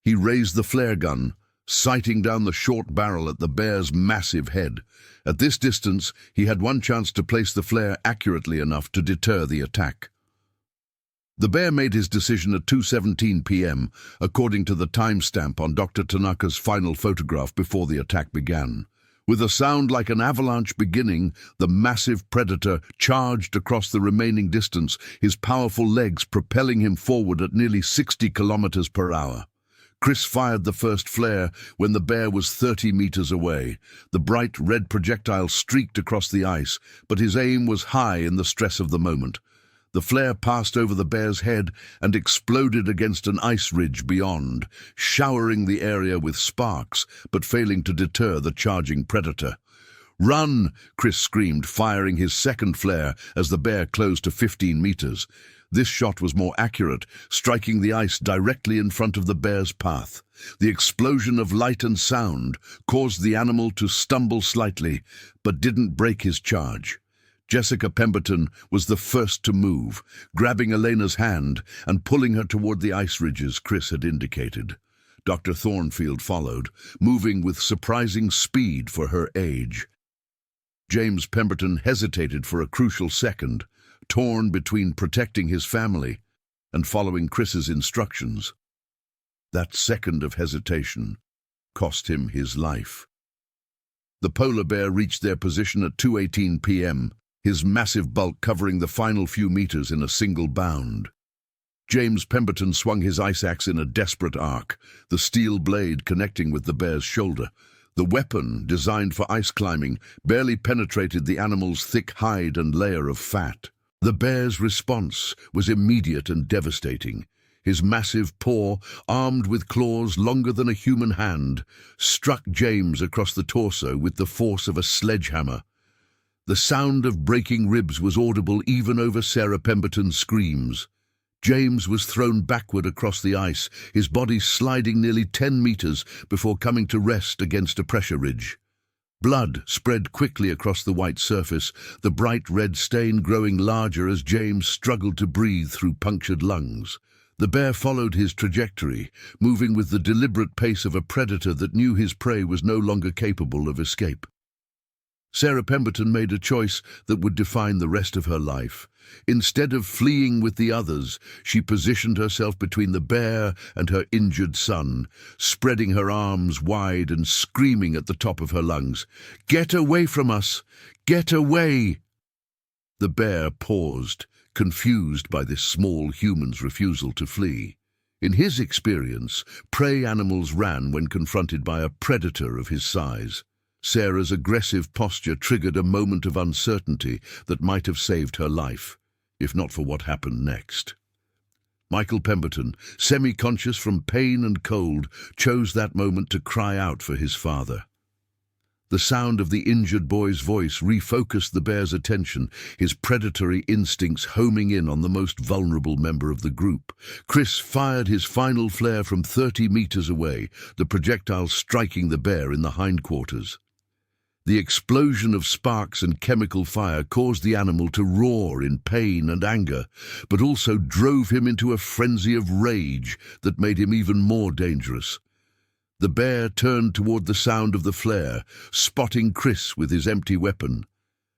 He raised the flare gun, sighting down the short barrel at the bear's massive head. At this distance, he had one chance to place the flare accurately enough to deter the attack. The bear made his decision at 2:17 p.m., according to the timestamp on Dr. Tanaka's final photograph before the attack began. With a sound like an avalanche beginning, the massive predator charged across the remaining distance, his powerful legs propelling him forward at nearly 60 kilometers per hour. Chris fired the first flare when the bear was 30 meters away. The bright red projectile streaked across the ice, but his aim was high in the stress of the moment. The flare passed over the bear's head and exploded against an ice ridge beyond, showering the area with sparks, but failing to deter the charging predator. "Run!" Chris screamed, firing his second flare as the bear closed to 15 meters. This shot was more accurate, striking the ice directly in front of the bear's path. The explosion of light and sound caused the animal to stumble slightly, but didn't break his charge. Jessica Pemberton was the first to move, grabbing Elena's hand and pulling her toward the ice ridges Chris had indicated. Dr. Thornfield followed, moving with surprising speed for her age. James Pemberton hesitated for a crucial second, torn between protecting his family and following Chris's instructions. That second of hesitation cost him his life. The polar bear reached their position at 2:18 p.m., his massive bulk covering the final few meters in a single bound. James Pemberton swung his ice axe in a desperate arc, the steel blade connecting with the bear's shoulder. The weapon, designed for ice climbing, barely penetrated the animal's thick hide and layer of fat. The bear's response was immediate and devastating. His massive paw, armed with claws longer than a human hand, struck James across the torso with the force of a sledgehammer. The sound of breaking ribs was audible even over Sarah Pemberton's screams. James was thrown backward across the ice, his body sliding nearly 10 meters before coming to rest against a pressure ridge. Blood spread quickly across the white surface, the bright red stain growing larger as James struggled to breathe through punctured lungs. The bear followed his trajectory, moving with the deliberate pace of a predator that knew his prey was no longer capable of escape. Sarah Pemberton made a choice that would define the rest of her life. Instead of fleeing with the others, she positioned herself between the bear and her injured son, spreading her arms wide and screaming at the top of her lungs, "Get away from us! Get away!" The bear paused, confused by this small human's refusal to flee. In his experience, prey animals ran when confronted by a predator of his size. Sarah's aggressive posture triggered a moment of uncertainty that might have saved her life, if not for what happened next. Michael Pemberton, semi-conscious from pain and cold, chose that moment to cry out for his father. The sound of the injured boy's voice refocused the bear's attention, his predatory instincts homing in on the most vulnerable member of the group. Chris fired his final flare from 30 meters away, the projectile striking the bear in the hindquarters. The explosion of sparks and chemical fire caused the animal to roar in pain and anger, but also drove him into a frenzy of rage that made him even more dangerous. The bear turned toward the sound of the flare, spotting Chris with his empty weapon.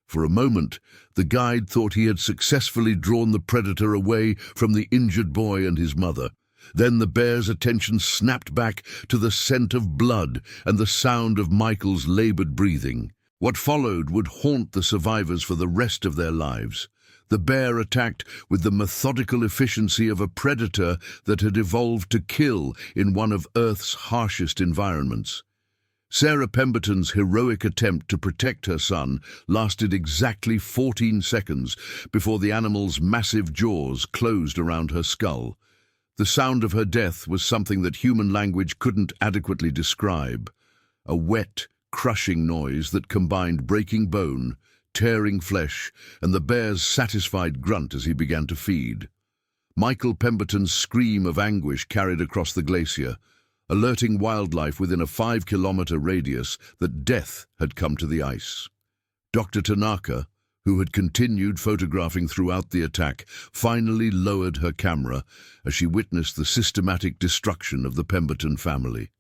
For a moment, the guide thought he had successfully drawn the predator away from the injured boy and his mother. Then the bear's attention snapped back to the scent of blood and the sound of Michael's labored breathing. What followed would haunt the survivors for the rest of their lives. The bear attacked with the methodical efficiency of a predator that had evolved to kill in one of Earth's harshest environments. Sarah Pemberton's heroic attempt to protect her son lasted exactly 14 seconds before the animal's massive jaws closed around her skull. The sound of her death was something that human language couldn't adequately describe. A wet, crushing noise that combined breaking bone, tearing flesh, and the bear's satisfied grunt as he began to feed. Michael Pemberton's scream of anguish carried across the glacier, alerting wildlife within a 5-kilometer radius that death had come to the ice. Dr. Tanaka, who had continued photographing throughout the attack, finally lowered her camera as she witnessed the systematic destruction of the Pemberton family.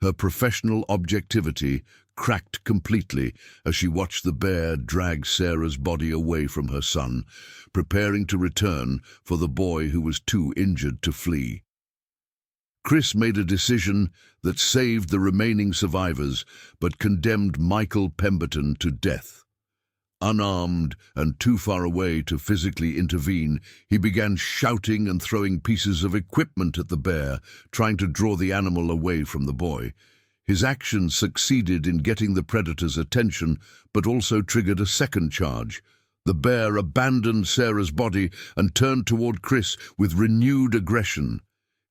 Her professional objectivity cracked completely as she watched the bear drag Sarah's body away from her son, preparing to return for the boy who was too injured to flee. Chris made a decision that saved the remaining survivors but condemned Michael Pemberton to death. Unarmed and too far away to physically intervene, he began shouting and throwing pieces of equipment at the bear, trying to draw the animal away from the boy. His actions succeeded in getting the predator's attention, but also triggered a second charge. The bear abandoned Sarah's body and turned toward Chris with renewed aggression.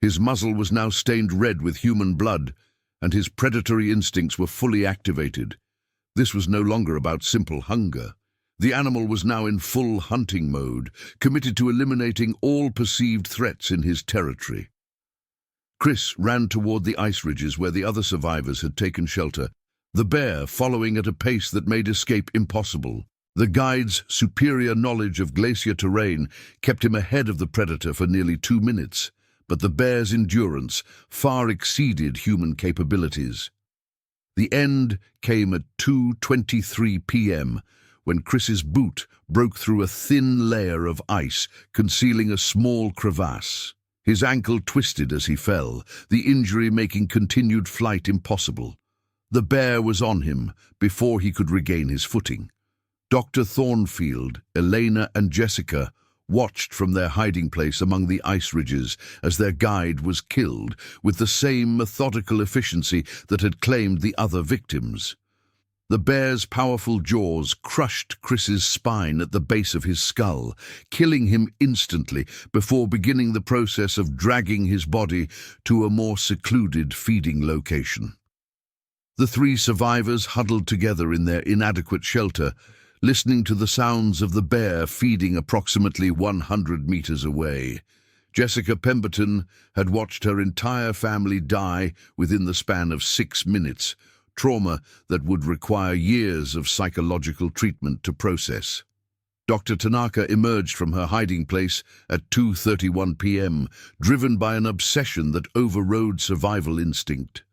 His muzzle was now stained red with human blood, and his predatory instincts were fully activated. This was no longer about simple hunger. The animal was now in full hunting mode, committed to eliminating all perceived threats in his territory. Chris ran toward the ice ridges where the other survivors had taken shelter, the bear following at a pace that made escape impossible. The guide's superior knowledge of glacier terrain kept him ahead of the predator for nearly 2 minutes, but the bear's endurance far exceeded human capabilities. The end came at 2:23 p.m. when Chris's boot broke through a thin layer of ice, concealing a small crevasse. His ankle twisted as he fell, the injury making continued flight impossible. The bear was on him before he could regain his footing. Dr. Thornfield, Elena, and Jessica watched from their hiding place among the ice ridges as their guide was killed with the same methodical efficiency that had claimed the other victims. The bear's powerful jaws crushed Chris's spine at the base of his skull, killing him instantly before beginning the process of dragging his body to a more secluded feeding location. The 3 survivors huddled together in their inadequate shelter, listening to the sounds of the bear feeding approximately 100 meters away. Jessica Pemberton had watched her entire family die within the span of 6 minutes, trauma that would require years of psychological treatment to process. Dr. Tanaka emerged from her hiding place at 2:31 p.m., driven by an obsession that overrode survival instinct.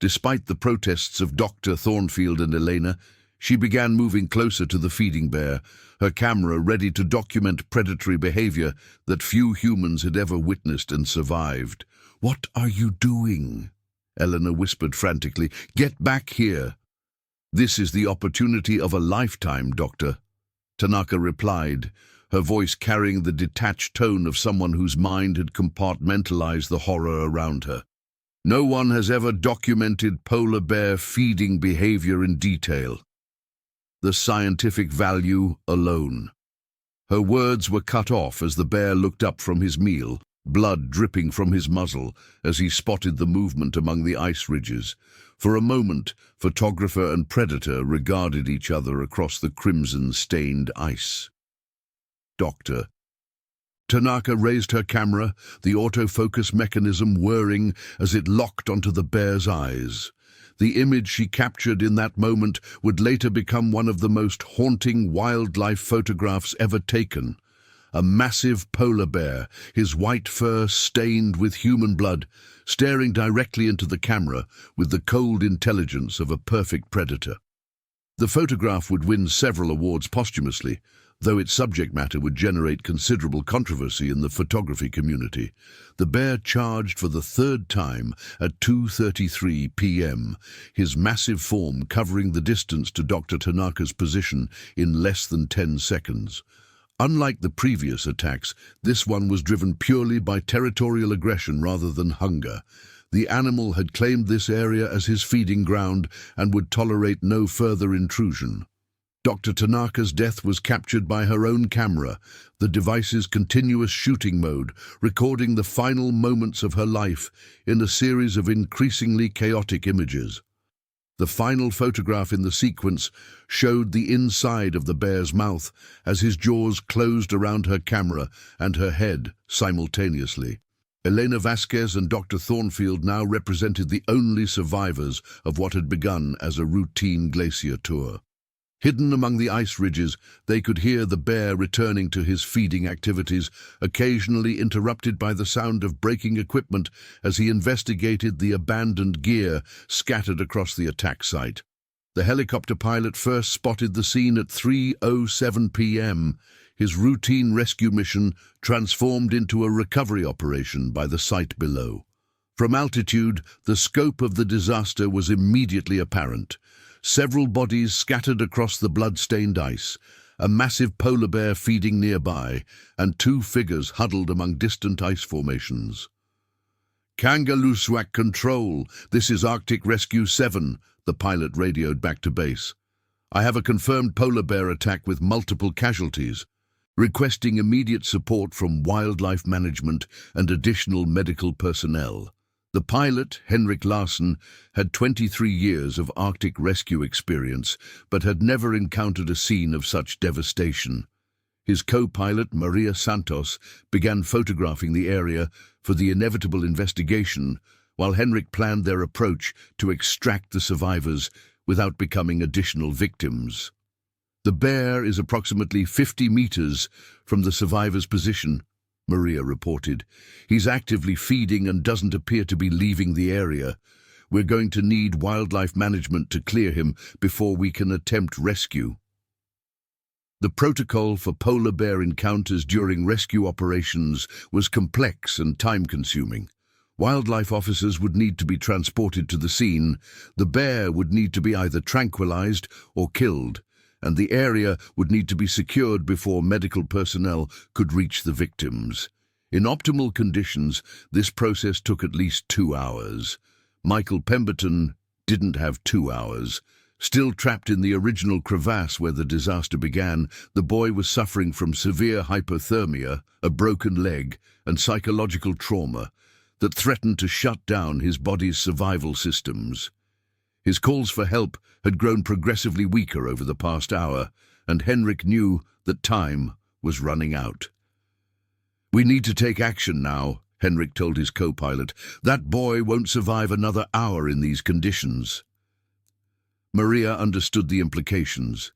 Despite the protests of Dr. Thornfield and Elena, she began moving closer to the feeding bear, her camera ready to document predatory behavior that few humans had ever witnessed and survived. "What are you doing?" Elena whispered frantically. "Get back here." "This is the opportunity of a lifetime, Doctor," Tanaka replied, her voice carrying the detached tone of someone whose mind had compartmentalized the horror around her. "No one has ever documented polar bear feeding behavior in detail. The scientific value alone." Her words were cut off as the bear looked up from his meal, blood dripping from his muzzle as he spotted the movement among the ice ridges. For a moment, photographer and predator regarded each other across the crimson-stained ice. "Doctor." Tanaka raised her camera, the autofocus mechanism whirring as it locked onto the bear's eyes. The image she captured in that moment would later become one of the most haunting wildlife photographs ever taken. A massive polar bear, his white fur stained with human blood, staring directly into the camera with the cold intelligence of a perfect predator. The photograph would win several awards posthumously, though its subject matter would generate considerable controversy in the photography community. The bear charged for the 3rd time at 2:33 p.m., his massive form covering the distance to Dr. Tanaka's position in less than 10 seconds. Unlike the previous attacks, this one was driven purely by territorial aggression rather than hunger. The animal had claimed this area as his feeding ground and would tolerate no further intrusion. Dr. Tanaka's death was captured by her own camera, the device's continuous shooting mode, recording the final moments of her life in a series of increasingly chaotic images. The final photograph in the sequence showed the inside of the bear's mouth as his jaws closed around her camera and her head simultaneously. Elena Vasquez and Dr. Thornfield now represented the only survivors of what had begun as a routine glacier tour. Hidden among the ice ridges, they could hear the bear returning to his feeding activities, occasionally interrupted by the sound of breaking equipment as he investigated the abandoned gear scattered across the attack site. The helicopter pilot first spotted the scene at 3:07 p.m., his routine rescue mission transformed into a recovery operation by the site below. From altitude, the scope of the disaster was immediately apparent. Several bodies scattered across the blood-stained ice, a massive polar bear feeding nearby, and two figures huddled among distant ice formations. Kangerlussuaq Control, this is Arctic Rescue 7, the pilot radioed back to base. I have a confirmed polar bear attack with multiple casualties, requesting immediate support from wildlife management and additional medical personnel. The pilot, Henrik Larsson, had 23 years of Arctic rescue experience, but had never encountered a scene of such devastation. His co-pilot, Maria Santos, began photographing the area for the inevitable investigation, while Henrik planned their approach to extract the survivors without becoming additional victims. The bear is approximately 50 meters from the survivor's position, Maria reported. He's actively feeding and doesn't appear to be leaving the area. We're going to need wildlife management to clear him before we can attempt rescue. The protocol for polar bear encounters during rescue operations was complex and time-consuming. Wildlife officers would need to be transported to the scene, the bear would need to be either tranquilized or killed, and the area would need to be secured before medical personnel could reach the victims. In optimal conditions, this process took at least 2 hours. Michael Pemberton didn't have 2 hours. Still trapped in the original crevasse where the disaster began, the boy was suffering from severe hypothermia, a broken leg, and psychological trauma that threatened to shut down his body's survival systems. His calls for help had grown progressively weaker over the past hour, and Henrik knew that time was running out. We need to take action now, Henrik told his co-pilot. That boy won't survive another hour in these conditions. Maria understood the implications.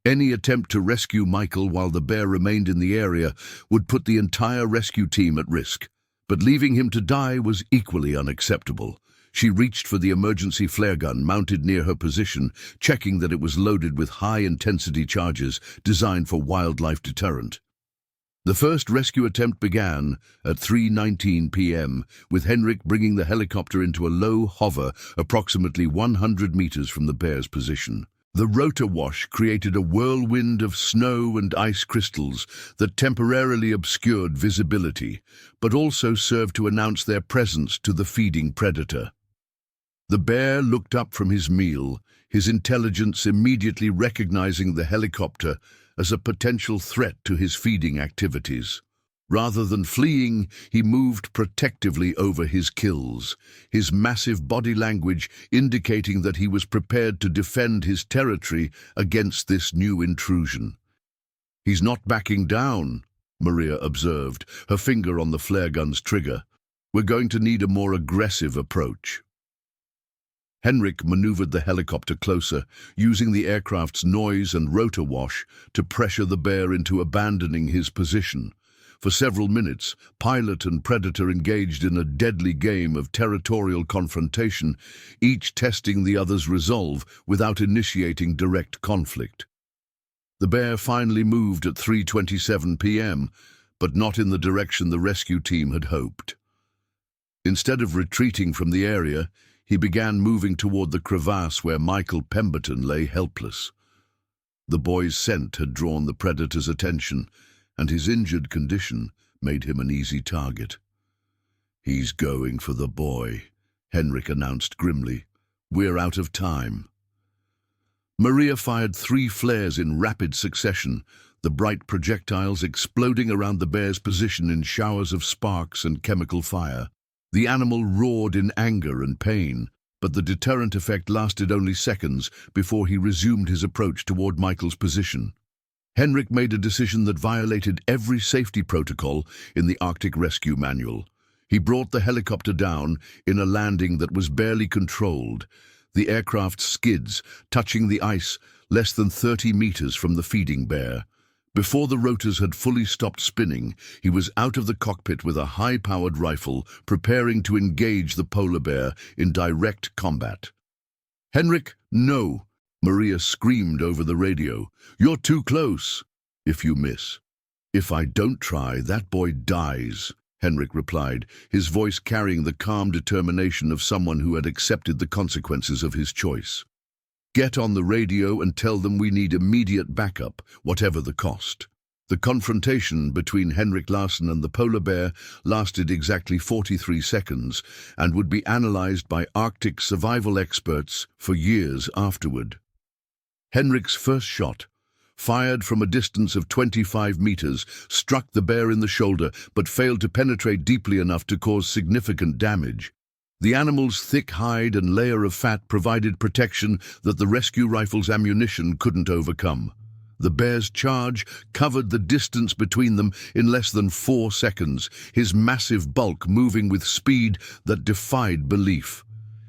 Any attempt to rescue Michael while the bear remained in the area would put the entire rescue team at risk, but leaving him to die was equally unacceptable. She reached for the emergency flare gun mounted near her position, checking that it was loaded with high-intensity charges designed for wildlife deterrent. The first rescue attempt began at 3:19 p.m., with Henrik bringing the helicopter into a low hover approximately 100 meters from the bear's position. The rotor wash created a whirlwind of snow and ice crystals that temporarily obscured visibility, but also served to announce their presence to the feeding predator. The bear looked up from his meal, his intelligence immediately recognizing the helicopter as a potential threat to his feeding activities. Rather than fleeing, he moved protectively over his kills, his massive body language indicating that he was prepared to defend his territory against this new intrusion. "He's not backing down," Maria observed, her finger on the flare gun's trigger. "We're going to need a more aggressive approach." Henrik maneuvered the helicopter closer, using the aircraft's noise and rotor wash to pressure the bear into abandoning his position. For several minutes, pilot and predator engaged in a deadly game of territorial confrontation, each testing the other's resolve without initiating direct conflict. The bear finally moved at 3:27 p.m., but not in the direction the rescue team had hoped. Instead of retreating from the area, he began moving toward the crevasse where Michael Pemberton lay helpless. The boy's scent had drawn the predator's attention, and his injured condition made him an easy target. "He's going for the boy," Henrik announced grimly. "We're out of time." Maria fired 3 flares in rapid succession, the bright projectiles exploding around the bear's position in showers of sparks and chemical fire. The animal roared in anger and pain, but the deterrent effect lasted only seconds before he resumed his approach toward Michael's position. Henrik made a decision that violated every safety protocol in the Arctic Rescue Manual. He brought the helicopter down in a landing that was barely controlled. The aircraft skids, touching the ice less than 30 meters from the feeding bear. Before the rotors had fully stopped spinning, he was out of the cockpit with a high-powered rifle, preparing to engage the polar bear in direct combat. "Henrik, no!" Maria screamed over the radio. "You're too close. If you miss." "If I don't try, that boy dies," Henrik replied, his voice carrying the calm determination of someone who had accepted the consequences of his choice. "Get on the radio and tell them we need immediate backup, whatever the cost." The confrontation between Henrik Larsson and the polar bear lasted exactly 43 seconds and would be analyzed by Arctic survival experts for years afterward. Henrik's first shot, fired from a distance of 25 meters, struck the bear in the shoulder but failed to penetrate deeply enough to cause significant damage. The animal's thick hide and layer of fat provided protection that the rescue rifle's ammunition couldn't overcome. The bear's charge covered the distance between them in less than 4 seconds, his massive bulk moving with speed that defied belief.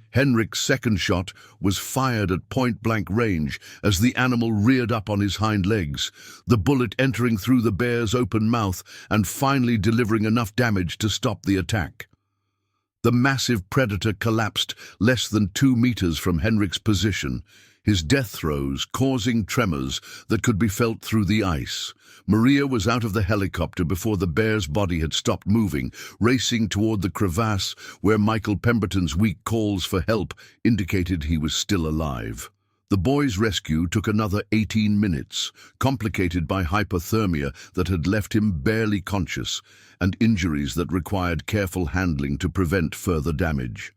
Henrik's second shot was fired at point-blank range as the animal reared up on his hind legs, the bullet entering through the bear's open mouth and finally delivering enough damage to stop the attack. The massive predator collapsed less than 2 meters from Henrik's position, his death throes causing tremors that could be felt through the ice. Maria was out of the helicopter before the bear's body had stopped moving, racing toward the crevasse where Michael Pemberton's weak calls for help indicated he was still alive. The boy's rescue took another 18 minutes, complicated by hypothermia that had left him barely conscious and injuries that required careful handling to prevent further damage.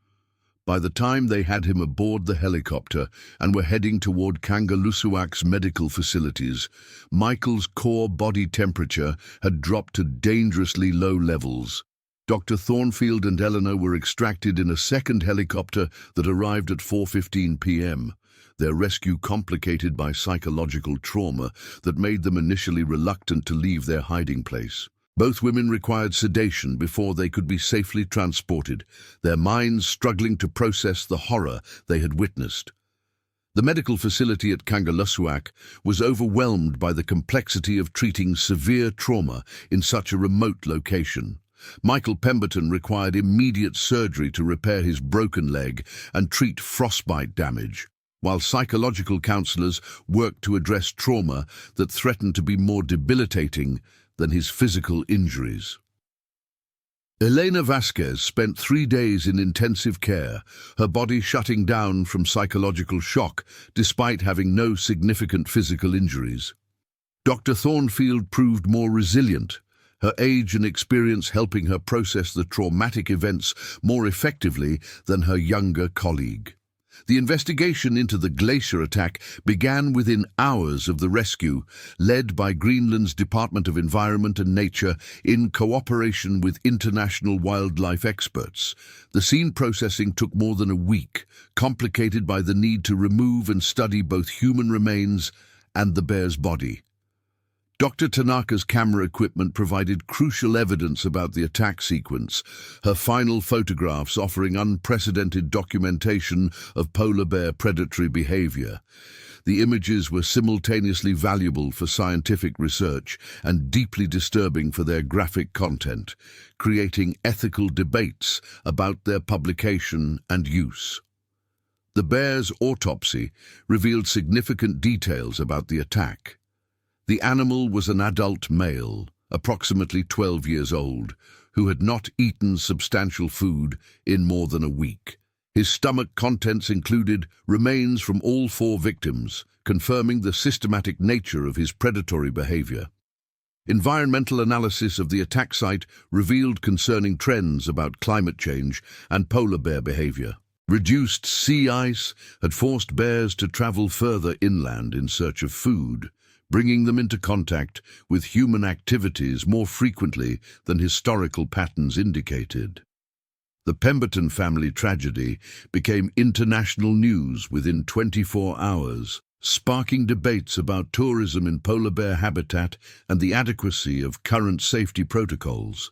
By the time they had him aboard the helicopter and were heading toward Kangerlussuaq's medical facilities, Michael's core body temperature had dropped to dangerously low levels. Dr. Thornfield and Eleanor were extracted in a second helicopter that arrived at 4:15 p.m., their rescue complicated by psychological trauma that made them initially reluctant to leave their hiding place. Both women required sedation before they could be safely transported, their minds struggling to process the horror they had witnessed. The medical facility at Kangerlussuaq was overwhelmed by the complexity of treating severe trauma in such a remote location. Michael Pemberton required immediate surgery to repair his broken leg and treat frostbite damage, while psychological counselors worked to address trauma that threatened to be more debilitating than his physical injuries. Elena Vasquez spent 3 days in intensive care, her body shutting down from psychological shock despite having no significant physical injuries. Dr. Thornfield proved more resilient, her age and experience helping her process the traumatic events more effectively than her younger colleague. The investigation into the glacier attack began within hours of the rescue, led by Greenland's Department of Environment and Nature in cooperation with international wildlife experts. The scene processing took more than a week, complicated by the need to remove and study both human remains and the bear's body. Dr. Tanaka's camera equipment provided crucial evidence about the attack sequence, her final photographs offering unprecedented documentation of polar bear predatory behavior. The images were simultaneously valuable for scientific research and deeply disturbing for their graphic content, creating ethical debates about their publication and use. The bear's autopsy revealed significant details about the attack. The animal was an adult male, approximately 12 years old, who had not eaten substantial food in more than a week. His stomach contents included remains from all 4 victims, confirming the systematic nature of his predatory behavior. Environmental analysis of the attack site revealed concerning trends about climate change and polar bear behavior. Reduced sea ice had forced bears to travel further inland in search of food, bringing them into contact with human activities more frequently than historical patterns indicated. The Pemberton family tragedy became international news within 24 hours, sparking debates about tourism in polar bear habitat and the adequacy of current safety protocols.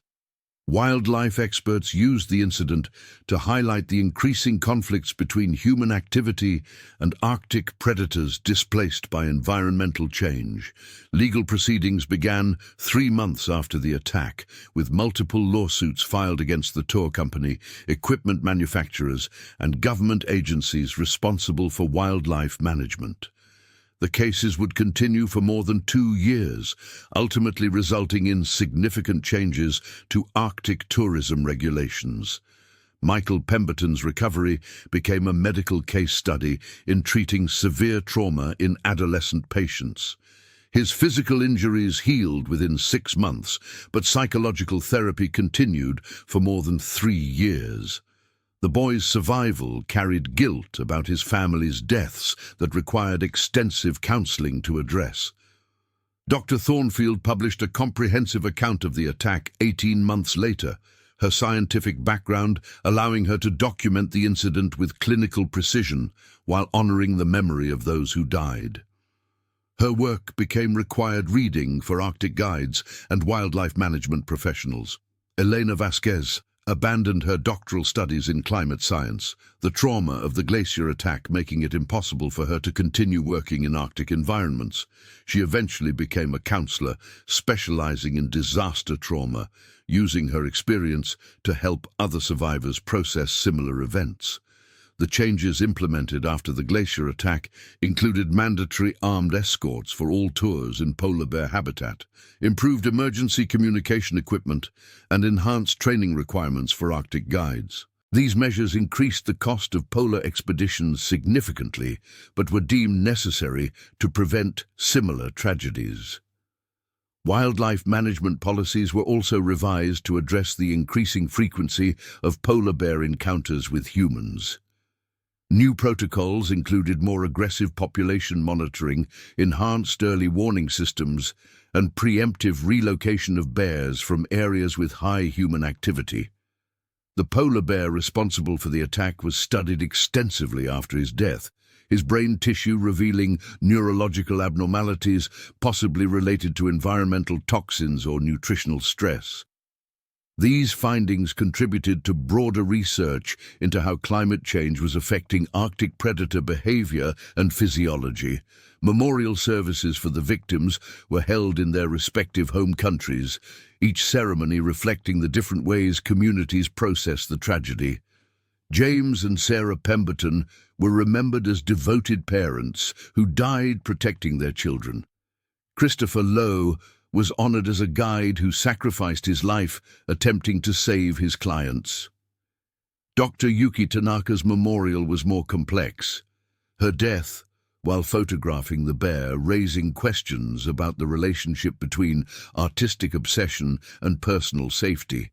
Wildlife experts used the incident to highlight the increasing conflicts between human activity and Arctic predators displaced by environmental change. Legal proceedings began 3 months after the attack, with multiple lawsuits filed against the tour company, equipment manufacturers, and government agencies responsible for wildlife management. The cases would continue for more than 2 years, ultimately resulting in significant changes to Arctic tourism regulations. Michael Pemberton's recovery became a medical case study in treating severe trauma in adolescent patients. His physical injuries healed within 6 months, but psychological therapy continued for more than 3 years. The boy's survival carried guilt about his family's deaths that required extensive counseling to address. Dr. Thornfield published a comprehensive account of the attack 18 months later, her scientific background allowing her to document the incident with clinical precision while honoring the memory of those who died. Her work became required reading for Arctic guides and wildlife management professionals. Elena Vasquez abandoned her doctoral studies in climate science, the trauma of the glacier attack making it impossible for her to continue working in Arctic environments. She eventually became a counselor, specializing in disaster trauma, using her experience to help other survivors process similar events. The changes implemented after the glacier attack included mandatory armed escorts for all tours in polar bear habitat, improved emergency communication equipment, and enhanced training requirements for Arctic guides. These measures increased the cost of polar expeditions significantly, but were deemed necessary to prevent similar tragedies. Wildlife management policies were also revised to address the increasing frequency of polar bear encounters with humans. New protocols included more aggressive population monitoring, enhanced early warning systems, and preemptive relocation of bears from areas with high human activity. The polar bear responsible for the attack was studied extensively after his death, his brain tissue revealing neurological abnormalities possibly related to environmental toxins or nutritional stress. These findings contributed to broader research into how climate change was affecting Arctic predator behavior and physiology. Memorial services for the victims were held in their respective home countries, each ceremony reflecting the different ways communities process the tragedy. James and Sarah Pemberton were remembered as devoted parents who died protecting their children. Christopher Lowe was honored as a guide who sacrificed his life attempting to save his clients. Dr. Yuki Tanaka's memorial was more complex. Her death, while photographing the bear, raising questions about the relationship between artistic obsession and personal safety.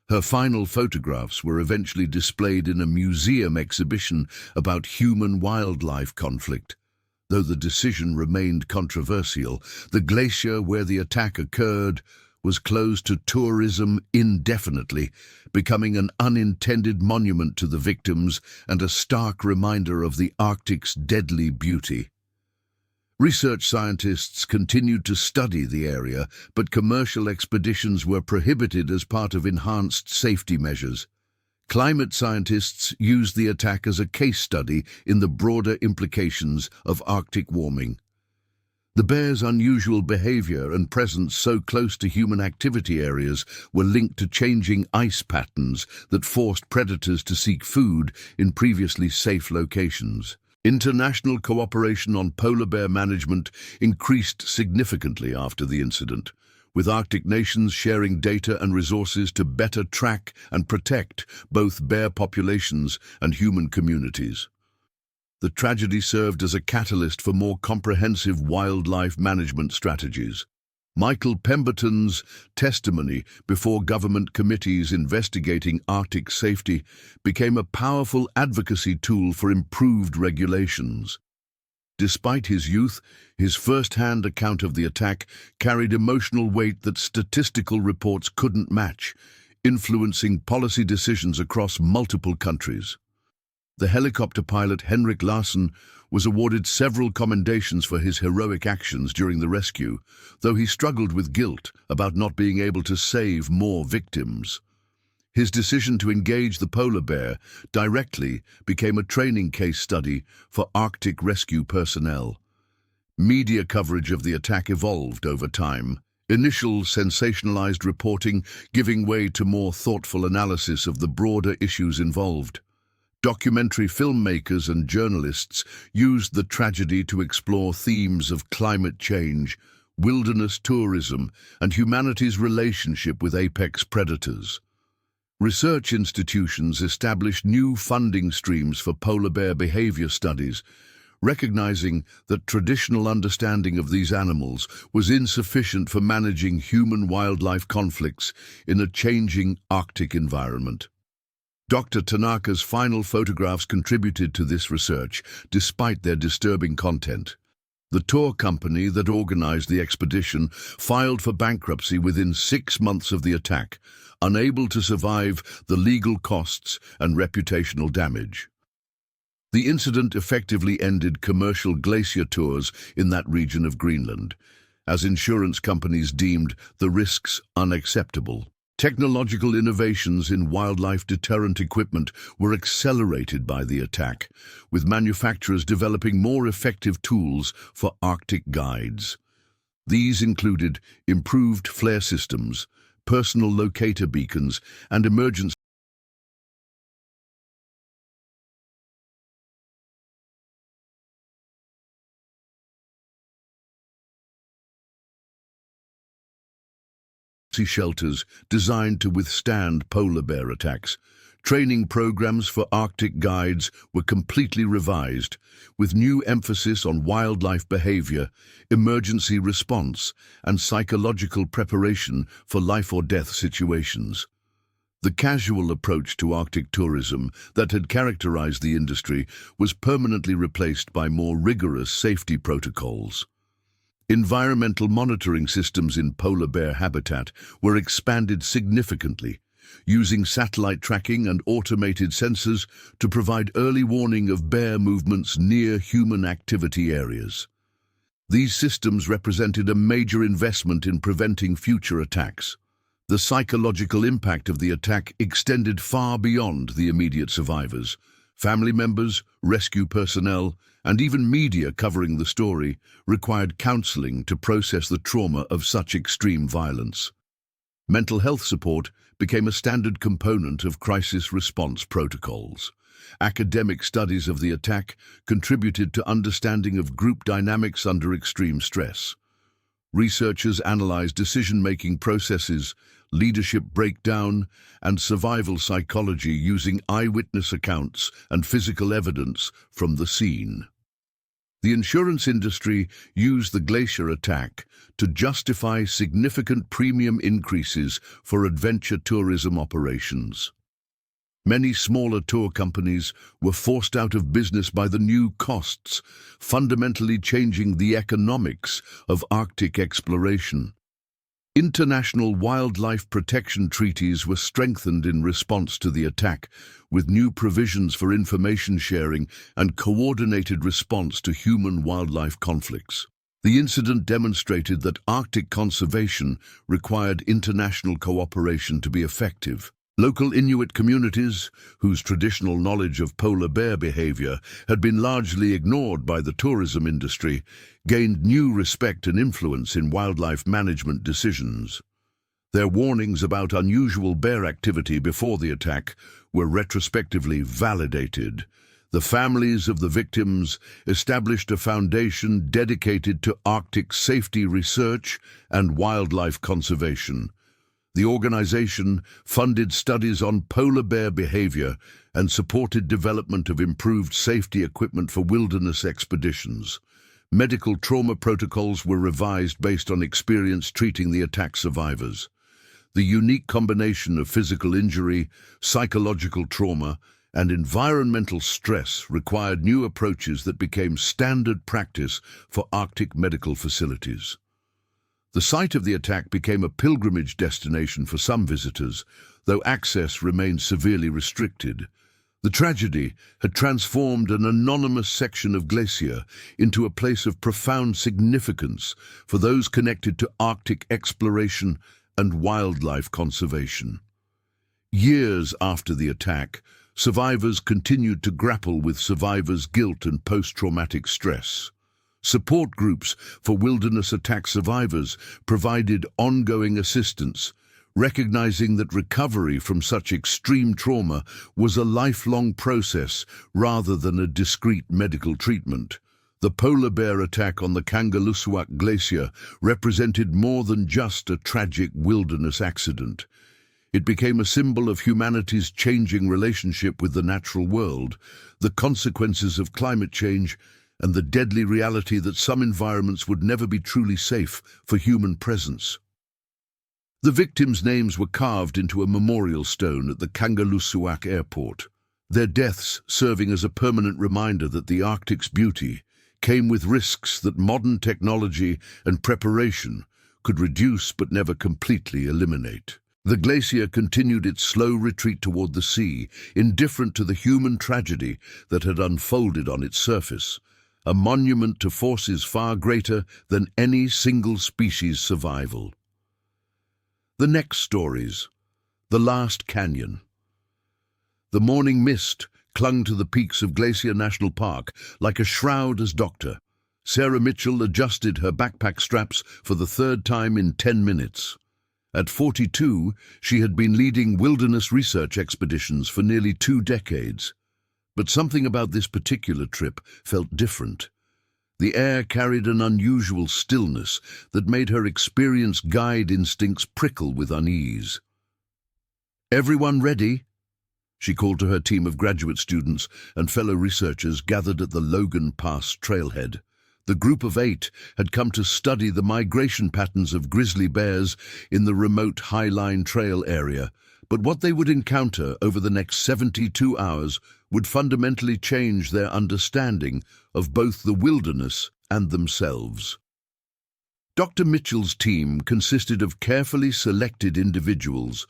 Her final photographs were eventually displayed in a museum exhibition about human-wildlife conflict. Though the decision remained controversial, the glacier where the attack occurred was closed to tourism indefinitely, becoming an unintended monument to the victims and a stark reminder of the Arctic's deadly beauty. Research scientists continued to study the area, but commercial expeditions were prohibited as part of enhanced safety measures. Climate scientists used the attack as a case study in the broader implications of Arctic warming. The bear's unusual behavior and presence so close to human activity areas were linked to changing ice patterns that forced predators to seek food in previously safe locations. International cooperation on polar bear management increased significantly after the incident, with Arctic nations sharing data and resources to better track and protect both bear populations and human communities. The tragedy served as a catalyst for more comprehensive wildlife management strategies. Michael Pemberton's testimony before government committees investigating Arctic safety became a powerful advocacy tool for improved regulations. Despite his youth, his first-hand account of the attack carried emotional weight that statistical reports couldn't match. influencing policy decisions across multiple countries. The helicopter pilot Henrik Larsson was awarded several commendations for his heroic actions during the rescue, though he struggled with guilt about not being able to save more victims. His decision to engage the polar bear directly became a training case study for Arctic rescue personnel. Media coverage of the attack evolved over time. Initial sensationalized reporting giving way to more thoughtful analysis of the broader issues involved. Documentary filmmakers and journalists used the tragedy to explore themes of climate change, wilderness tourism, and humanity's relationship with apex predators. Research institutions established new funding streams for polar bear behavior studies, recognizing that traditional understanding of these animals was insufficient for managing human-wildlife conflicts in a changing Arctic environment. Dr. Tanaka's final photographs contributed to this research, despite their disturbing content. The tour company that organized the expedition filed for bankruptcy within 6 months of the attack, unable to survive the legal costs and reputational damage. The incident effectively ended commercial glacier tours in that region of Greenland, as insurance companies deemed the risks unacceptable. Technological innovations in wildlife deterrent equipment were accelerated by the attack, with manufacturers developing more effective tools for Arctic guides. These included improved flare systems, personal locator beacons, and emergency shelters designed to withstand polar bear attacks. Training programs for Arctic guides were completely revised, with new emphasis on wildlife behavior, emergency response, and psychological preparation for life or death situations. The casual approach to Arctic tourism that had characterized the industry was permanently replaced by more rigorous safety protocols. Environmental monitoring systems in polar bear habitat were expanded significantly, using satellite tracking and automated sensors to provide early warning of bear movements near human activity areas. These systems represented a major investment in preventing future attacks. The psychological impact of the attack extended far beyond the immediate survivors. Family members, rescue personnel, and even media covering the story required counseling to process the trauma of such extreme violence. Mental health support became a standard component of crisis response protocols. Academic studies of the attack contributed to understanding of group dynamics under extreme stress. Researchers analyzed decision-making processes, leadership breakdown, and survival psychology using eyewitness accounts and physical evidence from the scene. The insurance industry used the glacier attack to justify significant premium increases for adventure tourism operations. Many smaller tour companies were forced out of business by the new costs, fundamentally changing the economics of Arctic exploration. International wildlife protection treaties were strengthened in response to the attack, with new provisions for information sharing and coordinated response to human-wildlife conflicts. The incident demonstrated that Arctic conservation required international cooperation to be effective. Local Inuit communities, whose traditional knowledge of polar bear behavior had been largely ignored by the tourism industry, gained new respect and influence in wildlife management decisions. Their warnings about unusual bear activity before the attack were retrospectively validated. The families of the victims established a foundation dedicated to Arctic safety research and wildlife conservation. The organization funded studies on polar bear behavior and supported development of improved safety equipment for wilderness expeditions. Medical trauma protocols were revised based on experience treating the attack survivors. The unique combination of physical injury, psychological trauma, and environmental stress required new approaches that became standard practice for Arctic medical facilities. The site of the attack became a pilgrimage destination for some visitors, though access remained severely restricted. The tragedy had transformed an anonymous section of glacier into a place of profound significance for those connected to Arctic exploration and wildlife conservation. Years after the attack, survivors continued to grapple with survivors' guilt and post-traumatic stress. Support groups for wilderness attack survivors provided ongoing assistance, recognizing that recovery from such extreme trauma was a lifelong process rather than a discrete medical treatment. The polar bear attack on the Kangerlussuaq Glacier represented more than just a tragic wilderness accident. It became a symbol of humanity's changing relationship with the natural world, the consequences of climate change, and the deadly reality that some environments would never be truly safe for human presence. The victims' names were carved into a memorial stone at the Kangerlussuaq airport, their deaths serving as a permanent reminder that the Arctic's beauty came with risks that modern technology and preparation could reduce but never completely eliminate. The glacier continued its slow retreat toward the sea, indifferent to the human tragedy that had unfolded on its surface, a monument to forces far greater than any single species' survival. The next stories. The Last Canyon. The morning mist clung to the peaks of Glacier National Park like a shroud as Dr. Sarah Mitchell adjusted her backpack straps for the third time in 10 minutes. At 42, she had been leading wilderness research expeditions for nearly 2 decades. But something about this particular trip felt different. The air carried an unusual stillness that made her experienced guide instincts prickle with unease. "Everyone ready?" she called to her team of graduate students and fellow researchers gathered at the Logan Pass trailhead. The group of 8 had come to study the migration patterns of grizzly bears in the remote Highline Trail area, but what they would encounter over the next 72 hours would fundamentally change their understanding of both the wilderness and themselves. Dr. Mitchell's team consisted of carefully selected individuals,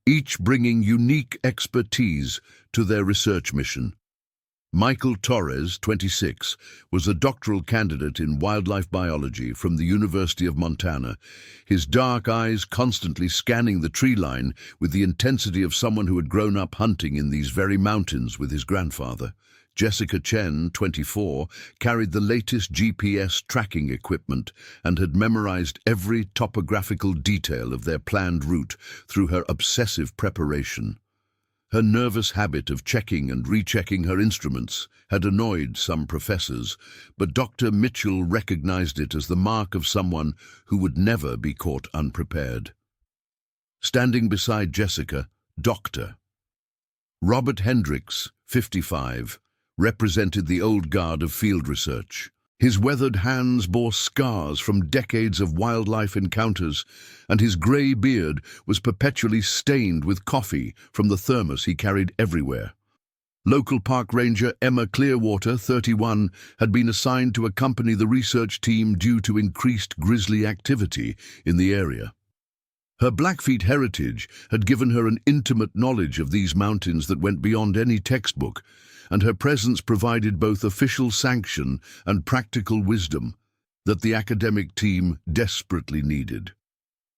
each bringing unique expertise to their research mission. Michael Torres, 26, was a doctoral candidate in wildlife biology from the University of Montana, his dark eyes constantly scanning the tree line with the intensity of someone who had grown up hunting in these very mountains with his grandfather. Jessica Chen, 24, carried the latest GPS tracking equipment and had memorized every topographical detail of their planned route through her obsessive preparation. Her nervous habit of checking and rechecking her instruments had annoyed some professors, but Dr. Mitchell recognized it as the mark of someone who would never be caught unprepared. Standing beside Jessica, Dr. Robert Hendricks, 55, represented the old guard of field research. His weathered hands bore scars from decades of wildlife encounters, and his grey beard was perpetually stained with coffee from the thermos he carried everywhere. Local park ranger Emma Clearwater, 31, had been assigned to accompany the research team due to increased grizzly activity in the area. Her Blackfeet heritage had given her an intimate knowledge of these mountains that went beyond any textbook, and her presence provided both official sanction and practical wisdom that the academic team desperately needed.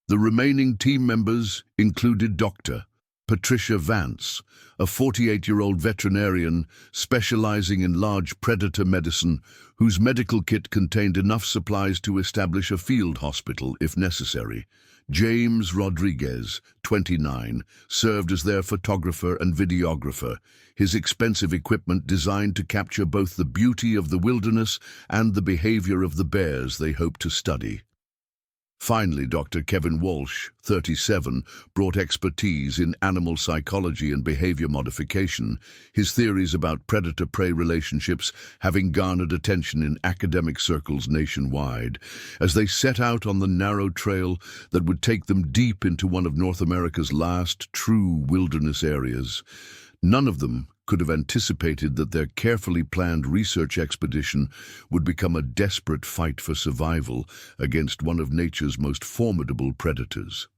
The remaining team members included Dr. Patricia Vance, a 48-year-old veterinarian specializing in large predator medicine, whose medical kit contained enough supplies to establish a field hospital if necessary. James Rodriguez, 29, served as their photographer and videographer, his expensive equipment designed to capture both the beauty of the wilderness and the behavior of the bears they hoped to study. Finally, Dr. Kevin Walsh, 37, brought expertise in animal psychology and behavior modification, his theories about predator-prey relationships having garnered attention in academic circles nationwide, as they set out on the narrow trail that would take them deep into one of North America's last true wilderness areas. None of them could have anticipated that their carefully planned research expedition would become a desperate fight for survival against one of nature's most formidable predators.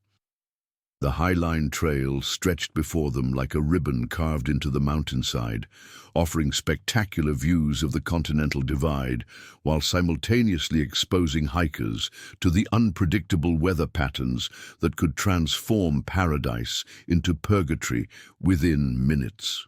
The Highline Trail stretched before them like a ribbon carved into the mountainside, offering spectacular views of the Continental Divide while simultaneously exposing hikers to the unpredictable weather patterns that could transform paradise into purgatory within minutes.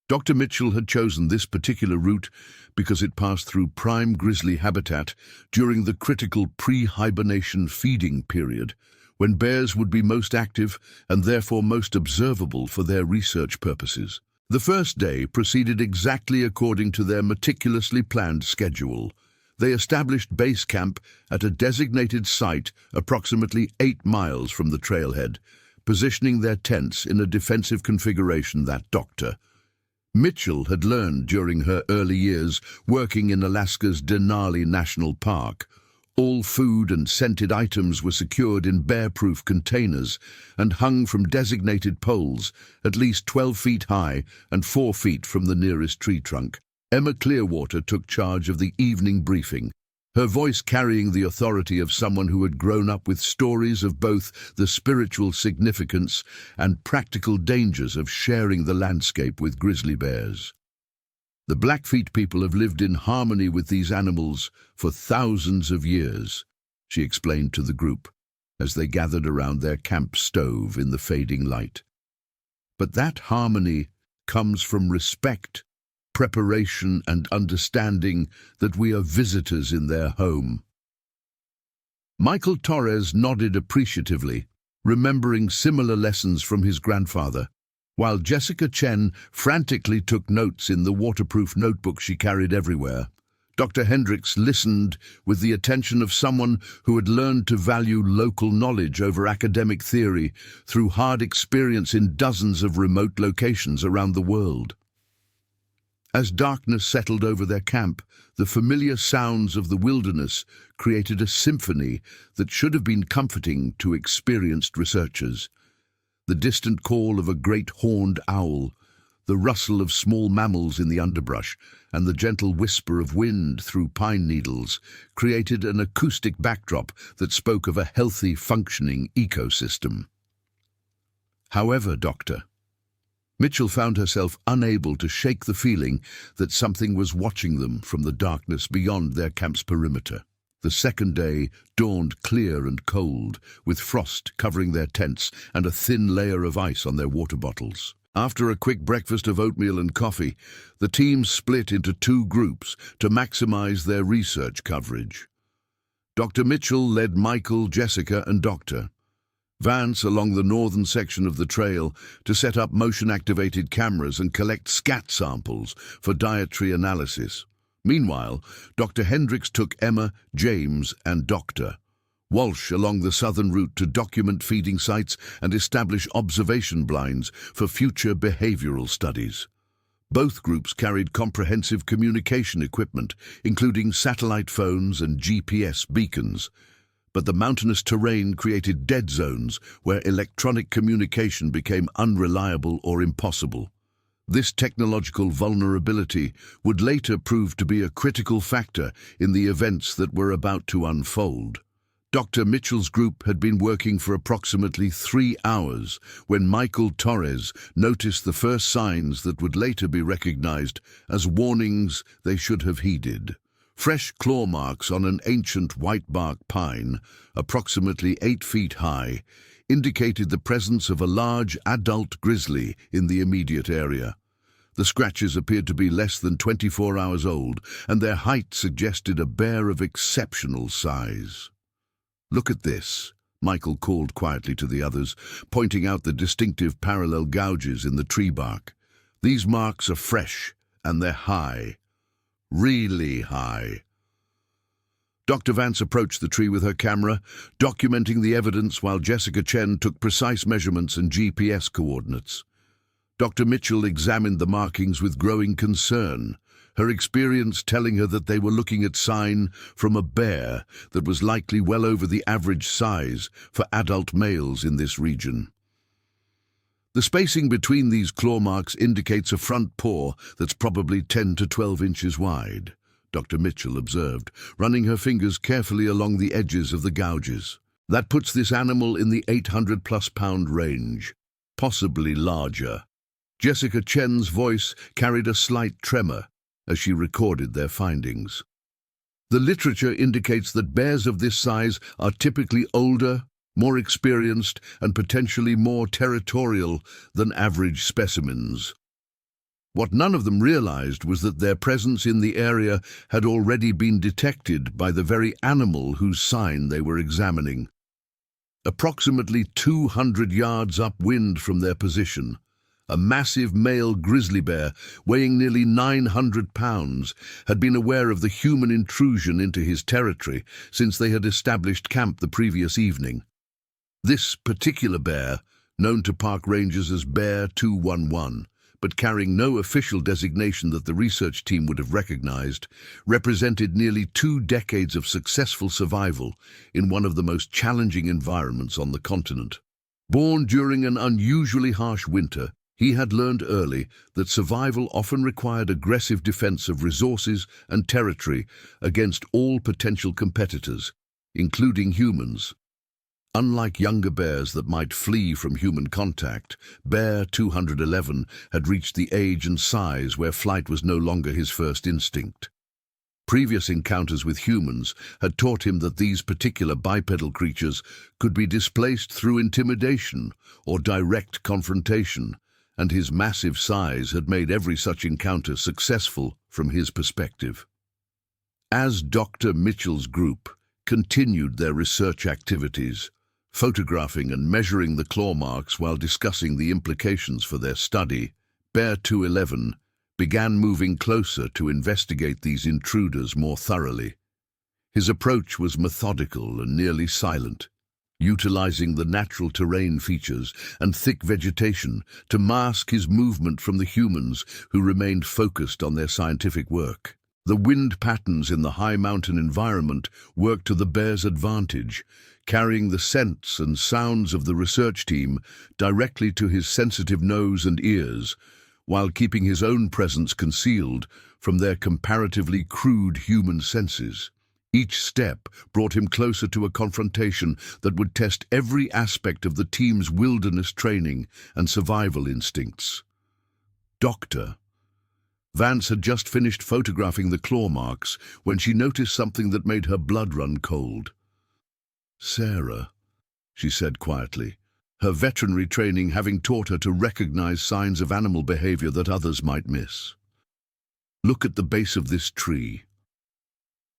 Dr. Mitchell had chosen this particular route because it passed through prime grizzly habitat during the critical pre-hibernation feeding period, when bears would be most active and therefore most observable for their research purposes. The first day proceeded exactly according to their meticulously planned schedule. They established base camp at a designated site approximately 8 miles from the trailhead, positioning their tents in a defensive configuration that Dr. Mitchell had learned during her early years working in Alaska's Denali National Park. All food and scented items were secured in bear-proof containers and hung from designated poles at least 12 feet high and 4 feet from the nearest tree trunk. Emma Clearwater took charge of the evening briefing, her voice carrying the authority of someone who had grown up with stories of both the spiritual significance and practical dangers of sharing the landscape with grizzly bears. The Blackfeet people have lived in harmony with these animals for thousands of years, she explained to the group as they gathered around their camp stove in the fading light. But that harmony comes from respect, preparation, and understanding that we are visitors in their home. Michael Torres nodded appreciatively, remembering similar lessons from his grandfather, while Jessica Chen frantically took notes in the waterproof notebook she carried everywhere. Dr. Hendricks listened with the attention of someone who had learned to value local knowledge over academic theory through hard experience in dozens of remote locations around the world. As darkness settled over their camp, the familiar sounds of the wilderness created a symphony that should have been comforting to experienced researchers. The distant call of a great horned owl, the rustle of small mammals in the underbrush, and the gentle whisper of wind through pine needles created an acoustic backdrop that spoke of a healthy, functioning ecosystem. However, Dr. Mitchell found herself unable to shake the feeling that something was watching them from the darkness beyond their camp's perimeter. The second day dawned clear and cold, with frost covering their tents and a thin layer of ice on their water bottles. After a quick breakfast of oatmeal and coffee, the team split into 2 groups to maximize their research coverage. Dr. Mitchell led Michael, Jessica, and Dr. Vance along the northern section of the trail to set up motion-activated cameras and collect scat samples for dietary analysis. Meanwhile, Dr. Hendricks took Emma, James, and Dr. Walsh along the southern route to document feeding sites and establish observation blinds for future behavioral studies. Both groups carried comprehensive communication equipment, including satellite phones and GPS beacons. But the mountainous terrain created dead zones where electronic communication became unreliable or impossible. This technological vulnerability would later prove to be a critical factor in the events that were about to unfold. Dr. Mitchell's group had been working for approximately 3 hours when Michael Torres noticed the first signs that would later be recognized as warnings they should have heeded. Fresh claw marks on an ancient whitebark pine, approximately 8 feet high, indicated the presence of a large adult grizzly in the immediate area. The scratches appeared to be less than 24 hours old, and their height suggested a bear of exceptional size. "Look at this," Michael called quietly to the others, pointing out the distinctive parallel gouges in the tree bark. "These marks are fresh, and they're high. Really high." Dr. Vance approached the tree with her camera, documenting the evidence while Jessica Chen took precise measurements and GPS coordinates. Dr. Mitchell examined the markings with growing concern, her experience telling her that they were looking at sign from a bear that was likely well over the average size for adult males in this region. The spacing between these claw marks indicates a front paw that's probably 10 to 12 inches wide, Dr. Mitchell observed, running her fingers carefully along the edges of the gouges. That puts this animal in the 800+ pound range, possibly larger. Jessica Chen's voice carried a slight tremor as she recorded their findings. The literature indicates that bears of this size are typically older, more experienced, and potentially more territorial than average specimens. What none of them realized was that their presence in the area had already been detected by the very animal whose sign they were examining. Approximately 200 yards upwind from their position, a massive male grizzly bear, weighing nearly 900 pounds, had been aware of the human intrusion into his territory since they had established camp the previous evening. This particular bear, known to park rangers as Bear 211, but carrying no official designation that the research team would have recognized, represented nearly 2 decades of successful survival in one of the most challenging environments on the continent. Born during an unusually harsh winter, he had learned early that survival often required aggressive defense of resources and territory against all potential competitors, including humans. Unlike younger bears that might flee from human contact, Bear 211 had reached the age and size where flight was no longer his first instinct. Previous encounters with humans had taught him that these particular bipedal creatures could be displaced through intimidation or direct confrontation, and his massive size had made every such encounter successful from his perspective. As Dr. Mitchell's group continued their research activities, photographing and measuring the claw marks while discussing the implications for their study, Bear 211 began moving closer to investigate these intruders more thoroughly. His approach was methodical and nearly silent, utilizing the natural terrain features and thick vegetation to mask his movement from the humans who remained focused on their scientific work. The wind patterns in the high mountain environment worked to the bear's advantage, carrying the scents and sounds of the research team directly to his sensitive nose and ears, while keeping his own presence concealed from their comparatively crude human senses. Each step brought him closer to a confrontation that would test every aspect of the team's wilderness training and survival instincts. Doctor Vance had just finished photographing the claw marks when she noticed something that made her blood run cold. "Sarah," she said quietly, her veterinary training having taught her to recognize signs of animal behavior that others might miss. "Look at the base of this tree."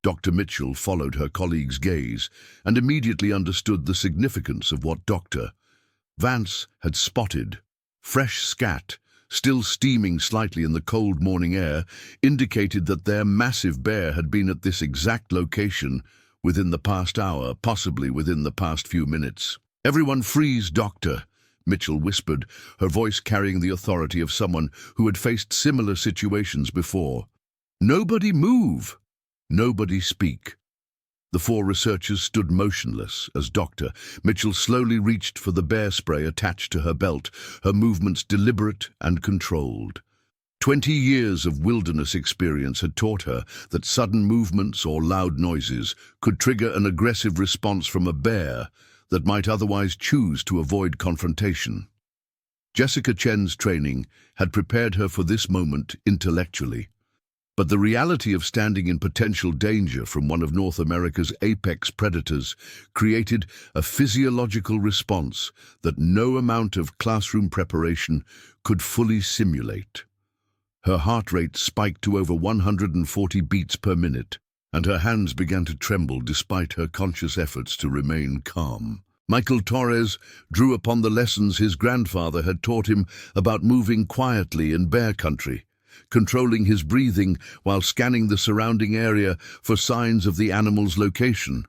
Dr. Mitchell followed her colleague's gaze and immediately understood the significance of what Dr. Vance had spotted. Fresh scat, still steaming slightly in the cold morning air, indicated that their massive bear had been at this exact location within the past hour, possibly within the past few minutes. "Everyone freeze, Doctor," Mitchell whispered, her voice carrying the authority of someone who had faced similar situations before. "Nobody move! Nobody speak." The 4 researchers stood motionless as Dr. Mitchell slowly reached for the bear spray attached to her belt, her movements deliberate and controlled. 20 years of wilderness experience had taught her that sudden movements or loud noises could trigger an aggressive response from a bear that might otherwise choose to avoid confrontation. Jessica Chen's training had prepared her for this moment intellectually, but the reality of standing in potential danger from one of North America's apex predators created a physiological response that no amount of classroom preparation could fully simulate. Her heart rate spiked to over 140 beats per minute, and her hands began to tremble despite her conscious efforts to remain calm. Michael Torres drew upon the lessons his grandfather had taught him about moving quietly in bear country, controlling his breathing while scanning the surrounding area for signs of the animal's location.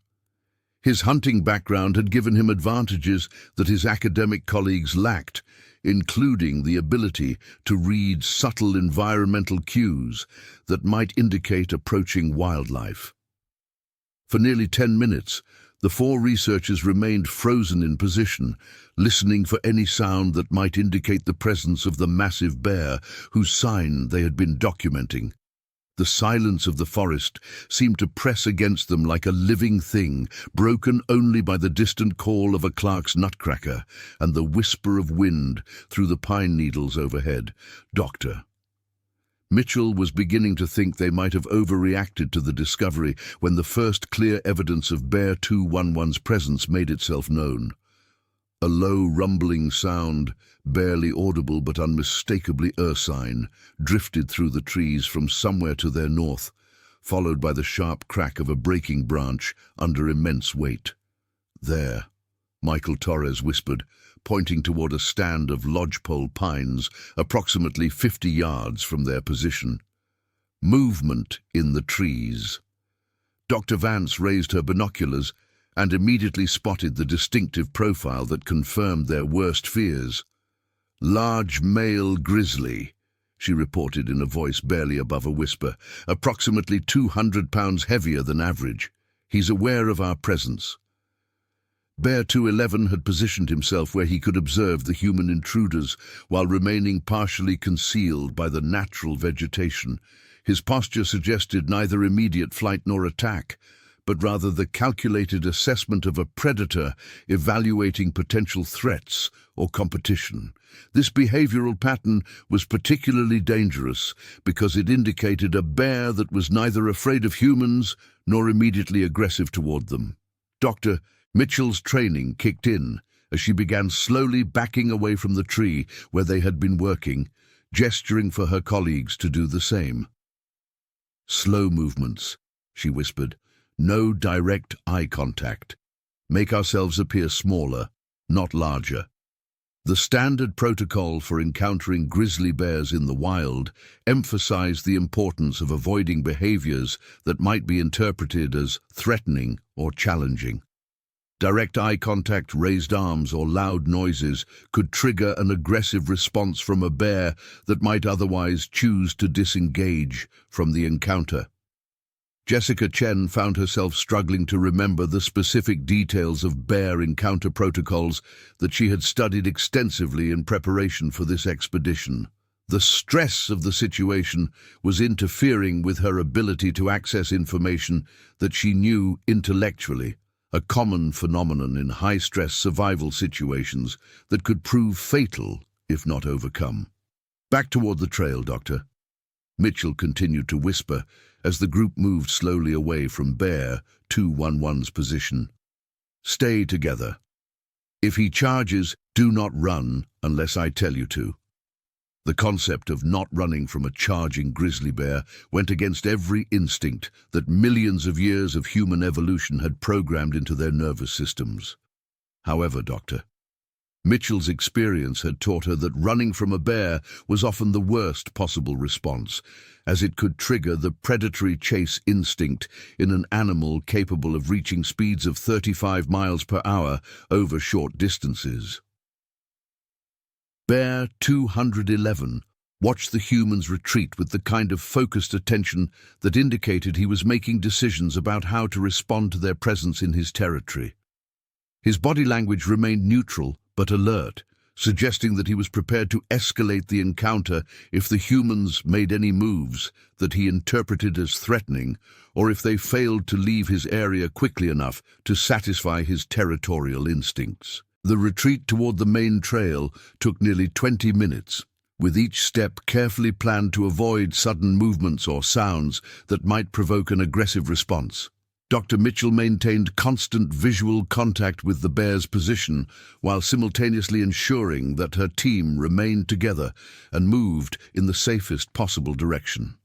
His hunting background had given him advantages that his academic colleagues lacked, including the ability to read subtle environmental cues that might indicate approaching wildlife. For nearly 10 minutes, the 4 researchers remained frozen in position, listening for any sound that might indicate the presence of the massive bear whose sign they had been documenting. The silence of the forest seemed to press against them like a living thing, broken only by the distant call of a Clark's nutcracker and the whisper of wind through the pine needles overhead. "Doctor." Mitchell was beginning to think they might have overreacted to the discovery when the first clear evidence of Bear 211's presence made itself known. A low, rumbling sound, barely audible but unmistakably ursine, drifted through the trees from somewhere to their north, followed by the sharp crack of a breaking branch under immense weight. "There," Michael Torres whispered, pointing toward a stand of lodgepole pines approximately 50 yards from their position. Movement in the trees. Dr. Vance raised her binoculars and immediately spotted the distinctive profile that confirmed their worst fears. "Large male grizzly," she reported in a voice barely above a whisper, "approximately 200 pounds heavier than average. He's aware of our presence." Bear 211 had positioned himself where he could observe the human intruders while remaining partially concealed by the natural vegetation. His posture suggested neither immediate flight nor attack, but rather the calculated assessment of a predator evaluating potential threats or competition. This behavioral pattern was particularly dangerous because it indicated a bear that was neither afraid of humans nor immediately aggressive toward them. Dr. Mitchell's training kicked in as she began slowly backing away from the tree where they had been working, gesturing for her colleagues to do the same. "Slow movements," she whispered. "No direct eye contact. Make ourselves appear smaller, not larger." The standard protocol for encountering grizzly bears in the wild emphasized the importance of avoiding behaviors that might be interpreted as threatening or challenging. Direct eye contact, raised arms, or loud noises could trigger an aggressive response from a bear that might otherwise choose to disengage from the encounter. Jessica Chen found herself struggling to remember the specific details of bear encounter protocols that she had studied extensively in preparation for this expedition. The stress of the situation was interfering with her ability to access information that she knew intellectually, a common phenomenon in high-stress survival situations that could prove fatal if not overcome. "Back toward the trail, Doctor," Mitchell continued to whisper as the group moved slowly away from Bear 211's position. "Stay together. If he charges, do not run unless I tell you to." The concept of not running from a charging grizzly bear went against every instinct that millions of years of human evolution had programmed into their nervous systems. However, Doctor, Mitchell's experience had taught her that running from a bear was often the worst possible response, as it could trigger the predatory chase instinct in an animal capable of reaching speeds of 35 miles per hour over short distances. Bear 211 watched the humans retreat with the kind of focused attention that indicated he was making decisions about how to respond to their presence in his territory. His body language remained neutral but alert, suggesting that he was prepared to escalate the encounter if the humans made any moves that he interpreted as threatening, or if they failed to leave his area quickly enough to satisfy his territorial instincts. The retreat toward the main trail took nearly 20 minutes, with each step carefully planned to avoid sudden movements or sounds that might provoke an aggressive response. Dr. Mitchell maintained constant visual contact with the bear's position while simultaneously ensuring that her team remained together and moved in the safest possible direction.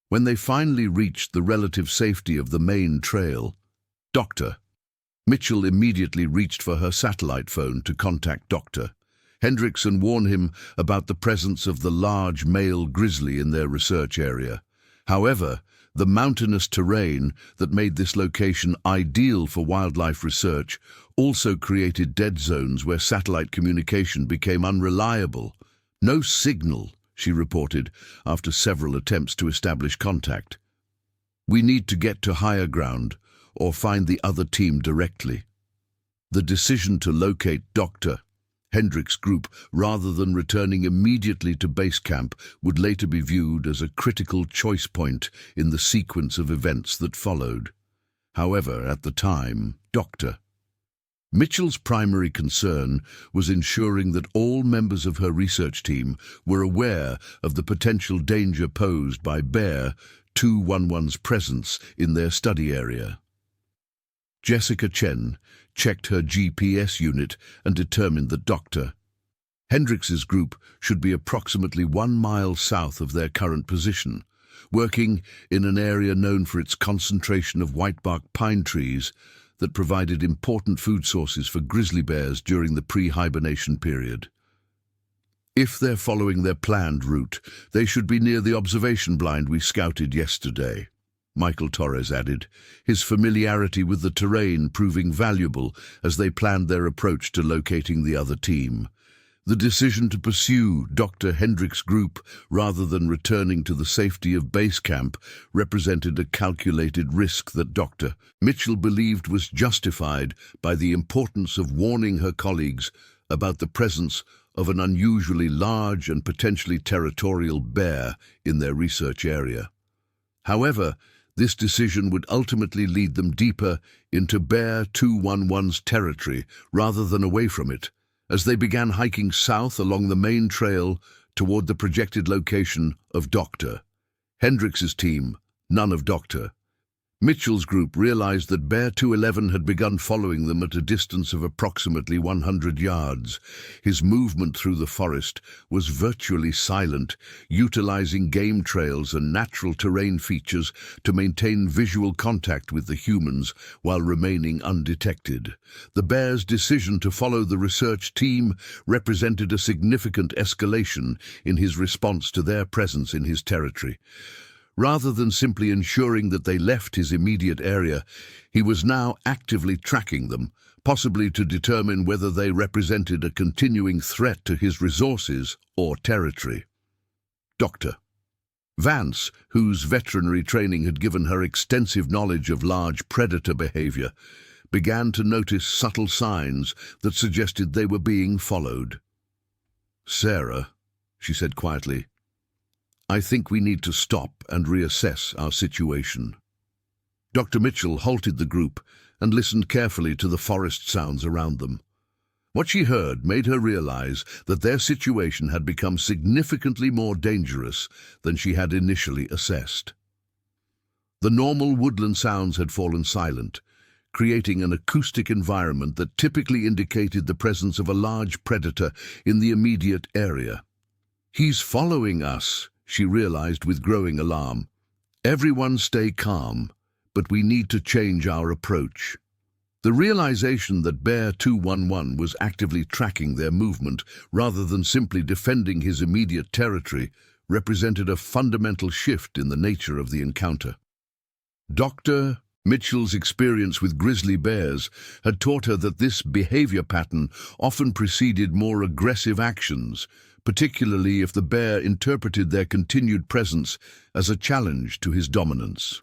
When they finally reached the relative safety of the main trail, Dr. Mitchell immediately reached for her satellite phone to contact Dr. Hendrickson, warned him about the presence of the large male grizzly in their research area. However, the mountainous terrain that made this location ideal for wildlife research also created dead zones where satellite communication became unreliable. "No signal," she reported after several attempts to establish contact. "We need to get to higher ground or find the other team directly." The decision to locate Dr. Hendricks' group, rather than returning immediately to base camp, would later be viewed as a critical choice point in the sequence of events that followed. However, at the time, Dr. Mitchell's primary concern was ensuring that all members of her research team were aware of the potential danger posed by Bear 211's presence in their study area. Jessica Chen checked her GPS unit and determined that Dr. Hendricks' group should be approximately 1 mile south of their current position, working in an area known for its concentration of whitebark pine trees that provided important food sources for grizzly bears during the pre-hibernation period. If they're following their planned route, they should be near the observation blind we scouted yesterday, Michael Torres added, his familiarity with the terrain proving valuable as they planned their approach to locating the other team. The decision to pursue Dr. Hendricks' group rather than returning to the safety of base camp represented a calculated risk that Dr. Mitchell believed was justified by the importance of warning her colleagues about the presence of an unusually large and potentially territorial bear in their research area. However, this decision would ultimately lead them deeper into Bear 211's territory rather than away from it, as they began hiking south along the main trail toward the projected location of Dr. Hendricks' team, none of Dr. Mitchell's group realized that Bear 211 had begun following them at a distance of approximately 100 yards. His movement through the forest was virtually silent, utilizing game trails and natural terrain features to maintain visual contact with the humans while remaining undetected. The bear's decision to follow the research team represented a significant escalation in his response to their presence in his territory. Rather than simply ensuring that they left his immediate area, he was now actively tracking them, possibly to determine whether they represented a continuing threat to his resources or territory. Dr. Vance, whose veterinary training had given her extensive knowledge of large predator behavior, began to notice subtle signs that suggested they were being followed. "Sarah," she said quietly, "I think we need to stop and reassess our situation." Dr. Mitchell halted the group and listened carefully to the forest sounds around them. What she heard made her realize that their situation had become significantly more dangerous than she had initially assessed. The normal woodland sounds had fallen silent, creating an acoustic environment that typically indicated the presence of a large predator in the immediate area. "He's following us," she realized with growing alarm. "Everyone stay calm, but we need to change our approach." The realization that Bear 211 was actively tracking their movement rather than simply defending his immediate territory represented a fundamental shift in the nature of the encounter. Dr. Mitchell's experience with grizzly bears had taught her that this behavior pattern often preceded more aggressive actions, particularly if the bear interpreted their continued presence as a challenge to his dominance.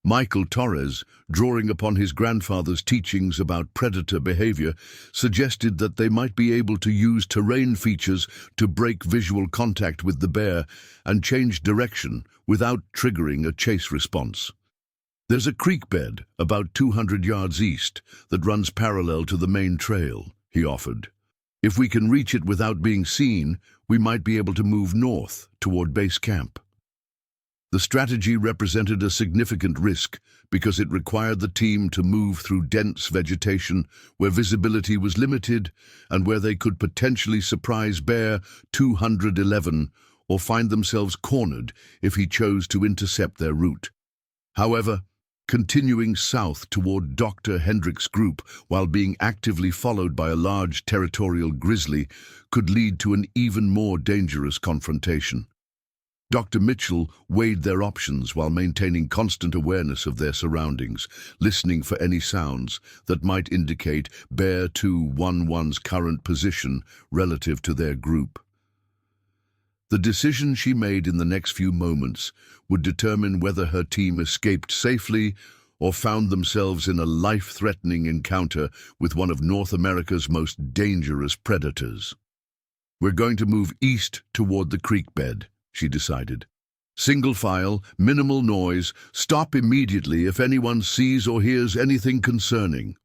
Michael Torres, drawing upon his grandfather's teachings about predator behavior, suggested that they might be able to use terrain features to break visual contact with the bear and change direction without triggering a chase response. "There's a creek bed about 200 yards east that runs parallel to the main trail," he offered. "If we can reach it without being seen, we might be able to move north toward base camp." The strategy represented a significant risk because it required the team to move through dense vegetation where visibility was limited and where they could potentially surprise Bear 211 or find themselves cornered if he chose to intercept their route. However, continuing south toward Dr. Hendricks' group while being actively followed by a large territorial grizzly could lead to an even more dangerous confrontation. Dr. Mitchell weighed their options while maintaining constant awareness of their surroundings, listening for any sounds that might indicate Bear 211's current position relative to their group. The decision she made in the next few moments would determine whether her team escaped safely or found themselves in a life-threatening encounter with one of North America's most dangerous predators. "We're going to move east toward the creek bed," she decided. "Single file, minimal noise, stop immediately if anyone sees or hears anything concerning."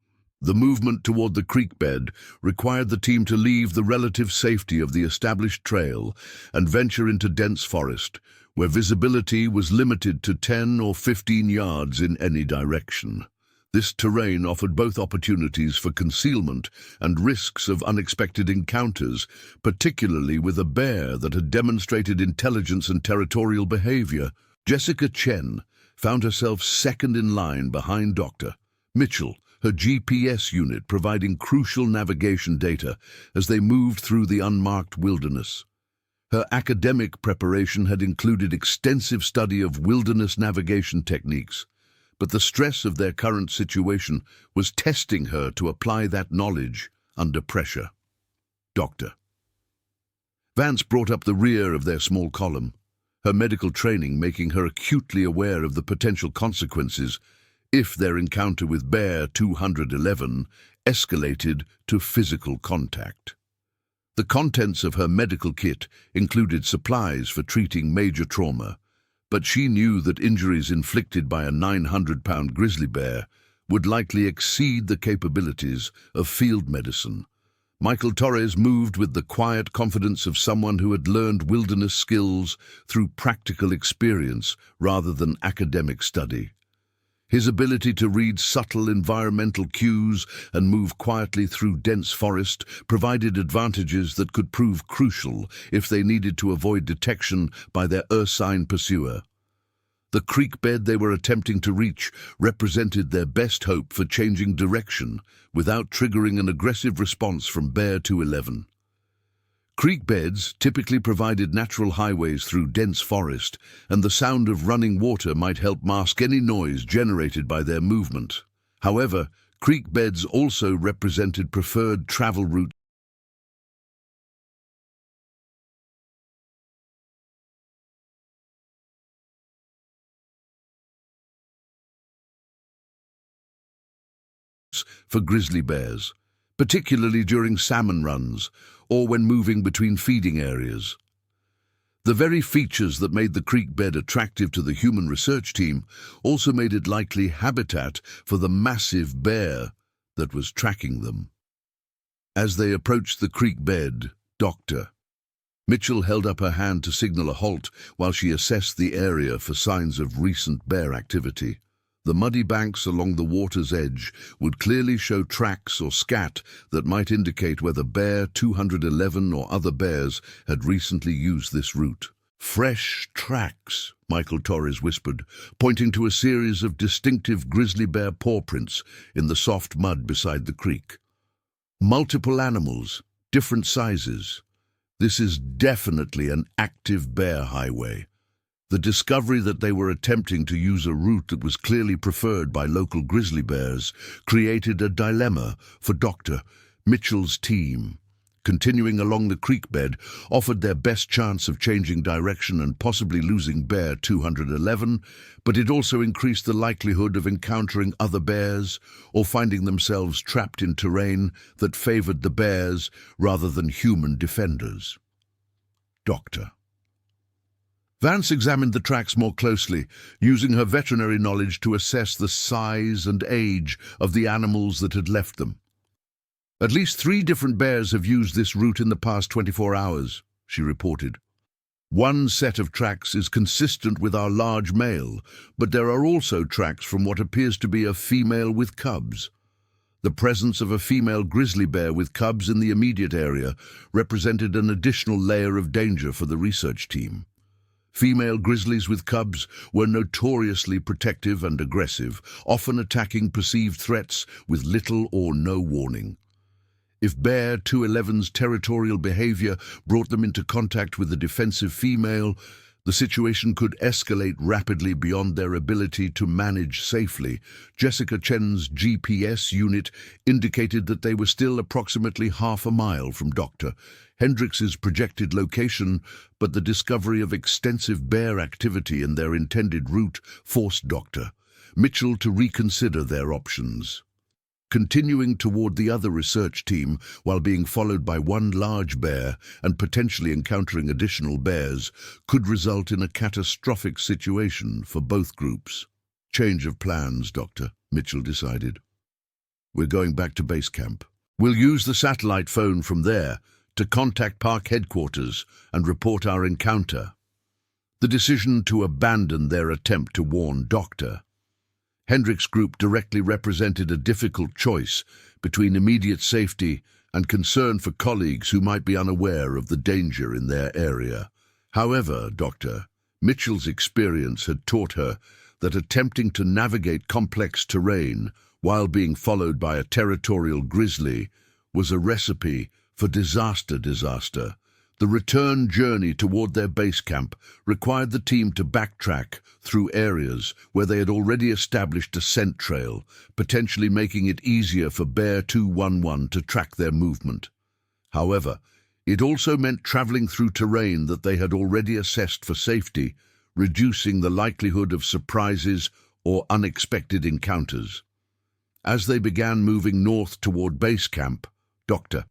The movement toward the creek bed required the team to leave the relative safety of the established trail and venture into dense forest, where visibility was limited to 10 or 15 yards in any direction. This terrain offered both opportunities for concealment and risks of unexpected encounters, particularly with a bear that had demonstrated intelligence and territorial behavior. Jessica Chen found herself second in line behind Dr. Mitchell, her GPS unit providing crucial navigation data as they moved through the unmarked wilderness. Her academic preparation had included extensive study of wilderness navigation techniques, but the stress of their current situation was testing her to apply that knowledge under pressure. Doctor. Vance brought up the rear of their small column, her medical training making her acutely aware of the potential consequences if their encounter with Bear 211 escalated to physical contact. The contents of her medical kit included supplies for treating major trauma, but she knew that injuries inflicted by a 900-pound grizzly bear would likely exceed the capabilities of field medicine. Michael Torres moved with the quiet confidence of someone who had learned wilderness skills through practical experience rather than academic study. His ability to read subtle environmental cues and move quietly through dense forest provided advantages that could prove crucial if they needed to avoid detection by their ursine pursuer. The creek bed they were attempting to reach represented their best hope for changing direction without triggering an aggressive response from Bear 211. Creek beds typically provided natural highways through dense forest, and the sound of running water might help mask any noise generated by their movement. However, creek beds also represented preferred travel routes for grizzly bears, particularly during salmon runs or when moving between feeding areas. The very features that made the creek bed attractive to the human research team also made it likely habitat for the massive bear that was tracking them. As they approached the creek bed, Dr. Mitchell held up her hand to signal a halt while she assessed the area for signs of recent bear activity. The muddy banks along the water's edge would clearly show tracks or scat that might indicate whether Bear 211 or other bears had recently used this route. "Fresh tracks," Michael Torres whispered, pointing to a series of distinctive grizzly bear paw prints in the soft mud beside the creek. "Multiple animals, different sizes. This is definitely an active bear highway." The discovery that they were attempting to use a route that was clearly preferred by local grizzly bears created a dilemma for Dr. Mitchell's team. Continuing along the creek bed offered their best chance of changing direction and possibly losing Bear 211, but it also increased the likelihood of encountering other bears or finding themselves trapped in terrain that favored the bears rather than human defenders. Doctor. Vance examined the tracks more closely, using her veterinary knowledge to assess the size and age of the animals that had left them. "At least 3 different bears have used this route in the past 24 hours, she reported. "One set of tracks is consistent with our large male, but there are also tracks from what appears to be a female with cubs. The presence of a female grizzly bear with cubs in the immediate area represented an additional layer of danger for the research team. Female grizzlies with cubs were notoriously protective and aggressive, often attacking perceived threats with little or no warning. If Bear 211's territorial behavior brought them into contact with a defensive female, the situation could escalate rapidly beyond their ability to manage safely. Jessica Chen's GPS unit indicated that they were still approximately half a mile from Dr. Hendrix's projected location, but the discovery of extensive bear activity in their intended route forced Dr. Mitchell to reconsider their options. Continuing toward the other research team while being followed by one large bear and potentially encountering additional bears could result in a catastrophic situation for both groups. Change of plans, Doctor, Mitchell decided. We're going back to base camp. We'll use the satellite phone from there to contact park headquarters and report our encounter. The decision to abandon their attempt to warn Dr. Hendricks' group directly represented a difficult choice between immediate safety and concern for colleagues who might be unaware of the danger in their area. However, Dr. Mitchell's experience had taught her that attempting to navigate complex terrain while being followed by a territorial grizzly was a recipe for disaster. The return journey toward their base camp required the team to backtrack through areas where they had already established a scent trail, potentially making it easier for Bear 211 to track their movement. However, it also meant traveling through terrain that they had already assessed for safety, reducing the likelihood of surprises or unexpected encounters. As they began moving north toward base camp, Dr.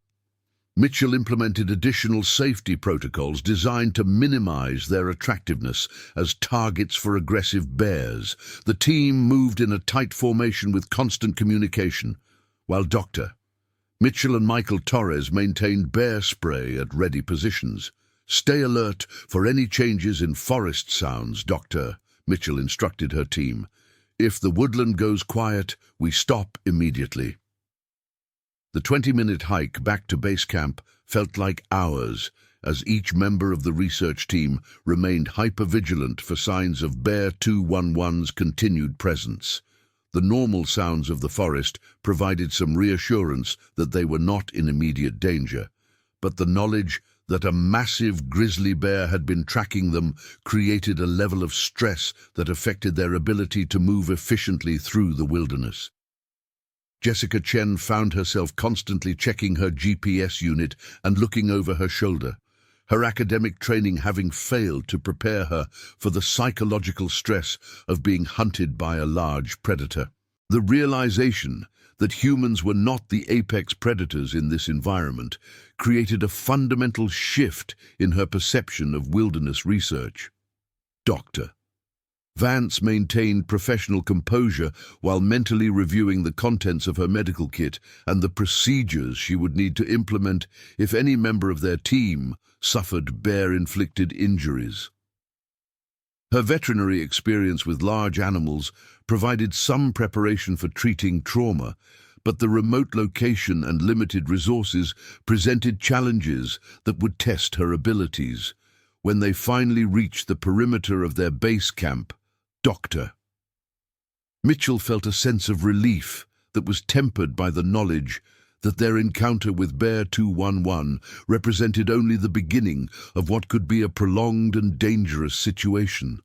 Mitchell implemented additional safety protocols designed to minimize their attractiveness as targets for aggressive bears. The team moved in a tight formation with constant communication, while Dr. Mitchell and Michael Torres maintained bear spray at ready positions. Stay alert for any changes in forest sounds, Dr. Mitchell instructed her team. If the woodland goes quiet, we stop immediately. The 20-minute hike back to base camp felt like hours as each member of the research team remained hyper-vigilant for signs of Bear 211's continued presence. The normal sounds of the forest provided some reassurance that they were not in immediate danger, but the knowledge that a massive grizzly bear had been tracking them created a level of stress that affected their ability to move efficiently through the wilderness. Jessica Chen found herself constantly checking her GPS unit and looking over her shoulder, her academic training having failed to prepare her for the psychological stress of being hunted by a large predator. The realization that humans were not the apex predators in this environment created a fundamental shift in her perception of wilderness research. Dr. Vance maintained professional composure while mentally reviewing the contents of her medical kit and the procedures she would need to implement if any member of their team suffered bear-inflicted injuries. Her veterinary experience with large animals provided some preparation for treating trauma, but the remote location and limited resources presented challenges that would test her abilities. When they finally reached the perimeter of their base camp, Dr. Mitchell felt a sense of relief that was tempered by the knowledge that their encounter with Bear 211 represented only the beginning of what could be a prolonged and dangerous situation.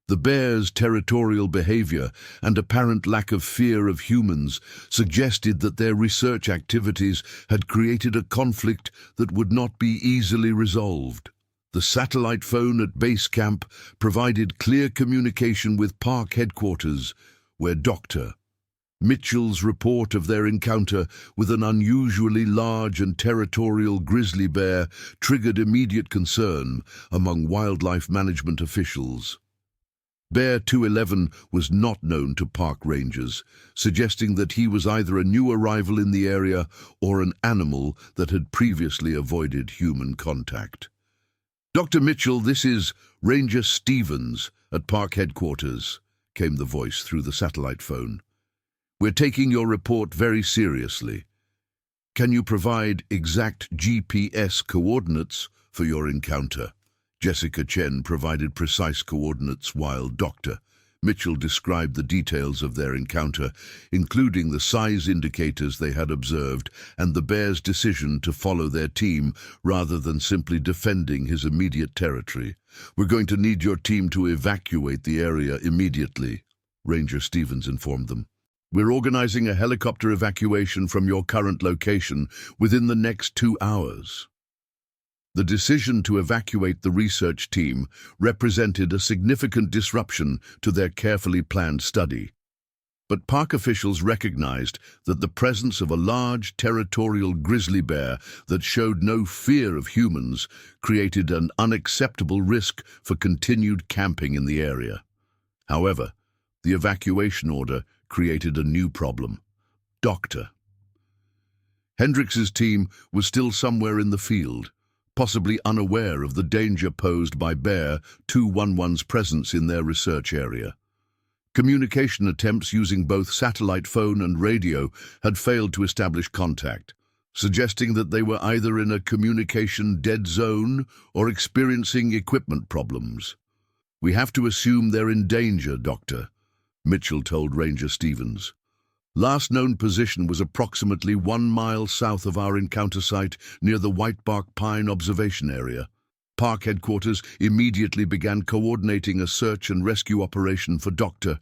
The bear's territorial behavior and apparent lack of fear of humans suggested that their research activities had created a conflict that would not be easily resolved. The satellite phone at base camp provided clear communication with park headquarters, where Dr. Mitchell's report of their encounter with an unusually large and territorial grizzly bear triggered immediate concern among wildlife management officials. Bear 211 was not known to park rangers, suggesting that he was either a new arrival in the area or an animal that had previously avoided human contact. Dr. Mitchell, this is Ranger Stevens at park headquarters, came the voice through the satellite phone. We're taking your report very seriously. Can you provide exact GPS coordinates for your encounter? Jessica Chen provided precise coordinates while Dr. Mitchell described the details of their encounter, including the size indicators they had observed and the bear's decision to follow their team rather than simply defending his immediate territory. We're going to need your team to evacuate the area immediately, Ranger Stevens informed them. We're organizing a helicopter evacuation from your current location within the next 2 hours. The decision to evacuate the research team represented a significant disruption to their carefully planned study. But park officials recognized that the presence of a large territorial grizzly bear that showed no fear of humans created an unacceptable risk for continued camping in the area. However, the evacuation order created a new problem. Doctor. Hendrix's team was still somewhere in the field, possibly unaware of the danger posed by Bear 211's presence in their research area. Communication attempts using both satellite phone and radio had failed to establish contact, suggesting that they were either in a communication dead zone or experiencing equipment problems. "We have to assume they're in danger, Doctor," Mitchell told Ranger Stevens. "Last known position was approximately 1 mile south of our encounter site near the Whitebark Pine observation area. Park headquarters immediately began coordinating a search and rescue operation for Dr.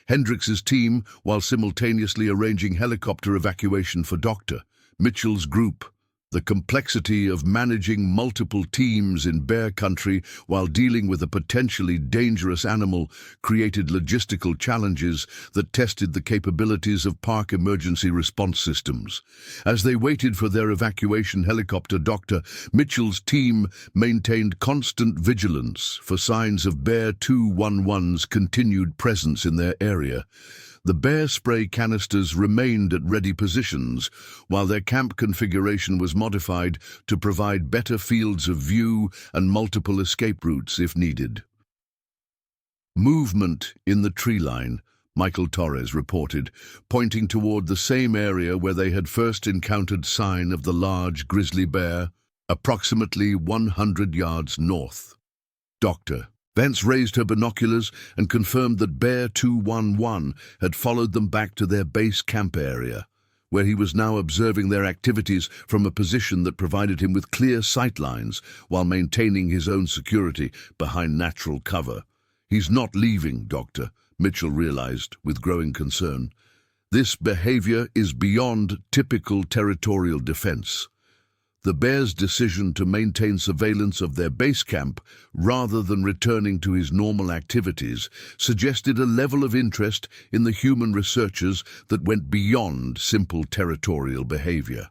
Hendrix's team, while simultaneously arranging helicopter evacuation for Dr. Mitchell's group. The complexity of managing multiple teams in bear country while dealing with a potentially dangerous animal created logistical challenges that tested the capabilities of park emergency response systems. As they waited for their evacuation helicopter, Dr. Mitchell's team maintained constant vigilance for signs of Bear 211's continued presence in their area. The bear spray canisters remained at ready positions, while their camp configuration was modified to provide better fields of view and multiple escape routes if needed. Movement in the tree line, Michael Torres reported, pointing toward the same area where they had first encountered sign of the large grizzly bear, approximately 100 yards north. Dr. Vance raised her binoculars and confirmed that Bear 211 had followed them back to their base camp area, where he was now observing their activities from a position that provided him with clear sightlines while maintaining his own security behind natural cover. "He's not leaving, Doctor," Mitchell realized with growing concern. "This behavior is beyond typical territorial defense." The bear's decision to maintain surveillance of their base camp rather than returning to his normal activities suggested a level of interest in the human researchers that went beyond simple territorial behavior.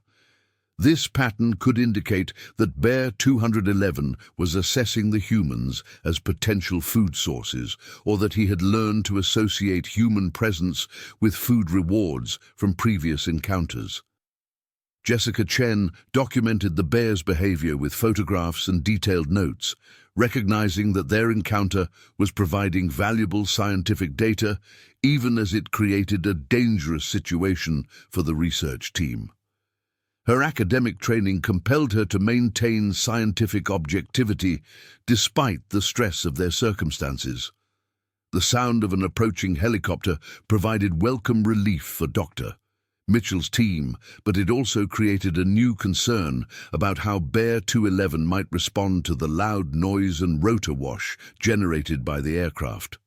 This pattern could indicate that Bear 211 was assessing the humans as potential food sources, or that he had learned to associate human presence with food rewards from previous encounters. Jessica Chen documented the bear's behavior with photographs and detailed notes, recognizing that their encounter was providing valuable scientific data, even as it created a dangerous situation for the research team. Her academic training compelled her to maintain scientific objectivity despite the stress of their circumstances. The sound of an approaching helicopter provided welcome relief for Dr. Mitchell's team, but it also created a new concern about how Bear 211 might respond to the loud noise and rotor wash generated by the aircraft.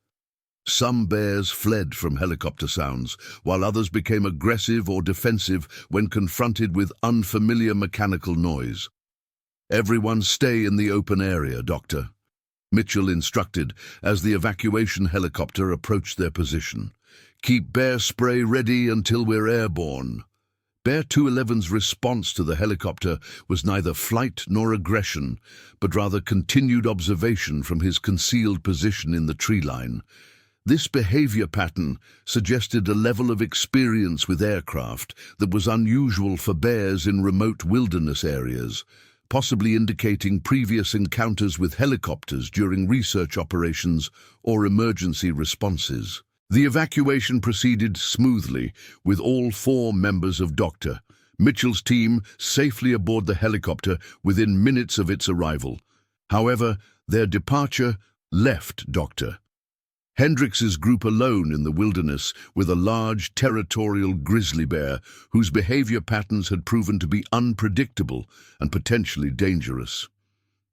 Some bears fled from helicopter sounds, while others became aggressive or defensive when confronted with unfamiliar mechanical noise. "Everyone stay in the open area, Doctor," Mitchell instructed as the evacuation helicopter approached their position. "Keep bear spray ready until we're airborne." Bear 211's response to the helicopter was neither flight nor aggression, but rather continued observation from his concealed position in the tree line. This behavior pattern suggested a level of experience with aircraft that was unusual for bears in remote wilderness areas, possibly indicating previous encounters with helicopters during research operations or emergency responses. The evacuation proceeded smoothly, with all 4 members of Dr. Mitchell's team safely aboard the helicopter within minutes of its arrival. However, their departure left Dr. Hendrix's group alone in the wilderness with a large territorial grizzly bear whose behavior patterns had proven to be unpredictable and potentially dangerous.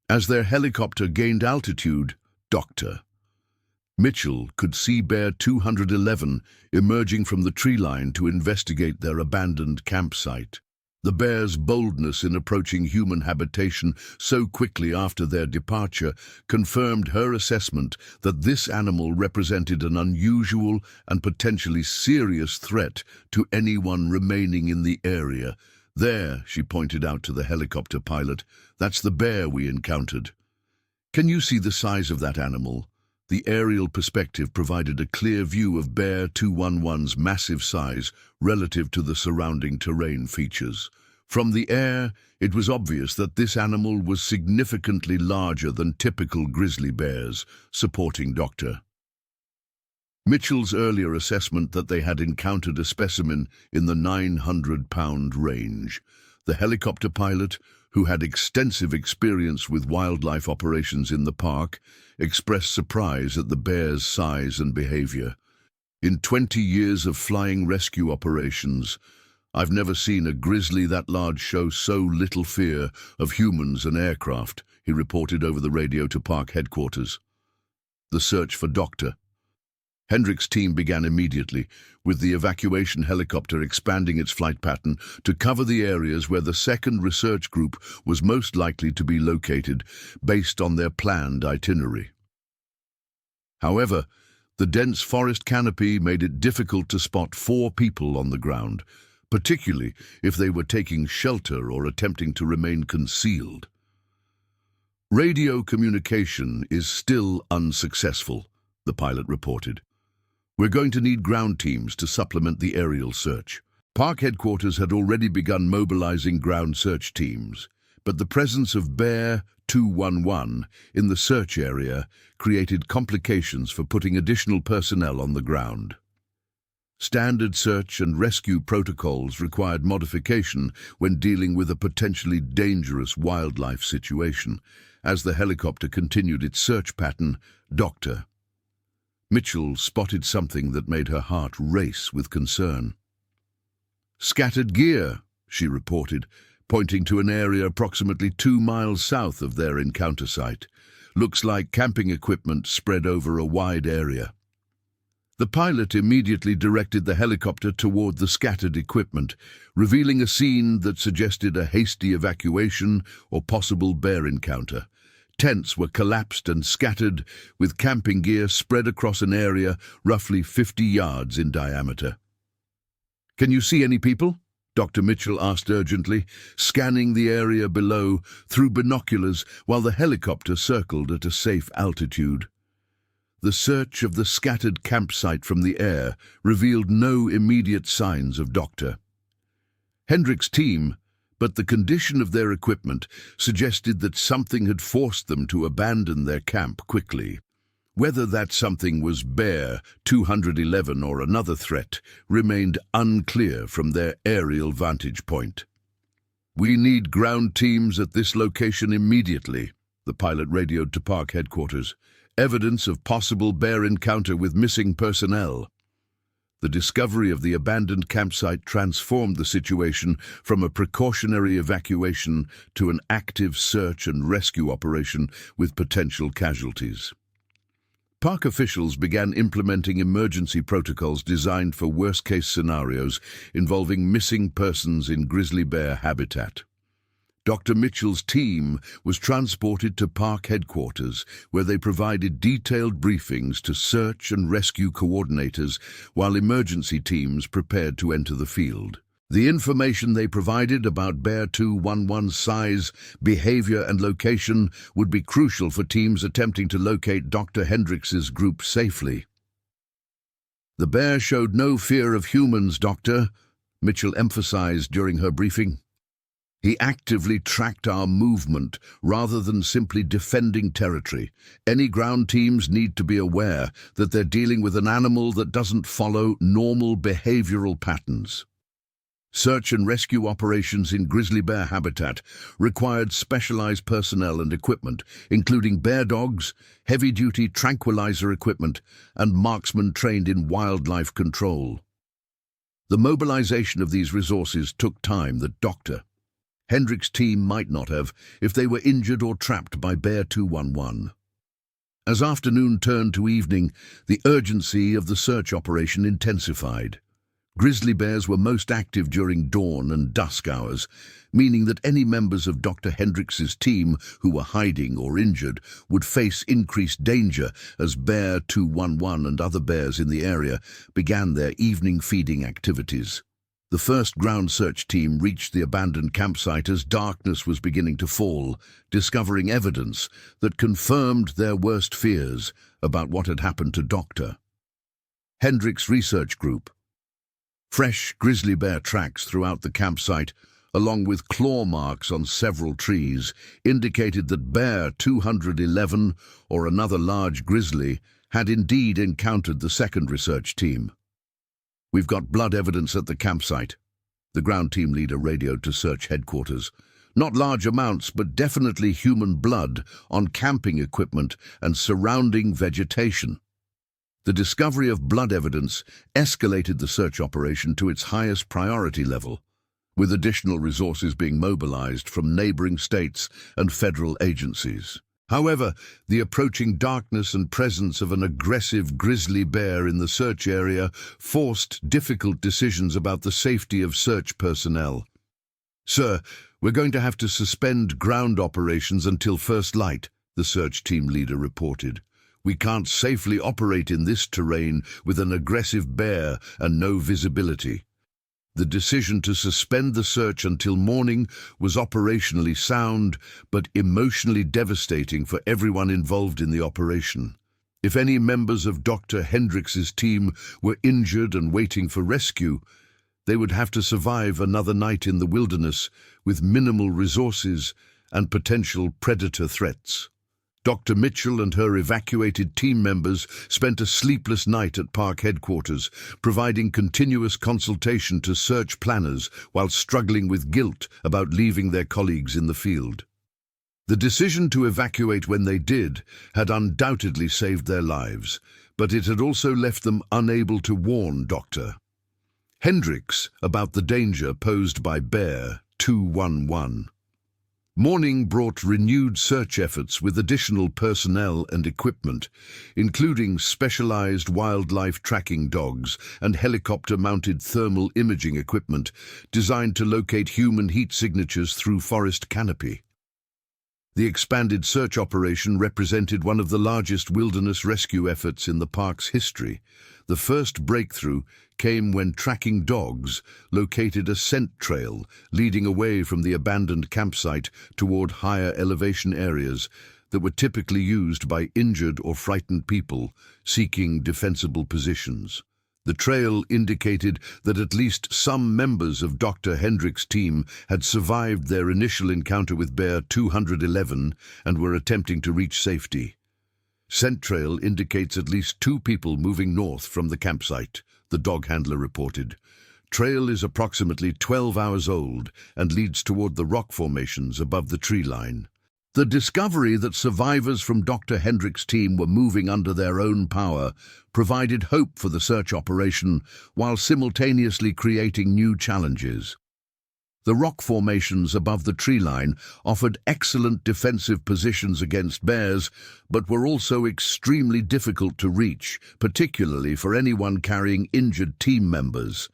As their helicopter gained altitude, Dr. Mitchell could see Bear 211 emerging from the tree line to investigate their abandoned campsite. The bear's boldness in approaching human habitation so quickly after their departure confirmed her assessment that this animal represented an unusual and potentially serious threat to anyone remaining in the area. "There," she pointed out to the helicopter pilot, "that's the bear we encountered. Can you see the size of that animal?" The aerial perspective provided a clear view of Bear 211's massive size relative to the surrounding terrain features. From the air, it was obvious that this animal was significantly larger than typical grizzly bears, supporting Dr. Mitchell's earlier assessment that they had encountered a specimen in the 900-pound range. The helicopter pilot, who had extensive experience with wildlife operations in the park, expressed surprise at the bear's size and behavior. "In 20 years of flying rescue operations, I've never seen a grizzly that large show so little fear of humans and aircraft," he reported over the radio to park headquarters. The search for Dr. Hendricks' team began immediately, with the evacuation helicopter expanding its flight pattern to cover the areas where the second research group was most likely to be located based on their planned itinerary. However, the dense forest canopy made it difficult to spot 4 people on the ground, particularly if they were taking shelter or attempting to remain concealed. "Radio communication is still unsuccessful," the pilot reported. "We're going to need ground teams to supplement the aerial search." Park headquarters had already begun mobilizing ground search teams, but the presence of Bear 211 in the search area created complications for putting additional personnel on the ground. Standard search and rescue protocols required modification when dealing with a potentially dangerous wildlife situation. As the helicopter continued its search pattern, Dr. Mitchell spotted something that made her heart race with concern. "Scattered gear," she reported, pointing to an area approximately 2 miles south of their encounter site. "Looks like camping equipment spread over a wide area." The pilot immediately directed the helicopter toward the scattered equipment, revealing a scene that suggested a hasty evacuation or possible bear encounter. Tents were collapsed and scattered, with camping gear spread across an area roughly 50 yards in diameter. "Can you see any people?" Dr. Mitchell asked urgently, scanning the area below through binoculars while the helicopter circled at a safe altitude. The search of the scattered campsite from the air revealed no immediate signs of Dr. Hendricks' team, but the condition of their equipment suggested that something had forced them to abandon their camp quickly. Whether that something was Bear 211 or another threat remained unclear from their aerial vantage point. "We need ground teams at this location immediately," the pilot radioed to park headquarters. "Evidence of possible bear encounter with missing personnel." The discovery of the abandoned campsite transformed the situation from a precautionary evacuation to an active search and rescue operation with potential casualties. Park officials began implementing emergency protocols designed for worst-case scenarios involving missing persons in grizzly bear habitat. Dr. Mitchell's team was transported to park headquarters, where they provided detailed briefings to search and rescue coordinators while emergency teams prepared to enter the field. The information they provided about Bear 211's size, behavior, and location would be crucial for teams attempting to locate Dr. Hendricks' group safely. "The bear showed no fear of humans, Doctor," Mitchell emphasized during her briefing. "He actively tracked our movement rather than simply defending territory. Any ground teams need to be aware that they're dealing with an animal that doesn't follow normal behavioral patterns." Search and rescue operations in grizzly bear habitat required specialized personnel and equipment, including bear dogs, heavy-duty tranquilizer equipment, and marksmen trained in wildlife control. The mobilization of these resources took time that Dr. Hendricks' team might not have if they were injured or trapped by Bear 211. As afternoon turned to evening, the urgency of the search operation intensified. Grizzly bears were most active during dawn and dusk hours, meaning that any members of Dr. Hendrix's team who were hiding or injured would face increased danger as Bear 211 and other bears in the area began their evening feeding activities. The first ground search team reached the abandoned campsite as darkness was beginning to fall, discovering evidence that confirmed their worst fears about what had happened to Dr. Hendrix Research Group. Fresh grizzly bear tracks throughout the campsite, along with claw marks on several trees, indicated that Bear 211, or another large grizzly, had indeed encountered the second research team. "We've got blood evidence at the campsite," the ground team leader radioed to search headquarters. "Not large amounts, but definitely human blood on camping equipment and surrounding vegetation." The discovery of blood evidence escalated the search operation to its highest priority level, with additional resources being mobilized from neighboring states and federal agencies. However, the approaching darkness and presence of an aggressive grizzly bear in the search area forced difficult decisions about the safety of search personnel. "Sir, we're going to have to suspend ground operations until first light," the search team leader reported. "We can't safely operate in this terrain with an aggressive bear and no visibility." The decision to suspend the search until morning was operationally sound, but emotionally devastating for everyone involved in the operation. If any members of Dr. Hendrix's team were injured and waiting for rescue, they would have to survive another night in the wilderness with minimal resources and potential predator threats. Dr. Mitchell and her evacuated team members spent a sleepless night at park headquarters, providing continuous consultation to search planners while struggling with guilt about leaving their colleagues in the field. The decision to evacuate when they did had undoubtedly saved their lives, but it had also left them unable to warn Dr. Hendrix about the danger posed by Bear 211. Morning brought renewed search efforts with additional personnel and equipment, including specialized wildlife tracking dogs and helicopter-mounted thermal imaging equipment designed to locate human heat signatures through forest canopy. The expanded search operation represented one of the largest wilderness rescue efforts in the park's history. The first breakthrough came when tracking dogs located a scent trail leading away from the abandoned campsite toward higher elevation areas that were typically used by injured or frightened people seeking defensible positions. The trail indicated that at least some members of Dr. Hendrix's team had survived their initial encounter with Bear 211 and were attempting to reach safety. Scent trail indicates at least 2 people moving north from the campsite, the dog handler reported. Trail is approximately 12 hours old and leads toward the rock formations above the tree line. The discovery that survivors from Dr. Hendrix's team were moving under their own power provided hope for the search operation while simultaneously creating new challenges. The rock formations above the tree line offered excellent defensive positions against bears, but were also extremely difficult to reach, particularly for anyone carrying injured team members.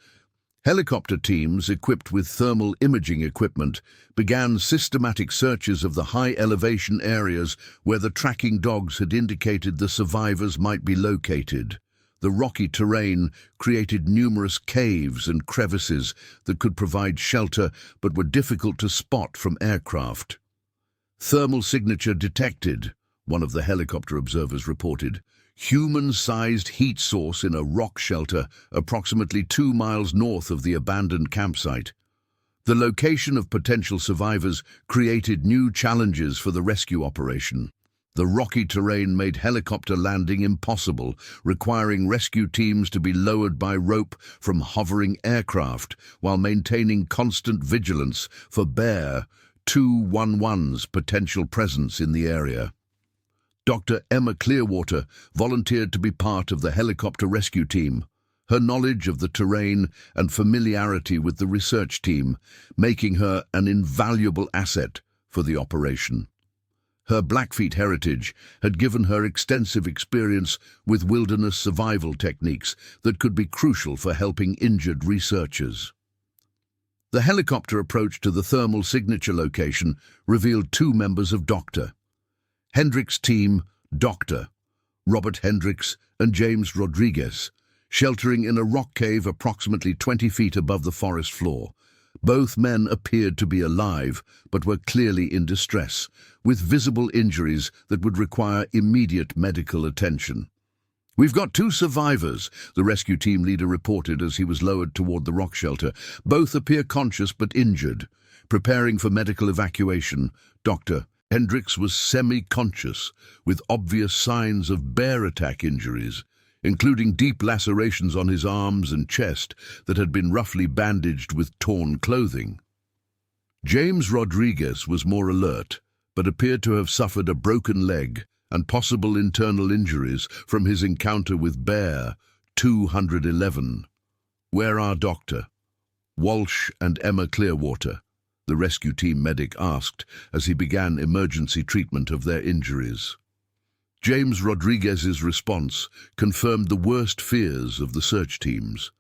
Helicopter teams equipped with thermal imaging equipment began systematic searches of the high elevation areas where the tracking dogs had indicated the survivors might be located. The rocky terrain created numerous caves and crevices that could provide shelter but were difficult to spot from aircraft. "Thermal signature detected," one of the helicopter observers reported. "Human-sized heat source in a rock shelter approximately 2 miles north of the abandoned campsite." The location of potential survivors created new challenges for the rescue operation. The rocky terrain made helicopter landing impossible, requiring rescue teams to be lowered by rope from hovering aircraft while maintaining constant vigilance for Bear 211's potential presence in the area. Dr. Emma Clearwater volunteered to be part of the helicopter rescue team, her knowledge of the terrain and familiarity with the research team making her an invaluable asset for the operation. Her Blackfeet heritage had given her extensive experience with wilderness survival techniques that could be crucial for helping injured researchers. The helicopter approach to the thermal signature location revealed two members of Dr. Hendricks' team, Dr. Robert Hendricks and James Rodriguez, sheltering in a rock cave approximately 20 feet above the forest floor. Both men appeared to be alive, but were clearly in distress, with visible injuries that would require immediate medical attention. "We've got two survivors," the rescue team leader reported as he was lowered toward the rock shelter. "Both appear conscious but injured. Preparing for medical evacuation, Dr. Hendricks was semi-conscious, with obvious signs of bear attack injuries, including deep lacerations on his arms and chest that had been roughly bandaged with torn clothing. James Rodriguez was more alert, but appeared to have suffered a broken leg and possible internal injuries from his encounter with Bear 211. "Where are Dr. Walsh and Emma Clearwater?" the rescue team medic asked as he began emergency treatment of their injuries. James Rodriguez's response confirmed the worst fears of the search teams.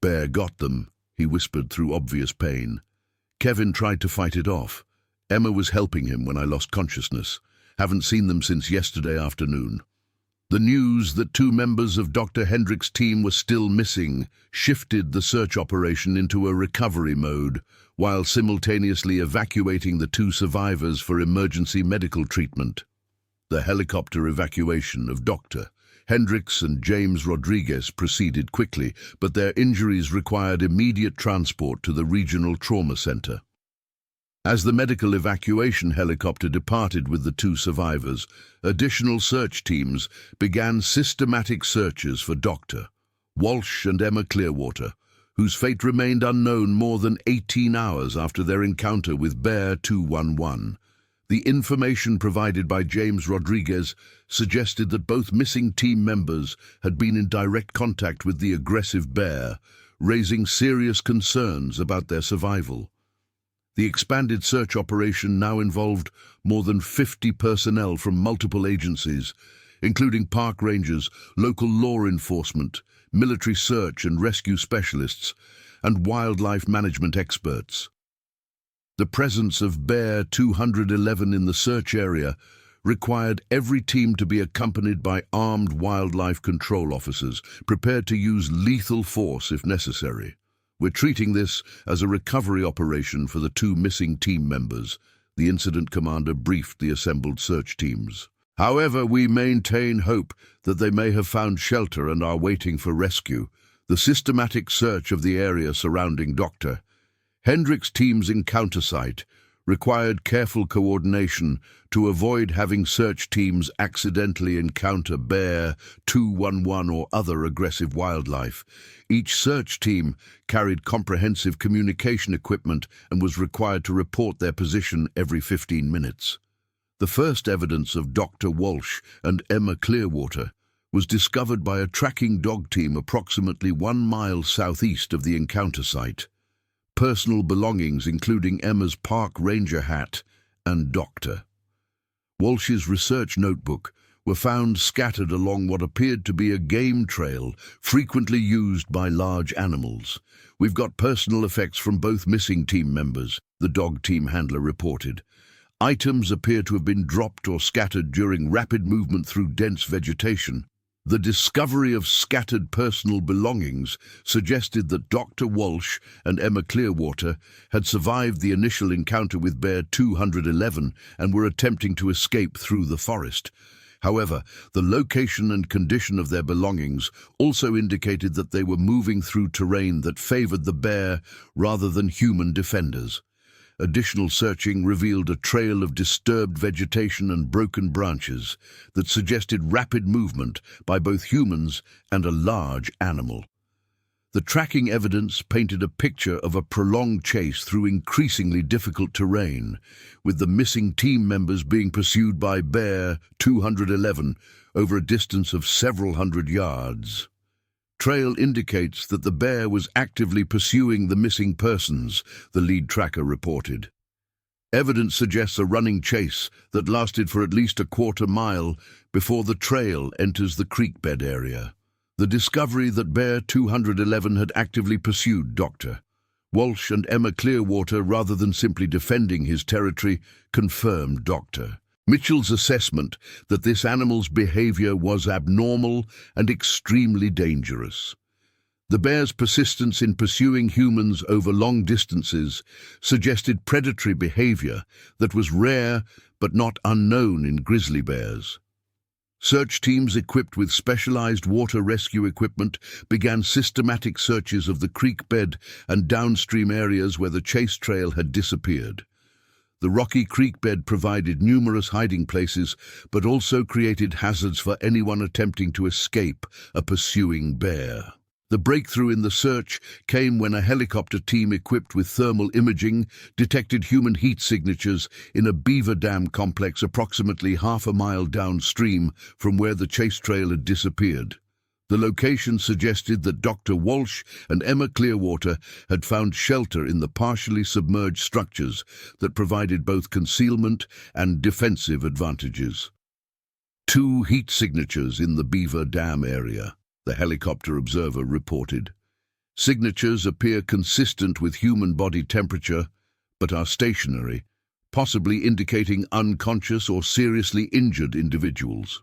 "Bear got them," he whispered through obvious pain. "Kevin tried to fight it off. Emma was helping him when I lost consciousness. Haven't seen them since yesterday afternoon." The news that two members of Dr. Hendricks' team were still missing shifted the search operation into a recovery mode, while simultaneously evacuating the two survivors for emergency medical treatment. The helicopter evacuation of Dr. Hendricks and James Rodriguez proceeded quickly, but their injuries required immediate transport to the regional trauma center. As the medical evacuation helicopter departed with the two survivors, additional search teams began systematic searches for Dr. Walsh and Emma Clearwater, whose fate remained unknown more than 18 hours after their encounter with Bear 211. The information provided by James Rodriguez suggested that both missing team members had been in direct contact with the aggressive bear, raising serious concerns about their survival. The expanded search operation now involved more than 50 personnel from multiple agencies, including park rangers, local law enforcement, military search and rescue specialists, and wildlife management experts. The presence of Bear 211 in the search area required every team to be accompanied by armed wildlife control officers, prepared to use lethal force if necessary. "We're treating this as a recovery operation for the two missing team members," the incident commander briefed the assembled search teams. "However, we maintain hope that they may have found shelter and are waiting for rescue." The systematic search of the area surrounding Dr. Hendricks' team's encounter site required careful coordination to avoid having search teams accidentally encounter Bear 211 or other aggressive wildlife. Each search team carried comprehensive communication equipment and was required to report their position every 15 minutes. The first evidence of Dr. Walsh and Emma Clearwater was discovered by a tracking dog team approximately 1 mile southeast of the encounter site. Personal belongings, including Emma's park ranger hat and Dr. Walsh's research notebook, were found scattered along what appeared to be a game trail frequently used by large animals. "We've got personal effects from both missing team members," the dog team handler reported. "Items appear to have been dropped or scattered during rapid movement through dense vegetation." The discovery of scattered personal belongings suggested that Dr. Walsh and Emma Clearwater had survived the initial encounter with Bear 211 and were attempting to escape through the forest. However, the location and condition of their belongings also indicated that they were moving through terrain that favored the bear rather than human defenders. Additional searching revealed a trail of disturbed vegetation and broken branches that suggested rapid movement by both humans and a large animal. The tracking evidence painted a picture of a prolonged chase through increasingly difficult terrain, with the missing team members being pursued by Bear 211 over a distance of several hundred yards. Trail indicates that the bear was actively pursuing the missing persons, the lead tracker reported. Evidence suggests a running chase that lasted for at least a quarter-mile before the trail enters the creek bed area. The discovery that Bear 211 had actively pursued Dr. Walsh and Emma Clearwater rather than simply defending his territory confirmed Dr. Mitchell's assessment that this animal's behavior was abnormal and extremely dangerous. The bear's persistence in pursuing humans over long distances suggested predatory behavior that was rare but not unknown in grizzly bears. Search teams equipped with specialized water rescue equipment began systematic searches of the creek bed and downstream areas where the chase trail had disappeared. The rocky creek bed provided numerous hiding places, but also created hazards for anyone attempting to escape a pursuing bear. The breakthrough in the search came when a helicopter team equipped with thermal imaging detected human heat signatures in a beaver dam complex approximately half a mile downstream from where the chase trail had disappeared. The location suggested that Dr. Walsh and Emma Clearwater had found shelter in the partially submerged structures that provided both concealment and defensive advantages. 2 heat signatures in the beaver dam area, the helicopter observer reported. Signatures appear consistent with human body temperature, but are stationary, possibly indicating unconscious or seriously injured individuals.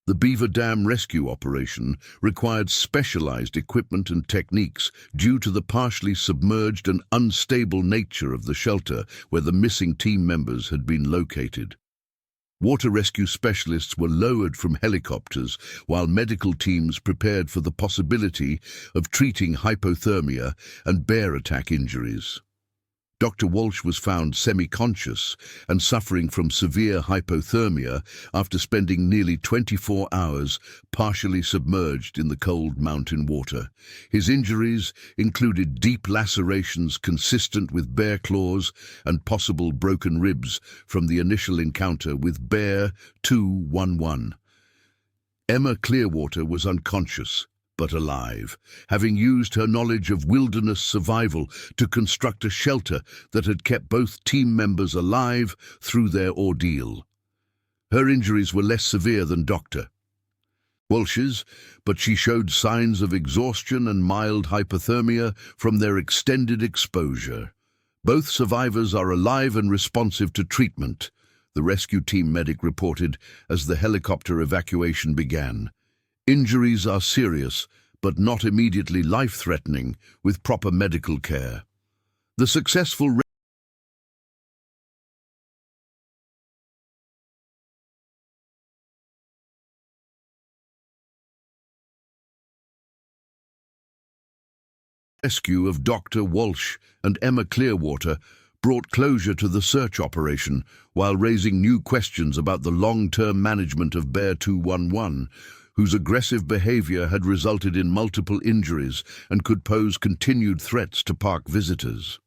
The Beaver Dam rescue operation required specialized equipment and techniques due to the partially submerged and unstable nature of the shelter where the missing team members had been located. Water rescue specialists were lowered from helicopters while medical teams prepared for the possibility of treating hypothermia and bear attack injuries. Dr. Walsh was found semi-conscious and suffering from severe hypothermia after spending nearly 24 hours partially submerged in the cold mountain water. His injuries included deep lacerations consistent with bear claws and possible broken ribs from the initial encounter with Bear 211. Emma Clearwater was unconscious, but alive, having used her knowledge of wilderness survival to construct a shelter that had kept both team members alive through their ordeal. Her injuries were less severe than Dr. Walsh's, but she showed signs of exhaustion and mild hypothermia from their extended exposure. Both survivors are alive and responsive to treatment, the rescue team medic reported as the helicopter evacuation began. Injuries are serious, but not immediately life-threatening, with proper medical care. The successful rescue of Dr. Walsh and Emma Clearwater brought closure to the search operation while raising new questions about the long-term management of Bear 211, whose aggressive behavior had resulted in multiple injuries and could pose continued threats to park visitors.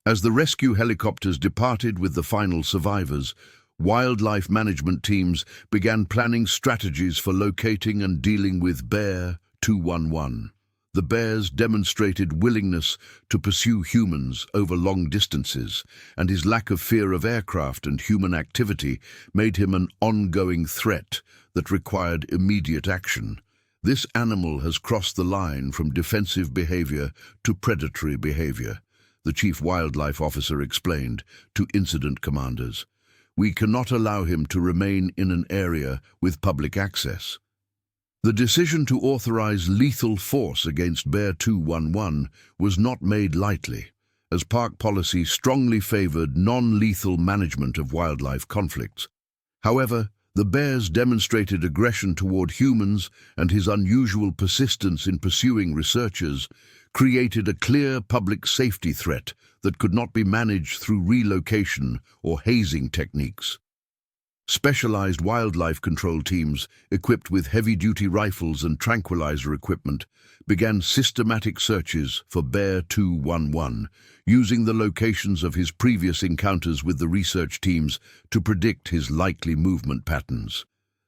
As the rescue helicopters departed with the final survivors, wildlife management teams began planning strategies for locating and dealing with Bear 211. The bears demonstrated willingness to pursue humans over long distances, and his lack of fear of aircraft and human activity made him an ongoing threat that required immediate action. This animal has crossed the line from defensive behavior to predatory behavior, the chief wildlife officer explained to incident commanders. We cannot allow him to remain in an area with public access. The decision to authorize lethal force against Bear 211 was not made lightly, as park policy strongly favored non-lethal management of wildlife conflicts. However, the bears demonstrated aggression toward humans, and his unusual persistence in pursuing researchers created a clear public safety threat that could not be managed through relocation or hazing techniques. Specialized wildlife control teams, equipped with heavy-duty rifles and tranquilizer equipment, began systematic searches for Bear 211, using the locations of his previous encounters with the research teams to predict his likely movement patterns.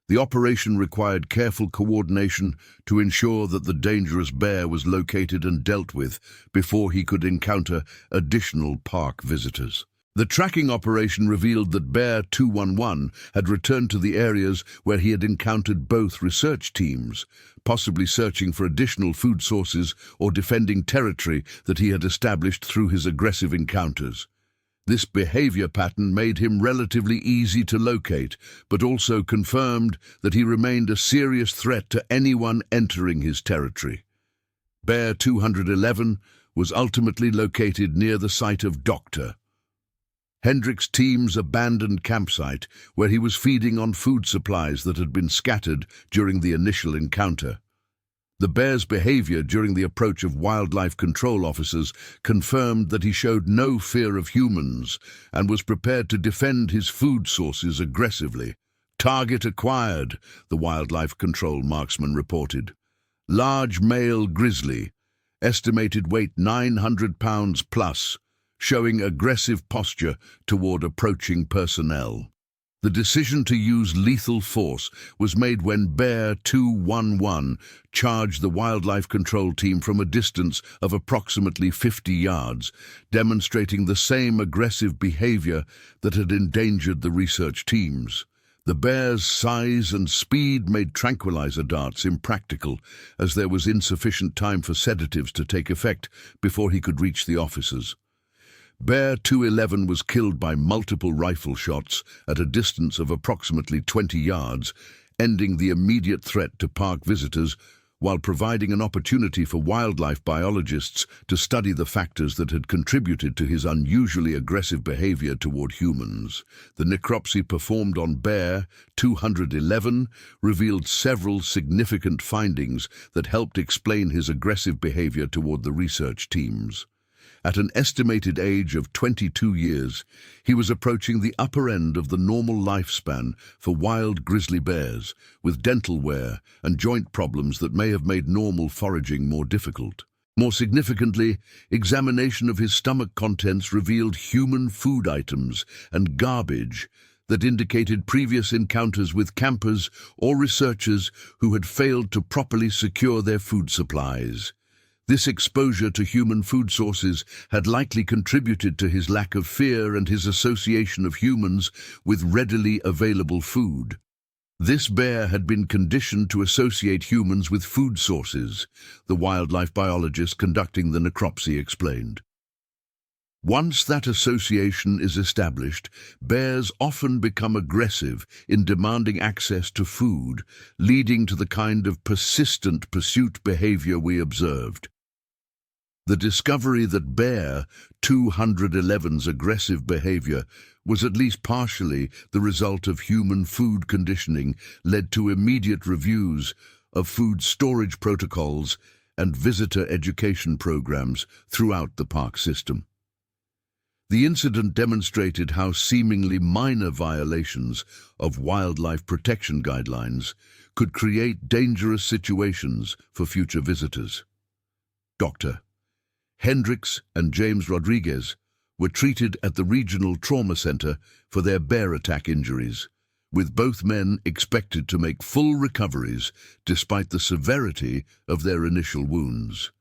The operation required careful coordination to ensure that the dangerous bear was located and dealt with before he could encounter additional park visitors. The tracking operation revealed that Bear 211 had returned to the areas where he had encountered both research teams, possibly searching for additional food sources or defending territory that he had established through his aggressive encounters. This behavior pattern made him relatively easy to locate, but also confirmed that he remained a serious threat to anyone entering his territory. Bear 211 was ultimately located near the site of Dr. Hendricks' team's abandoned campsite, where he was feeding on food supplies that had been scattered during the initial encounter. The bear's behavior during the approach of wildlife control officers confirmed that he showed no fear of humans and was prepared to defend his food sources aggressively. Target acquired, the wildlife control marksman reported. Large male grizzly, estimated weight 900 pounds plus, showing aggressive posture toward approaching personnel. The decision to use lethal force was made when Bear 211 charged the wildlife control team from a distance of approximately 50 yards, demonstrating the same aggressive behavior that had endangered the research teams. The bear's size and speed made tranquilizer darts impractical, as there was insufficient time for sedatives to take effect before he could reach the officers. Bear 211 was killed by multiple rifle shots at a distance of approximately 20 yards, ending the immediate threat to park visitors while providing an opportunity for wildlife biologists to study the factors that had contributed to his unusually aggressive behavior toward humans. The necropsy performed on Bear 211 revealed several significant findings that helped explain his aggressive behavior toward the research teams. At an estimated age of 22 years, he was approaching the upper end of the normal lifespan for wild grizzly bears, with dental wear and joint problems that may have made normal foraging more difficult. More significantly, examination of his stomach contents revealed human food items and garbage that indicated previous encounters with campers or researchers who had failed to properly secure their food supplies. This exposure to human food sources had likely contributed to his lack of fear and his association of humans with readily available food. This bear had been conditioned to associate humans with food sources, the wildlife biologist conducting the necropsy explained. Once that association is established, bears often become aggressive in demanding access to food, leading to the kind of persistent pursuit behavior we observed. The discovery that Bear 211's aggressive behavior was at least partially the result of human food conditioning led to immediate reviews of food storage protocols and visitor education programs throughout the park system. The incident demonstrated how seemingly minor violations of wildlife protection guidelines could create dangerous situations for future visitors. Dr. Hendricks and James Rodriguez were treated at the Regional Trauma Center for their bear attack injuries, with both men expected to make full recoveries despite the severity of their initial wounds.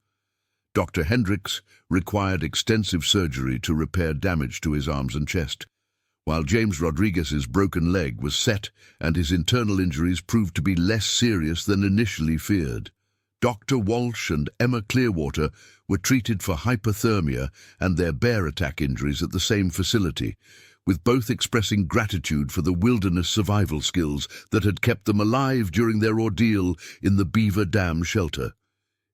Dr. Hendricks required extensive surgery to repair damage to his arms and chest, while James Rodriguez's broken leg was set and his internal injuries proved to be less serious than initially feared. Dr. Walsh and Emma Clearwater were treated for hypothermia and their bear attack injuries at the same facility, with both expressing gratitude for the wilderness survival skills that had kept them alive during their ordeal in the Beaver Dam shelter.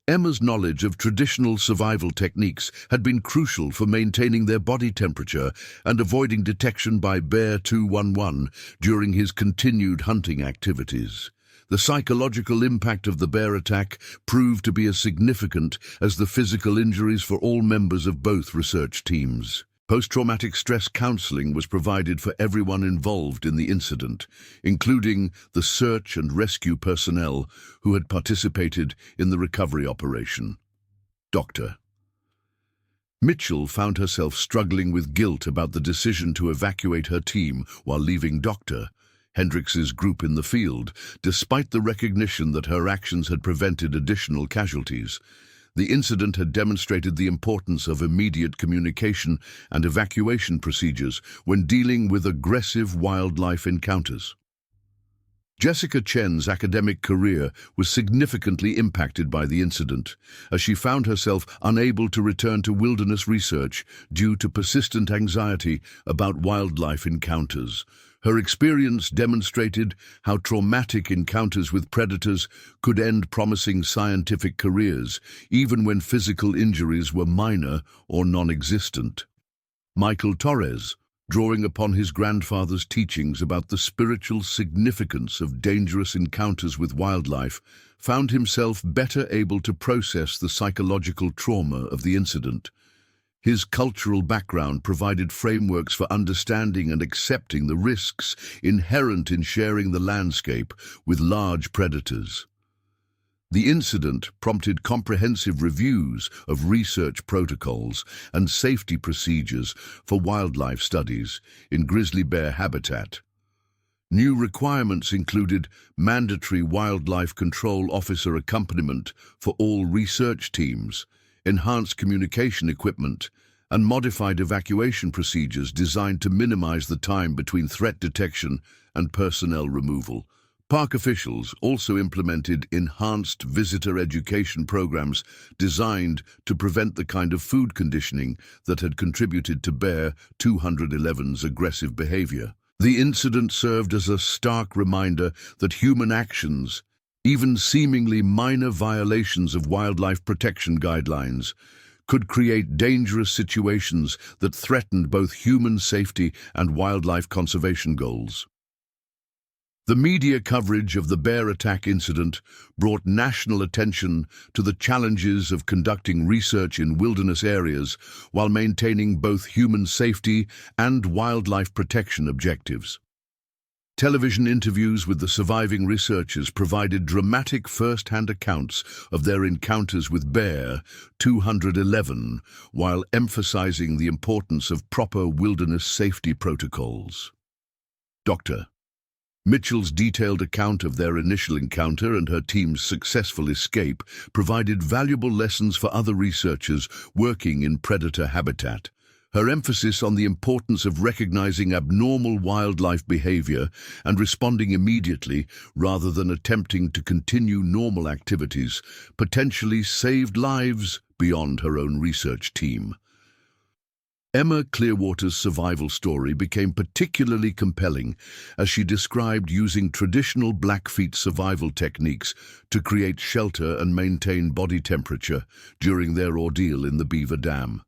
Emma's knowledge of traditional survival techniques had been crucial for maintaining their body temperature and avoiding detection by Bear 211 during his continued hunting activities. The psychological impact of the bear attack proved to be as significant as the physical injuries for all members of both research teams. Post-traumatic stress counseling was provided for everyone involved in the incident, including the search and rescue personnel who had participated in the recovery operation. Dr. Mitchell found herself struggling with guilt about the decision to evacuate her team while leaving Dr. Hendricks' group in the field, despite the recognition that her actions had prevented additional casualties. The incident had demonstrated the importance of immediate communication and evacuation procedures when dealing with aggressive wildlife encounters. Jessica Chen's academic career was significantly impacted by the incident, as she found herself unable to return to wilderness research due to persistent anxiety about wildlife encounters. Her experience demonstrated how traumatic encounters with predators could end promising scientific careers, even when physical injuries were minor or non-existent. Michael Torres, drawing upon his grandfather's teachings about the spiritual significance of dangerous encounters with wildlife, found himself better able to process the psychological trauma of the incident. His cultural background provided frameworks for understanding and accepting the risks inherent in sharing the landscape with large predators. The incident prompted comprehensive reviews of research protocols and safety procedures for wildlife studies in grizzly bear habitat. New requirements included mandatory wildlife control officer accompaniment for all research teams, enhanced communication equipment, and modified evacuation procedures designed to minimize the time between threat detection and personnel removal. Park officials also implemented enhanced visitor education programs designed to prevent the kind of food conditioning that had contributed to Bear 211's aggressive behavior. The incident served as a stark reminder that human actions, even seemingly minor violations of wildlife protection guidelines, could create dangerous situations that threatened both human safety and wildlife conservation goals. The media coverage of the bear attack incident brought national attention to the challenges of conducting research in wilderness areas while maintaining both human safety and wildlife protection objectives. Television interviews with the surviving researchers provided dramatic first-hand accounts of their encounters with Bear 211, while emphasizing the importance of proper wilderness safety protocols. Dr. Mitchell's detailed account of their initial encounter and her team's successful escape provided valuable lessons for other researchers working in predator habitat. Her emphasis on the importance of recognizing abnormal wildlife behavior and responding immediately rather than attempting to continue normal activities potentially saved lives beyond her own research team. Emma Clearwater's survival story became particularly compelling as she described using traditional Blackfeet survival techniques to create shelter and maintain body temperature during their ordeal in the Beaver Dam.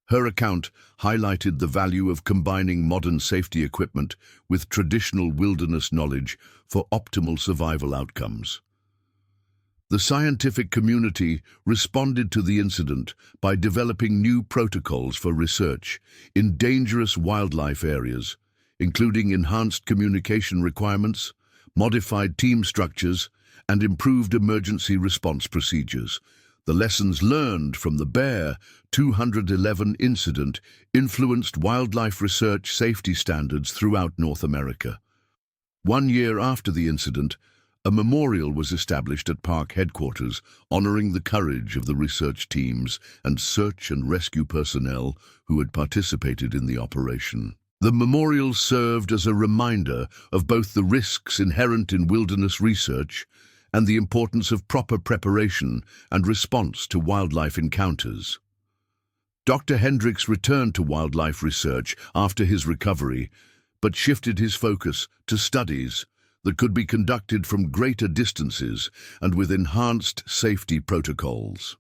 Her account highlighted the value of combining modern safety equipment with traditional wilderness knowledge for optimal survival outcomes. The scientific community responded to the incident by developing new protocols for research in dangerous wildlife areas, including enhanced communication requirements, modified team structures, and improved emergency response procedures. The lessons learned from the Bear 211 incident influenced wildlife research safety standards throughout North America. 1 year after the incident, a memorial was established at park headquarters, honoring the courage of the research teams and search and rescue personnel who had participated in the operation. The memorial served as a reminder of both the risks inherent in wilderness research and the importance of proper preparation and response to wildlife encounters. Dr. Hendricks returned to wildlife research after his recovery, but shifted his focus to studies that could be conducted from greater distances and with enhanced safety protocols.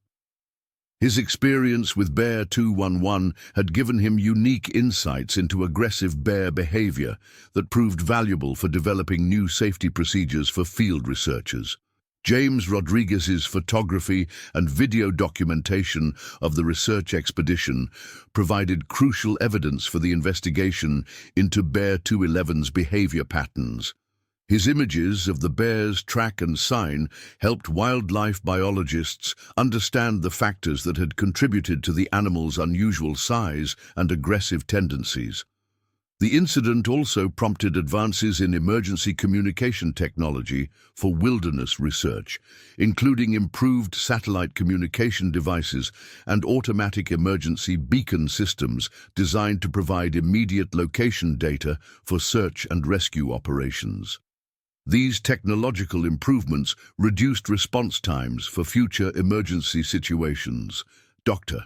His experience with Bear 211 had given him unique insights into aggressive bear behavior that proved valuable for developing new safety procedures for field researchers. James Rodriguez's photography and video documentation of the research expedition provided crucial evidence for the investigation into Bear 211's behavior patterns. His images of the bear's track and sign helped wildlife biologists understand the factors that had contributed to the animal's unusual size and aggressive tendencies. The incident also prompted advances in emergency communication technology for wilderness research, including improved satellite communication devices and automatic emergency beacon systems designed to provide immediate location data for search and rescue operations. These technological improvements reduced response times for future emergency situations. Dr.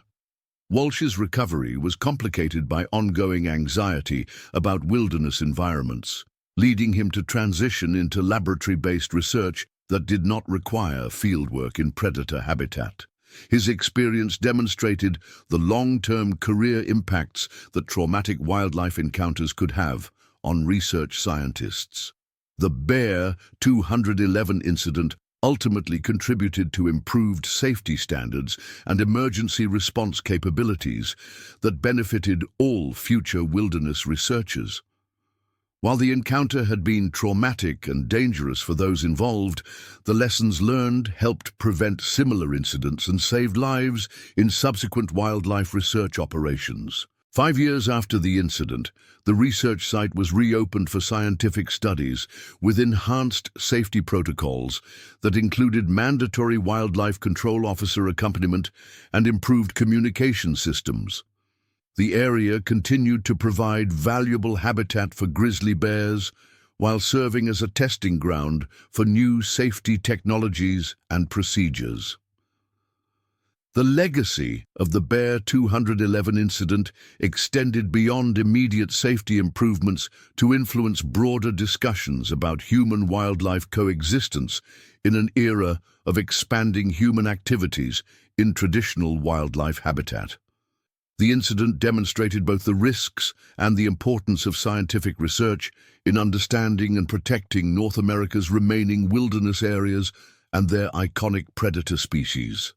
Walsh's recovery was complicated by ongoing anxiety about wilderness environments, leading him to transition into laboratory-based research that did not require fieldwork in predator habitat. His experience demonstrated the long-term career impacts that traumatic wildlife encounters could have on research scientists. The Bear 211 incident ultimately contributed to improved safety standards and emergency response capabilities that benefited all future wilderness researchers. While the encounter had been traumatic and dangerous for those involved, the lessons learned helped prevent similar incidents and saved lives in subsequent wildlife research operations. 5 years after the incident, the research site was reopened for scientific studies with enhanced safety protocols that included mandatory wildlife control officer accompaniment and improved communication systems. The area continued to provide valuable habitat for grizzly bears while serving as a testing ground for new safety technologies and procedures. The legacy of the Bear 211 incident extended beyond immediate safety improvements to influence broader discussions about human-wildlife coexistence in an era of expanding human activities in traditional wildlife habitat. The incident demonstrated both the risks and the importance of scientific research in understanding and protecting North America's remaining wilderness areas and their iconic predator species.